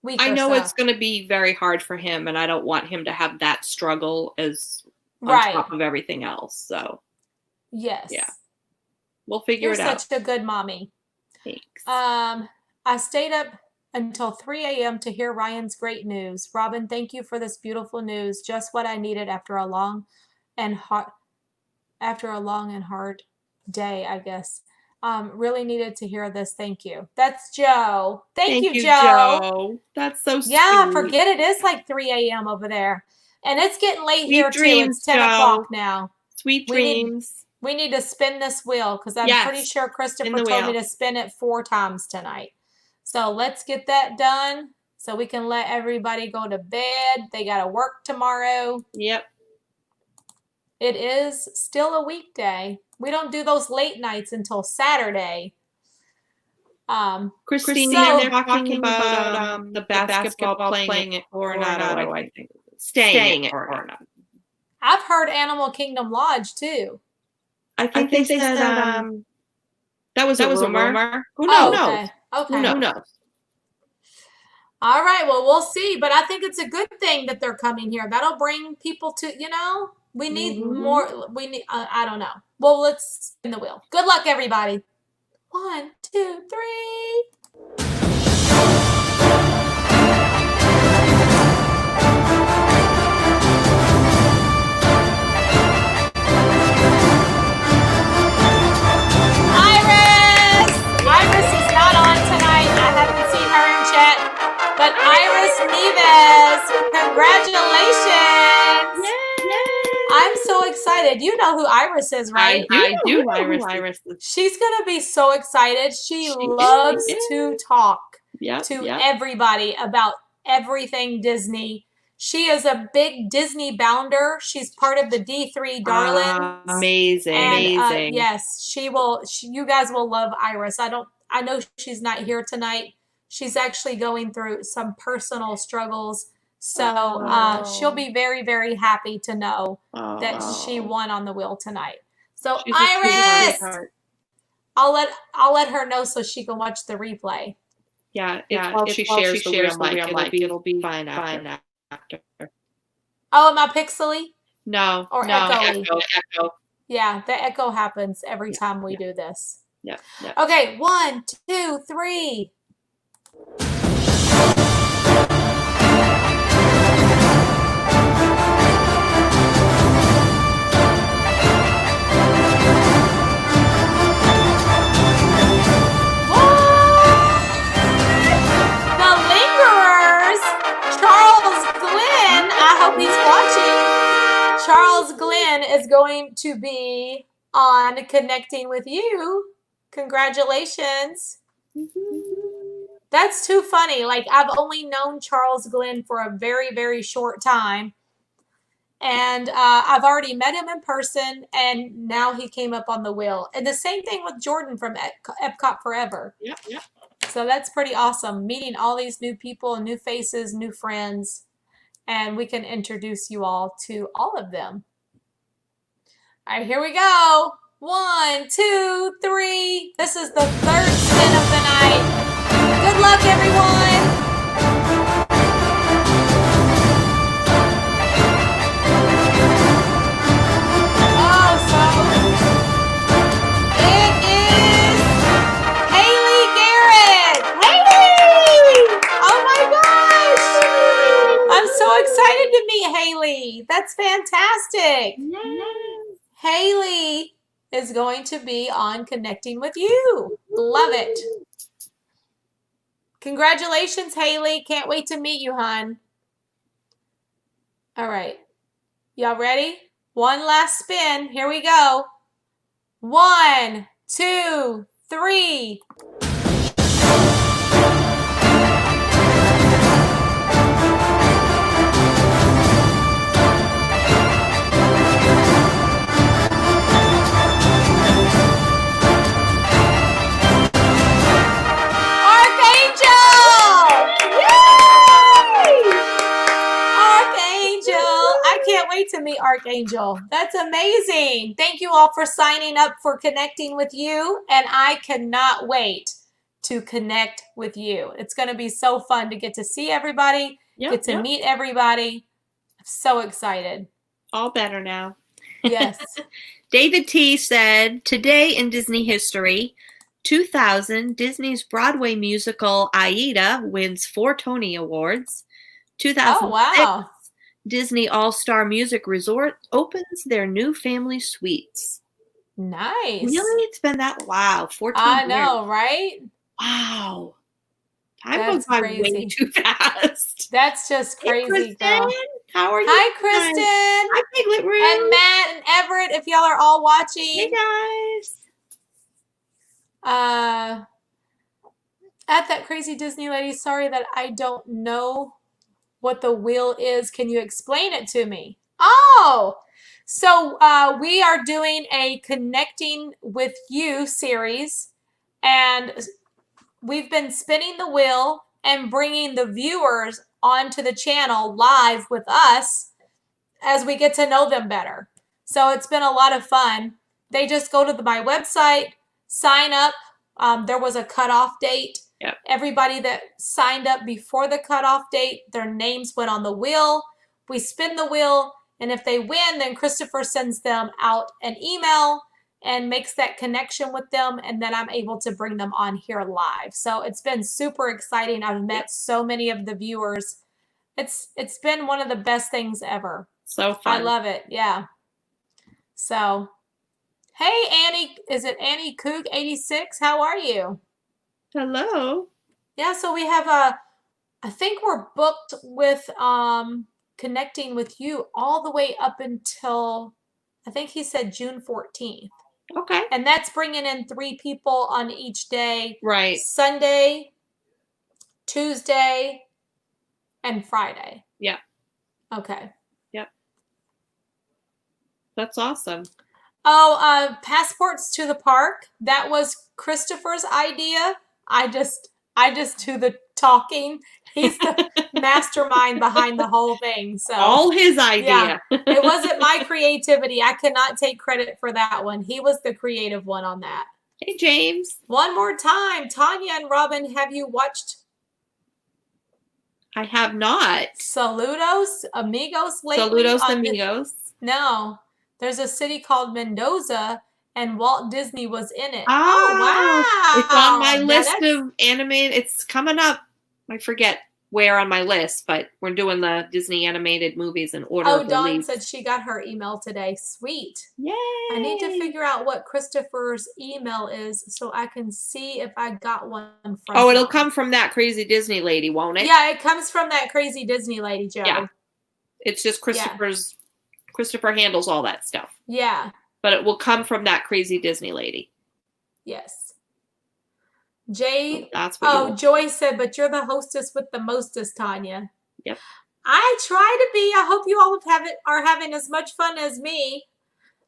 Week I know it's going to be very hard for him, and I don't want him to have that struggle as on top of everything else. So, yes. Yeah. We'll figure it out. You're such a good mommy. Thanks. I stayed up until 3 a.m. to hear Ryan's great news. Robin, thank you for this beautiful news. Just what I needed after a long and hard day, I guess. Really needed to hear this. Thank you. That's Joe. Thank you, Joe. That's so sweet. Yeah, forget it. It's like 3 a.m. over there. And it's getting late here too. It's 10 o'clock now. Sweet dreams. We need to spin this wheel because I'm pretty sure Christopher told me to spin it 4 times tonight. So let's get that done so we can let everybody go to bed. They got to work tomorrow. Yep. It is still a weekday. We don't do those late nights until Saturday. Christine, they're talking about the basketball playing at Coronado, I think. Staying at Coronado. I've heard Animal Kingdom Lodge too. I think they said that was a rumor. Who knows? Okay. Who knows? All right. Well, we'll see. But I think it's a good thing that they're coming here. That'll bring people to, we need more. We need, I don't know. Well, let's spin the wheel. Good luck, everybody. 1, 2, 3. Iris is not on tonight. I haven't seen her in chat. But Iris Neves, congratulations. Yay. I'm so excited. You know who Iris is, right? I do know who Iris is. She's going to be so excited. She loves to talk to everybody about everything Disney. She is a big Disney bounder. She's part of the D3 Darlings. Amazing. Yes, she will. You guys will love Iris. I know she's not here tonight. She's actually going through some personal struggles. So she'll be very, very happy to know that she won on the wheel tonight. So she's Iris, I'll let her know so she can watch the replay. Yeah. While she shares the real mic, it'll be fine after. Oh, am I pixely? No. Or no. echoey? Echo. Yeah, the echo happens every time we do this. Yep. Okay, 1, 2, 3. The Lingerers, Charles Glenn, I hope he's watching. Charles Glenn is going to be on Connecting with You. Congratulations. That's too funny. Like, I've only known Charles Glenn for a very, very short time. And I've already met him in person, and now he came up on the wheel. And the same thing with Jordan from Epcot Forever. Yep. So that's pretty awesome. Meeting all these new people, new faces, new friends. And we can introduce you all to all of them. All right, here we go. 1, 2, 3. This is the third spin of the night. Good luck, everyone. Excited to meet Haley. That's fantastic. Yes. Haley is going to be on Connecting with You. Love it. Congratulations, Haley. Can't wait to meet you, hon. All right. Y'all ready? One last spin. Here we go. 1, 2, 3. Can't wait to meet Archangel. That's amazing. Thank you all for signing up for Connecting with You, and I cannot wait to connect with you. It's going to be so fun to get to see everybody, get to meet everybody. I'm so excited. All better now. Yes. David T. said, today in Disney history, 2000, Disney's Broadway musical Aida wins 4 Tony Awards. 2006, oh, wow. Disney All-Star Music Resort opens their new family suites. Nice. Really? It's been that, wow, 14 I years. know, right? Wow. Time goes by way too fast. That's just crazy, hey, girl. How are you? Hi, Kristen. Hi, Piglet Room. And Matt and Everett, if y'all are all watching. Hey, guys. At that crazy Disney lady, sorry that I don't know what the wheel is. Can you explain it to me? Oh, so we are doing a Connecting with You series, and we've been spinning the wheel and bringing the viewers onto the channel live with us as we get to know them better. So it's been a lot of fun. They just go to my website, sign up. There was a cutoff date. Yep. Everybody that signed up before the cutoff date, their names went on the wheel. We spin the wheel, and if they win, then Christopher sends them out an email and makes that connection with them, and then I'm able to bring them on here live. So it's been super exciting. I've met so many of the viewers. It's been one of the best things ever. So fun. I love it. Yeah. So, hey, Annie, is it Annie Coog 86? How are you? Hello. Yeah, so we have I think we're booked with Connecting with You all the way up until, I think he said June 14th. Okay. And that's bringing in 3 people on each day. Right. Sunday, Tuesday, and Friday. Yeah. Okay. Yep. That's awesome. Oh, passports to the park. That was Christopher's idea. I just do the talking. He's the mastermind behind the whole thing. So all his idea. Yeah, it wasn't my creativity. I cannot take credit for that one. He was the creative one on that. Hey, James. One more time. Tanya and Robin, have you watched? I have not. Saludos Amigos lately? Saludos Amigos. No. There's a city called Mendoza, and Walt Disney was in it. Oh, wow. it's on my Now list that's- of animated. It's coming up. I forget where on my list, but we're doing the Disney animated movies in order Oh, of Dawn release. said she got her email today. Sweet. Yay! I need to figure out what Christopher's email is so I can see if I got one from Oh, it'll him. come from that crazy Disney lady, won't it? Yeah, it comes from that crazy Disney lady, Joe. Yeah. It's just Christopher's. Christopher handles all that stuff. Yeah. But it will come from that crazy Disney lady. Yes. Jay. That's what Joy said, but you're the hostess with the mostest, Tanya. Yep. I try to be. I hope you all are having as much fun as me.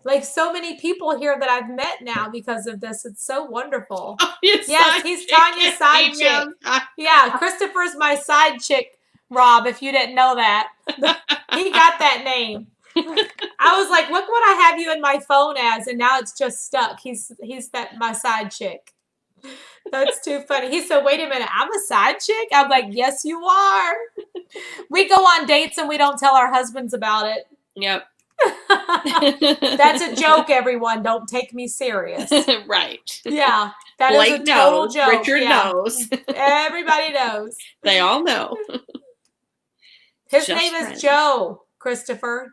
Like so many people here that I've met now because of this. It's so wonderful. Yes, he's Tanya's side chick. Yeah, Christopher's my side chick, Rob, if you didn't know that. He got that name. I was like, look what I have you in my phone as, and now it's just stuck. He's my side chick. That's too funny. He said, wait a minute, I'm a side chick? I'm like, yes, you are. We go on dates and we don't tell our husbands about it. Yep. That's a joke, everyone. Don't take me serious. Right. Yeah. That Blake is a total knows. joke. Richard knows. Everybody knows. They all know. His Just name is friends. Joe, Christopher.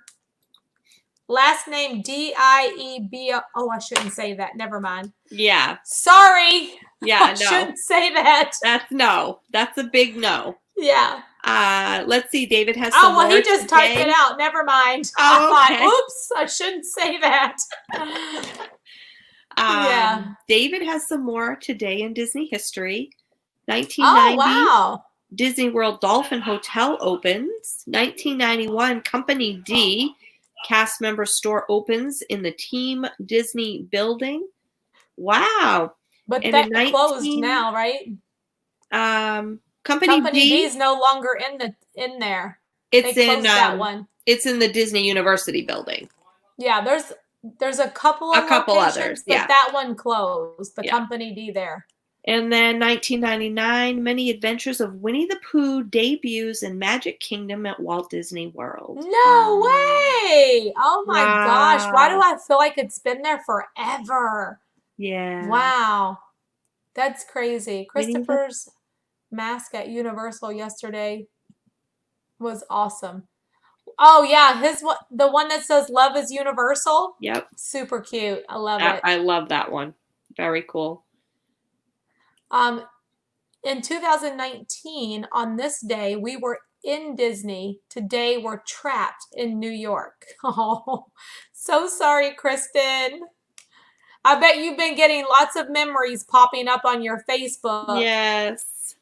Last name D-I-E-B-O. Oh, I shouldn't say that. Never mind. Yeah. Sorry. Yeah, I no. shouldn't say that. That's no. That's a big no. Yeah. Let's see. David has Oh, some well, more he just typed today. it out. Never mind. Oh, I thought, okay. oops, I shouldn't say that. Yeah. David has some more today in Disney history. 1990, Oh, wow. Disney World Dolphin Hotel opens. 1991, Company D cast member store opens in the Team Disney building. Wow. But And that in closed now, right? Company D is no longer in there. It's They closed in that one. It's in the Disney University building. Yeah, there's a couple of locations, others, but yeah. that one closed. The Yeah. Company D there. And then 1999, Many Adventures of Winnie the Pooh debuts in Magic Kingdom at Walt Disney World. No way! Oh my gosh! Why do Wow. I feel like it's been there forever? Yeah. Wow, that's crazy. Winnie the- Christopher's mask at Universal yesterday was awesome. Oh yeah, the one that says "Love is Universal." Yep. Super cute. I love it. I love that one. Very cool. In 2019, on this day, we were in Disney. Today, we're trapped in New York. Oh, so sorry, Kristen. I bet you've been getting lots of memories popping up on your Facebook. Yes.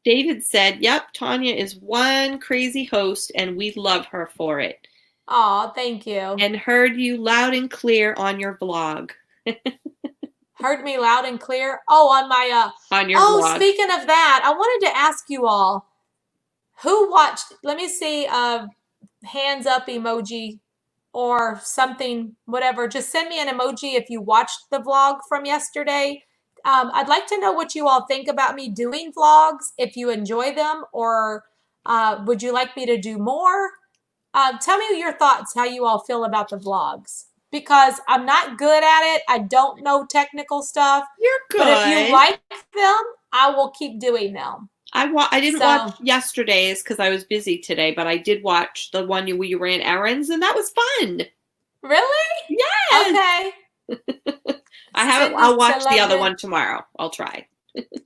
David said, yep, Tanya is one crazy host, and we love her for it. Oh, thank you. And heard you loud and clear on your vlog. Heard me loud and clear? Oh, on my... on your vlog. Speaking of that, I wanted to ask you all, who watched... Let me see hands up emoji or something, whatever. Just send me an emoji if you watched the vlog from yesterday. I'd like to know what you all think about me doing vlogs, if you enjoy them, or would you like me to do more? Tell me your thoughts, how you all feel about the vlogs. Because I'm not good at it. I don't know technical stuff. You're good. But if you like them, I will keep doing them. I didn't watch yesterday's because I was busy today, but I did watch the one where you ran errands, and that was fun. Really? Yes. Okay. I'll watch the other one tomorrow. I'll try.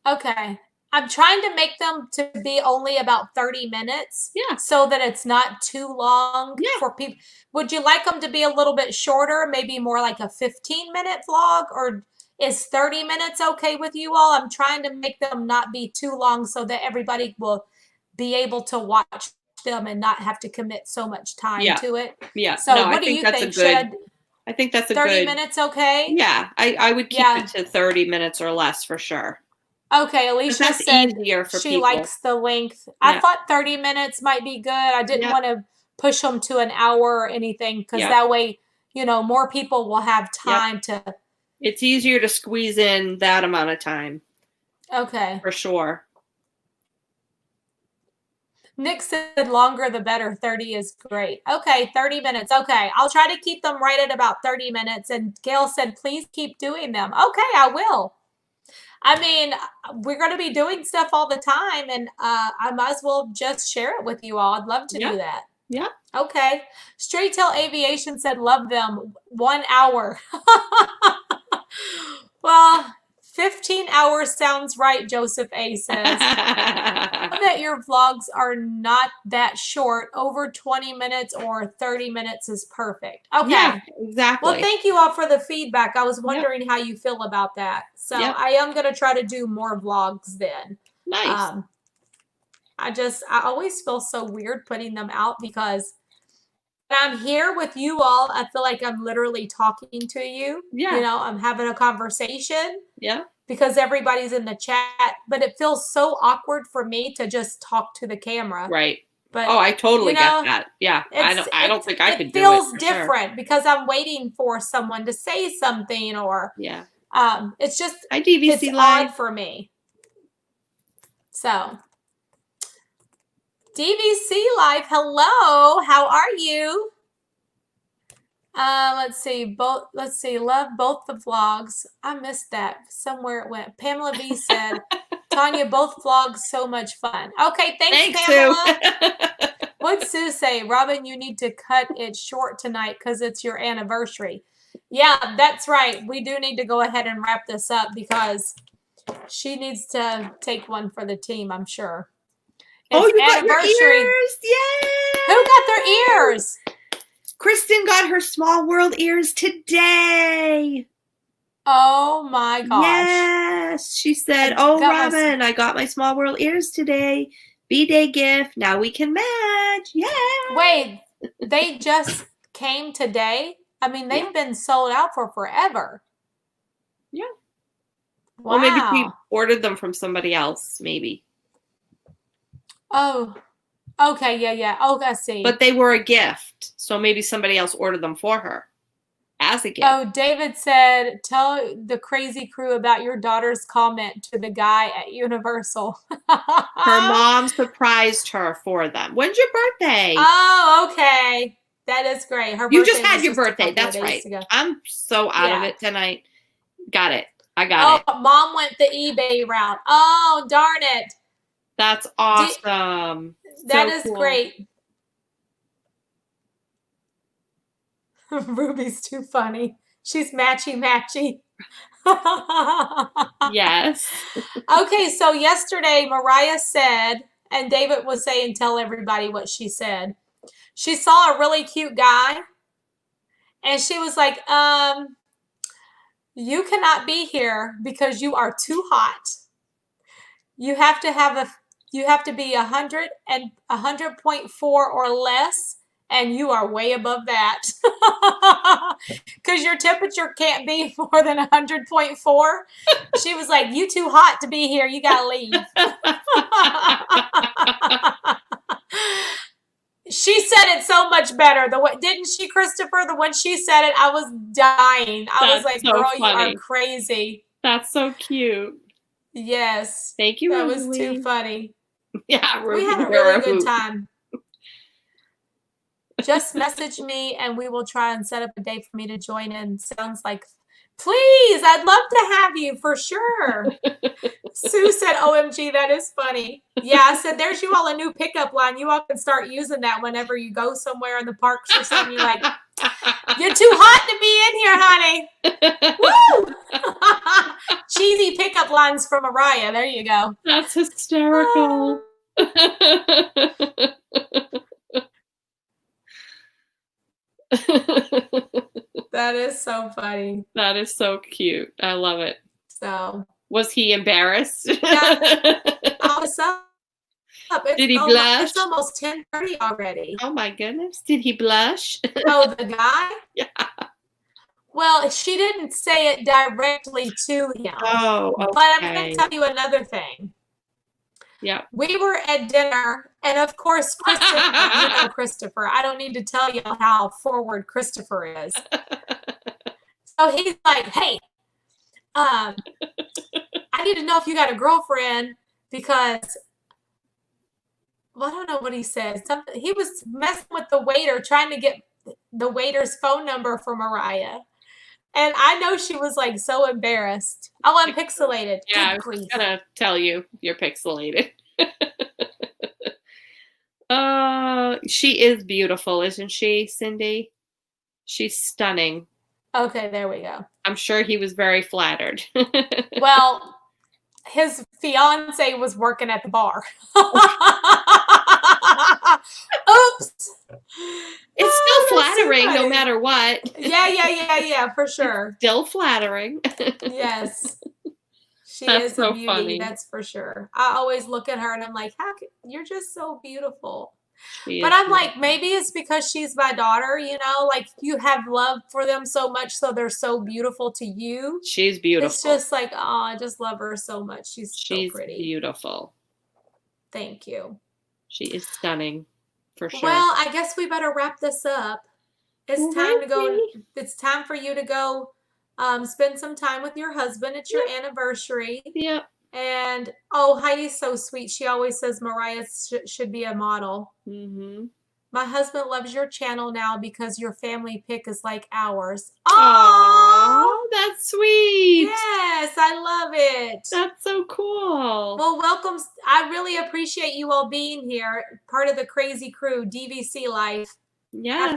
Okay. I'm trying to make them to be only about 30 minutes. Yeah. So that it's not too long for people. Would you like them to be a little bit shorter? Maybe more like a 15-minute vlog? Or is 30 minutes okay with you all? I'm trying to make them not be too long so that everybody will be able to watch them and not have to commit so much time to it. Yeah. So no, what do you think? I think that's a 30 minutes okay? Yeah. I would keep it to 30 minutes or less for sure. Okay, Alicia said easier for she people. likes the length. I thought 30 minutes might be good. I didn't want to push them to an hour or anything because that way, more people will have time to. It's easier to squeeze in that amount of time. Okay. For sure. Nick said longer the better. 30 is great. Okay, 30 minutes. Okay, I'll try to keep them right at about 30 minutes. And Gail said, please keep doing them. Okay, I will. I mean, we're going to be doing stuff all the time, and I might as well just share it with you all. I'd love to do that. Yeah. Okay. Straight Tail Aviation said, love them. 1 hour. Well, 15 hours sounds right, Joseph A. says. That your vlogs are not that short. Over 20 minutes or 30 minutes is perfect. Okay. Yeah, exactly. Well, thank you all for the feedback. I was wondering how you feel about that. So I am going to try to do more vlogs then. Nice. I always feel so weird putting them out because when I'm here with you all, I feel like I'm literally talking to you. Yeah. You know, I'm having a conversation. Yeah. Because everybody's in the chat, but it feels so awkward for me to just talk to the camera. Right. But I totally get that. Yeah. I don't think I could do it. It feels different because I'm waiting for someone to say something or it's just it's odd for me. So DVC Live, hello. How are you? Let's see. Love both the vlogs. I missed that. Somewhere it went. Pamela V said, Tanya, both vlogs so much fun. Okay, thanks Pamela. Sue. What'd Sue say? Robin, you need to cut it short tonight because it's your anniversary. Yeah, that's right. We do need to go ahead and wrap this up because she needs to take one for the team, I'm sure. It's you got your ears? Yay! Who got their ears? Kristen got her Small World ears today. Oh my gosh. Yes. She said, Robin, I got my Small World ears today. B-Day gift. Now we can match. Yeah. Wait, they just came today? I mean, they've been sold out for forever. Yeah. Wow. Well, maybe she ordered them from somebody else, maybe. Oh, okay. Yeah. Oh, I see. But they were a gift. So maybe somebody else ordered them for her as a gift. Oh, David said, tell the crazy crew about your daughter's comment to the guy at Universal. Her mom surprised her for them. When's your birthday? Oh, okay. That is great. You just had your birthday. That's right. I'm so out of it tonight. Got it. I got it. Oh, Mom went the eBay route. Oh, darn it. That's awesome. That is great. Ruby's too funny. She's matchy. Yes. Okay, so yesterday Mariah said, and David was saying, tell everybody what she said. She saw a really cute guy, and she was like, you cannot be here because you are too hot. You have to be 100 and 100.4 or less, and you are way above that. Because your temperature can't be more than 100.4. She was like, you too hot to be here. You got to leave. She said it so much better. Didn't she, Christopher? The one she said it, I was dying. I was like, girl, you are crazy. That's so cute. Yes. Thank you, That Rosalie. was too funny. Yeah, we had a really good time. Just message me and we will try and set up a day for me to join in. Sounds like, please, I'd love to have you for sure. Sue said, OMG, that is funny. Yeah, I said, there's you all a new pickup line. You all can start using that whenever you go somewhere in the parks or something. You're like, you're too hot to be in here, honey. Woo! Cheesy pickup lines from Mariah. There you go. That's hysterical. That is so funny. That is so cute. I love it. So, was he embarrassed? Yeah. Did he blush? It's almost 10:30 already. Oh my goodness. Did he blush? Oh, the guy? Yeah. Well, she didn't say it directly to him. Oh, okay. But I'm going to tell you another thing. Yeah. We were at dinner, and of course, Christopher, you know Christopher. I don't need to tell you how forward Christopher is. So he's like, hey, I need to know if you got a girlfriend because well, I don't know what he said. Something he was messing with the waiter, trying to get the waiter's phone number for Mariah. And I know she was like so embarrassed. Oh, I'm pixelated. Yeah, Good I was grief. gonna tell you you're pixelated. She is beautiful, isn't she, Cindy? She's stunning. Okay, there we go. I'm sure he was very flattered. Well, his fiance was working at the bar. Oops. It's still flattering no matter what. Yeah, for sure. Still flattering. Yes. She That's is so a beauty, funny. that's for sure. I always look at her and I'm like, you're just so beautiful. She But is I'm like, beautiful. maybe it's because she's my daughter, you know, like you have love for them so much, so they're so beautiful to you. She's beautiful. It's just like, oh, I just love her so much. She's so pretty. Beautiful. Thank you. She is stunning, for sure. Well, I guess we better wrap this up. It's time to go. It's time for you to go spend some time with your husband. It's your anniversary. Yep. And oh, Heidi's so sweet. She always says Mariah should be a model. Mm-hmm. My husband loves your channel now because your family pick is like ours. Oh, that's sweet. Yes, I love it. That's so cool. Well, welcome. I really appreciate you all being here. Part of the crazy crew, DVC life. Yeah.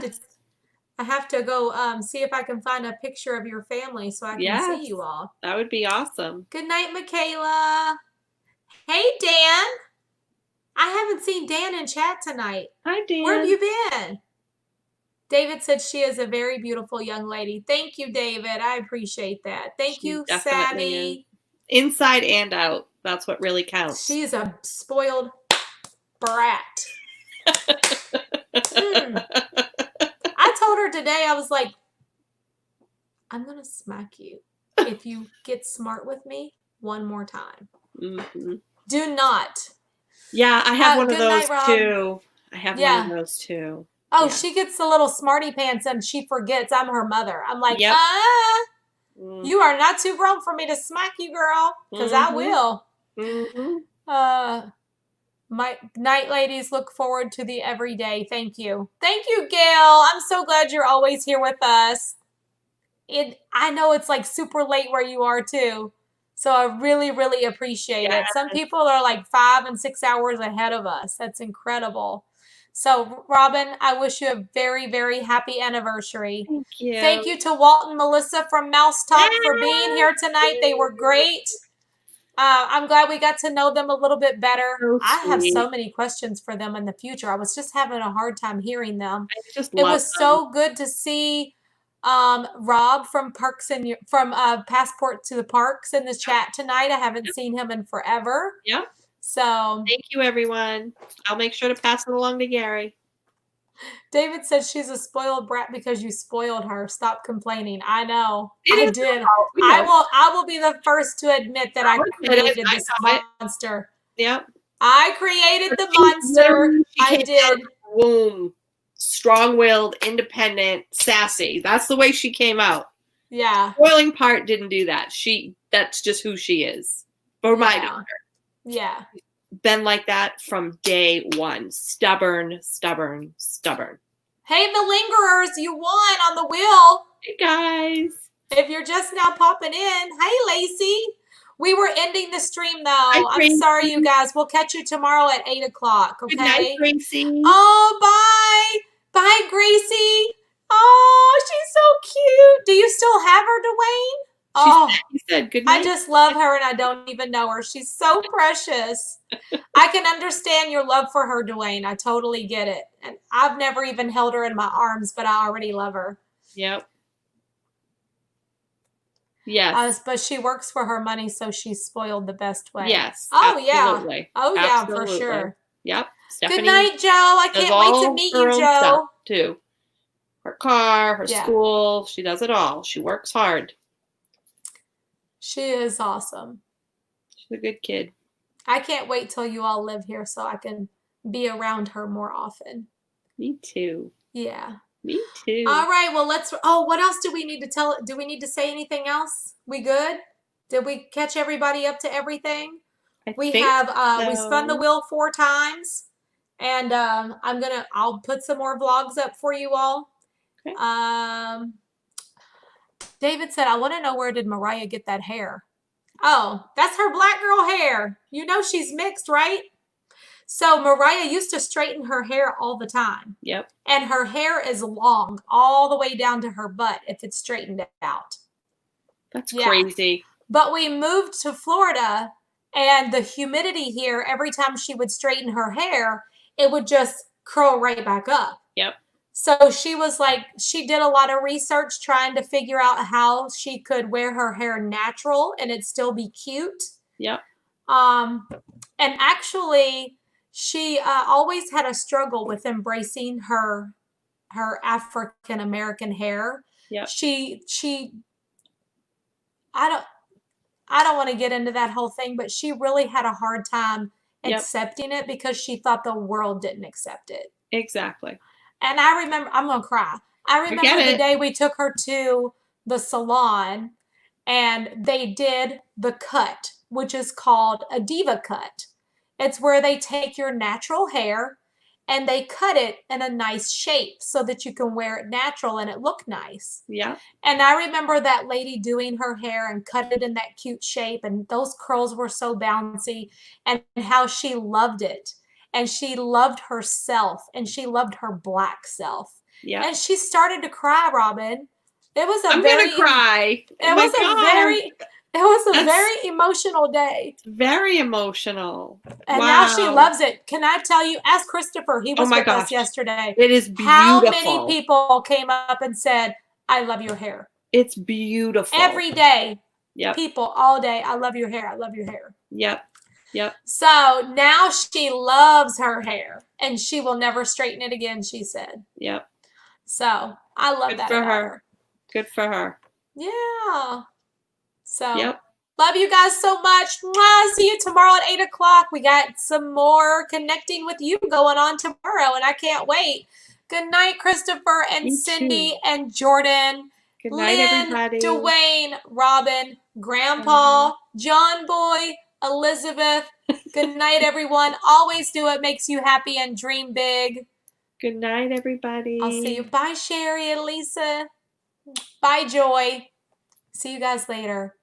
I have to go see if I can find a picture of your family so I can see you all. That would be awesome. Good night, Michaela. Hey, Dan. I haven't seen Dan in chat tonight. Hi, Dan. Where have you been? David said she is a very beautiful young lady. Thank you, David. I appreciate that. Thank you, Sadie. Inside and out. That's what really counts. She's a spoiled brat. I told her today, I was like, I'm going to smack you if you get smart with me one more time. Mm-hmm. Do not. Yeah, I have one of those night, too. I have one of those too. Oh, she gets the little smarty pants and she forgets I'm her mother. I'm like, you are not too grown for me to smack you, girl, because I will. Mm-hmm. My night ladies look forward to the everyday. Thank you. Thank you, Gail. I'm so glad you're always here with us. I know it's like super late where you are too. So I really, really appreciate it. Some people are like 5 and 6 hours ahead of us. That's incredible. So, Robin, I wish you a very, very happy anniversary. Thank you. Thank you to Walt and Melissa from Mousetalk for being here tonight. They were great. I'm glad we got to know them a little bit better. So I have so many questions for them in the future. I was just having a hard time hearing them. It was so good to see Rob from Passport to the Parks in the chat tonight. I haven't seen him in forever. Yep. So thank you, everyone. I'll make sure to pass it along to Gary. David said she's a spoiled brat because you spoiled her. Stop complaining. I know. I did. I will be the first to admit that I created this monster. Yep. I created the monster. I did. Womb. Strong-willed, independent, sassy. That's the way she came out. Yeah. The spoiling part didn't do that. That's just who she is. For my daughter. Yeah. Been like that from day one. Stubborn, stubborn, stubborn. Hey, the lingerers, you won on the wheel. Hey, guys. If you're just now popping in, hey, Lacey. We were ending the stream, though. I'm sorry, you guys. We'll catch you tomorrow at 8 o'clock, okay? Good night, Gracie. Oh, bye. Bye, Gracie. Oh, she's so cute. Do you still have her, Dwayne? She said good night. I just love her and I don't even know her. She's so precious. I can understand your love for her, Dwayne. I totally get it. And I've never even held her in my arms, but I already love her. Yep. Yes. But she works for her money, so she's spoiled the best way. Yes. Oh, absolutely. Yeah. Oh, absolutely. Yeah, for sure. Yep. Stephanie good night, Joe. I can't wait to meet you, Joe. Too. Her car, her school. She does it all. She works hard. She is awesome. She's a good kid. I can't wait till you all live here so I can be around her more often. Me too. Yeah. Me too. All right. Well, what else do we need to tell? Do we need to say anything else? We good? Did we catch everybody up to everything? We spun the wheel 4 times. And I'll put some more vlogs up for you all. Okay. David said, I want to know, where did Mariah get that hair? Oh, that's her black girl hair. You know she's mixed, right? So Mariah used to straighten her hair all the time. Yep. And her hair is long all the way down to her butt if it's straightened out. That's crazy. But we moved to Florida, and the humidity here, every time she would straighten her hair, it would just curl right back up. Yep. So she was like, she did a lot of research trying to figure out how she could wear her hair natural and it still be cute. Yep. And actually, she always had a struggle with embracing her African American hair. Yep. I don't want to get into that whole thing, but she really had a hard time accepting it because she thought the world didn't accept it. Exactly. And I remember, I'm going to cry. I remember the day we took her to the salon and they did the cut, which is called a diva cut. It's where they take your natural hair and they cut it in a nice shape so that you can wear it natural and it look nice. Yeah. And I remember that lady doing her hair and cut it in that cute shape, and those curls were so bouncy, and how she loved it. And she loved herself, and she loved her black self. Yeah. And she started to cry, Robin. It was I'm gonna cry. It was a very emotional day. Very emotional. And now she loves it. Can I tell you, ask Christopher, he was with us yesterday. It is beautiful. How many people came up and said, I love your hair? It's beautiful. Every day. Yep. People all day, I love your hair. I love your hair. Yep. Yep. So now she loves her hair and she will never straighten it again, she said. Yep. So I love Good that for about her. Good for her. Yeah. So yep. Love you guys so much. Mwah. See you tomorrow at 8 o'clock. We got some more connecting with you going on tomorrow, and I can't wait. Good night, Christopher and Cindy and Jordan. Good night, Lynn, everybody. Dwayne, Robin, Grandpa, John Boy, Elizabeth. Good night, everyone. Always do what makes you happy and dream big. Good night, everybody. I'll see you. Bye, Sherry and Lisa. Bye, Joy. See you guys later.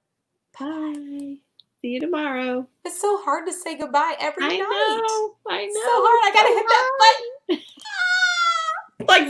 Bye. See you tomorrow. It's so hard to say goodbye every night. I know. So hard. I got to hit that button. Like